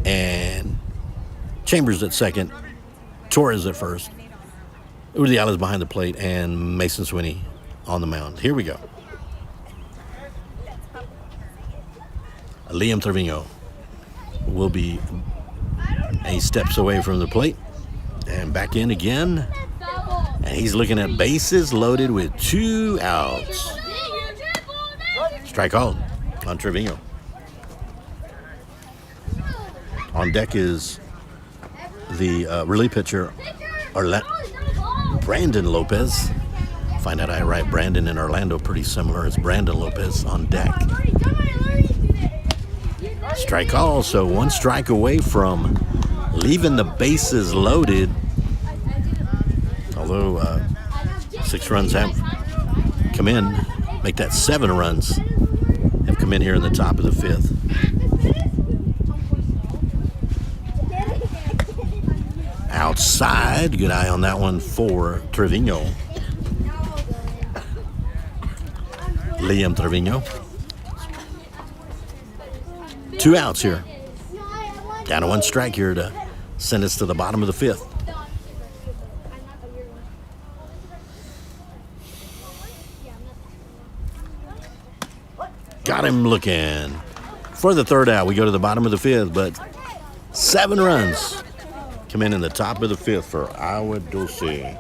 [SPEAKER 1] And Chambers at second. Torres at first. Urdiales behind the plate. And Mason Swinney on the mound. Here we go. Liam Trevino will be 8 steps away from the plate. And back in again. And he's looking at bases loaded with 2 outs. Strike called on Trevino. On deck is the relief pitcher, Brandon Lopez. Find out I write Brandon and Orlando pretty similar. It's Brandon Lopez on deck. Strike call, so 1 strike away from leaving the bases loaded. Although 6 runs have come in, make that 7 runs have come in here in the top of the 5th. Outside, good eye on that one for Trevino. Liam Trevino. 2 outs here. Down to 1 strike here to send us to the bottom of the 5th. Got him looking. For the 3rd out, we go to the bottom of the 5th, but 7 runs come in the top of the 5th for Agua Dulce.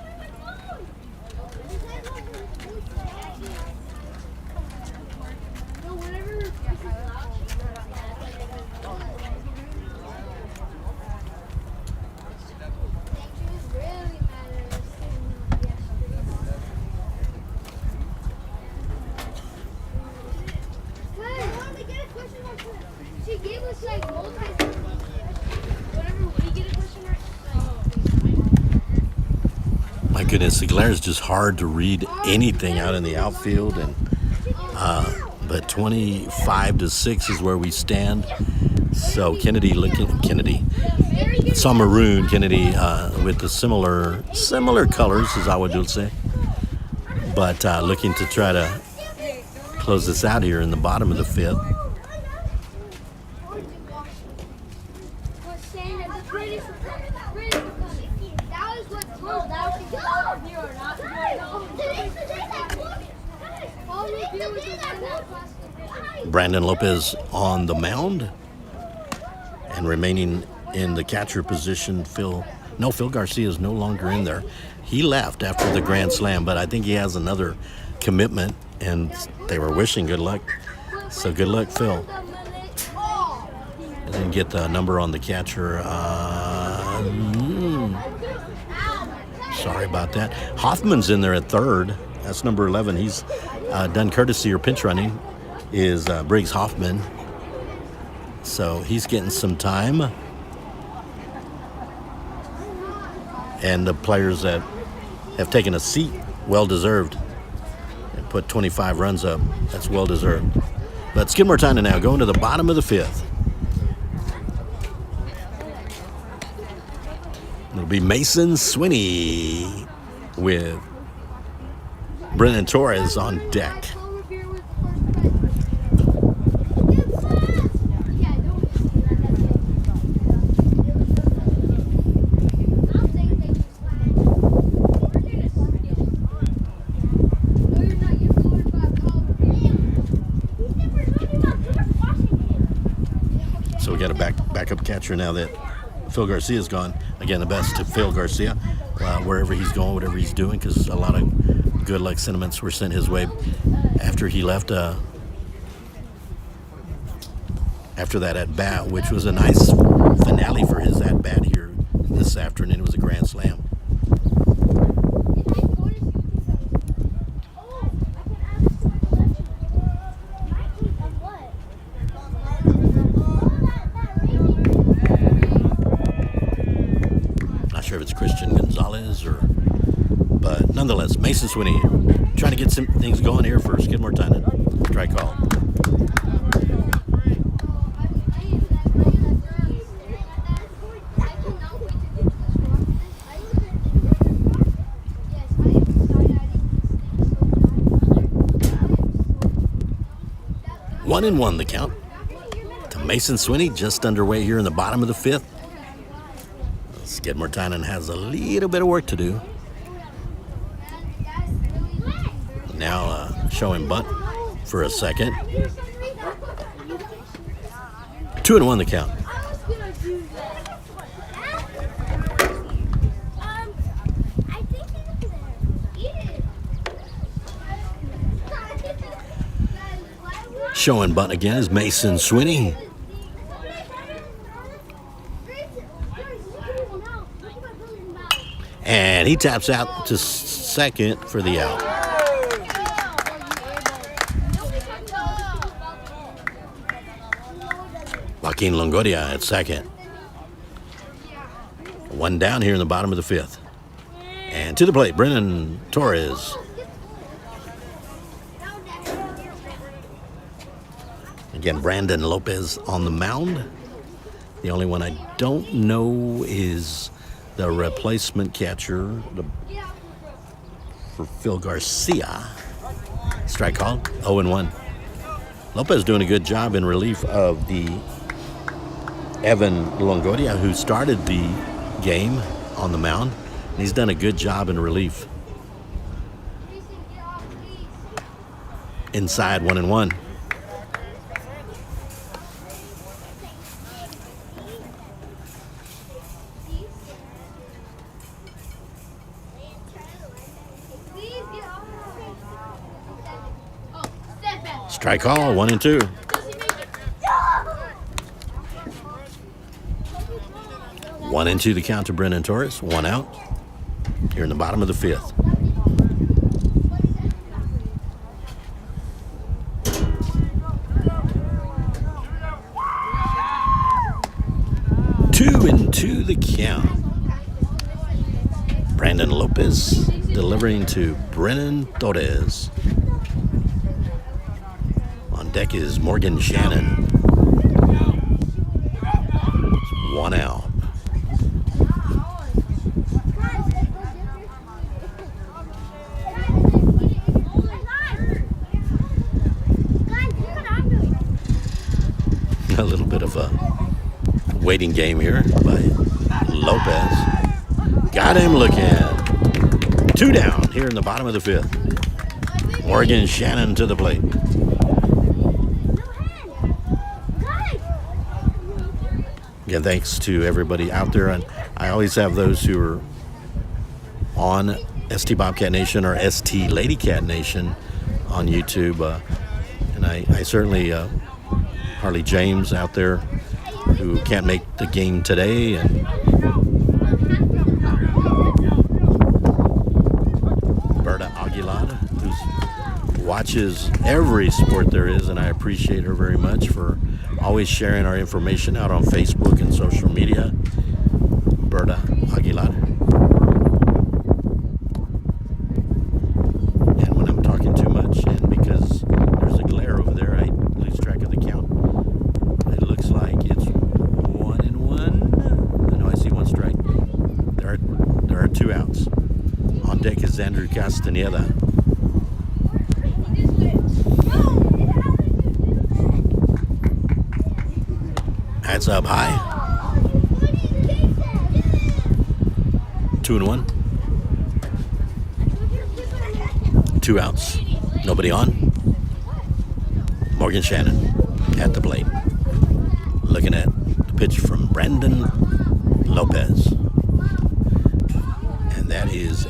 [SPEAKER 2] She gave us like whatever we get a question right.
[SPEAKER 1] My goodness, the glare is just hard to read anything out in the outfield, and but 25-6 is where we stand. So Kennedy, some maroon. Kennedy with the similar colors as Agua Dulce, but looking to try to close this out here in the bottom of the 5th. Brandon Lopez on the mound, and remaining in the catcher position, Phil Garcia is no longer in there. He left after the grand slam, but I think he has another commitment, and they were wishing good luck. So good luck, Phil. I didn't get the number on the catcher. Sorry about that. Hoffman's in there at third. That's number 11. He's done courtesy or pinch running. Is Briggs Hoffman. So he's getting some time. And the players that have taken a seat, well deserved, and put 25 runs up. That's well deserved. But Skidmore-Tynan now going to the bottom of the fifth. It'll be Mason Swinney with Brennan Torres on deck. So we got a backup catcher now that Phil Garcia's gone. Again, the best to Phil Garcia, wherever he's going, whatever he's doing, because a lot of good luck sentiments were sent his way after he left. After that at bat, which was a nice finale for his at bat here this afternoon. It was a grand slam. Sure if it's Christian Gonzalez but nonetheless, Mason Swinney trying to get some things going here for Skidmore-Tynan. Try call. One and one the count to Mason Swinney, just underway here in the bottom of the fifth. Skidmore-Tynan has a little bit of work to do. Now showing bunt for a second. 2-1 the count. Showing bunt again is Mason Swinney. And he taps out to second for the out. Joaquin Longoria at second. One down here in the bottom of the fifth. And to the plate, Brennan Torres. Again, Brandon Lopez on the mound. The only one I don't know is the replacement catcher for Phil Garcia. Strike called, 0-1. Lopez doing a good job in relief of the Evan Longoria, who started the game on the mound. And he's done a good job in relief. Inside, 1-1. Strike call, 1-2. One and two the count to Brennan Torres. One out here in the bottom of the fifth. Two and two the count. Brandon Lopez delivering to Brennan Torres. On deck is Morgan Shannon. One out. A little bit of a waiting game here by Lopez. Got him looking. Two down here in the bottom of the fifth. Morgan Shannon to the plate. Again, thanks to everybody out there. And I always have those who are on ST Bobcat Nation or ST Lady Cat Nation on YouTube. And I certainly, Harley James out there who can't make the game today. And Aguilar, who watches every sport there is, and I appreciate her very much for always sharing our information out on Facebook and social media. Berta Aguilar. And when I'm talking too much, and because there's a glare over there, I lose track of the count. It looks like it's 1-1. I know I see one strike. There are 2 outs. On deck is Andrew Castaneda. That's up high. 2-1. 2 outs. Nobody on. Morgan Shannon at the plate. Looking at the pitch from Brandon Lopez. And that is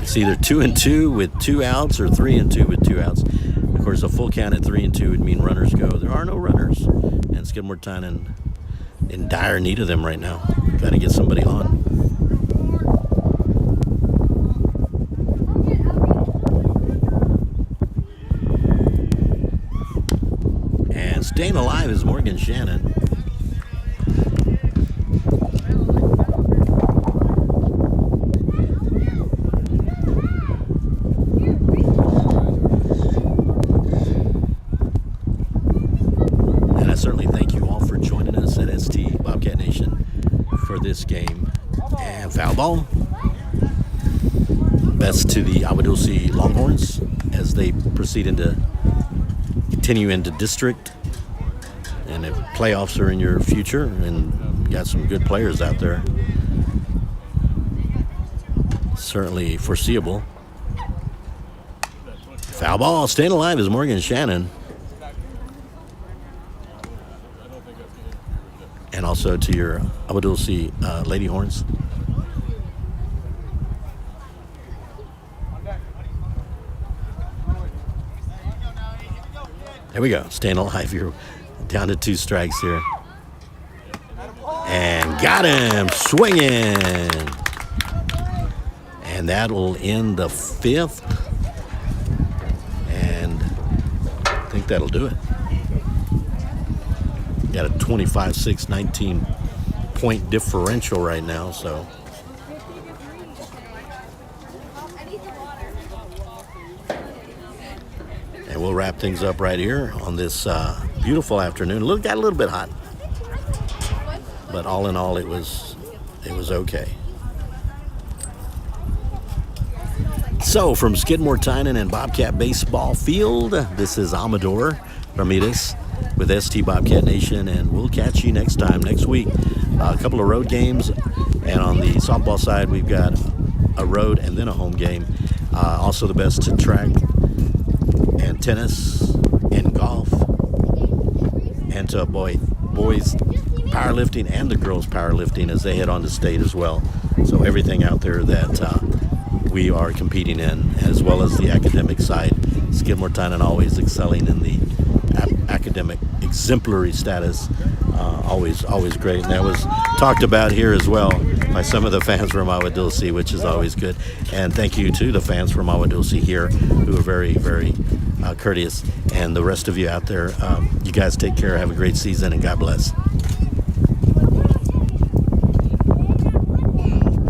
[SPEAKER 1] it's either 2-2 with 2 outs or 3-2 with 2 outs. Of course, a full count at 3-2 would mean runners go. There are no runners, and Skidmore-Tynan in dire need of them right now. Got to get somebody on. And staying alive is Morgan Shannon. Certainly thank you all for joining us at ST Bobcat Nation for this game. And foul ball. Best to the Agua Dulce Longhorns as they continue into district. And if playoffs are in your future, and you got some good players out there, certainly foreseeable. Foul ball. Staying alive is Morgan Shannon. And also to your Agua Dulce Lady Horns. There we go. Staying alive. You're down to 2 strikes here. And got him. Swinging. And that will end the 5th. And I think that'll do it. Got a 25-6, 19-point differential right now, so. And we'll wrap things up right here on this beautiful afternoon. Got a little bit hot, but all in all, it was okay. So from Skidmore-Tynan and Bobcat Baseball Field, this is Amador Ramirez with ST Bobcat Nation, and we'll catch you next time, next week. A couple of road games, and on the softball side, we've got a road and then a home game. Also the best to track and tennis and golf, and to boys powerlifting and the girls powerlifting as they head on to state as well. So everything out there that we are competing in, as well as the academic side. Skidmore-Tynan always excelling in the academic exemplary status. Always great. And that was talked about here as well by some of the fans from Agua Dulce, which is always good. And thank you to the fans from Agua Dulce here, who are very, very courteous. And the rest of you out there, you guys take care. Have a great season, and God bless.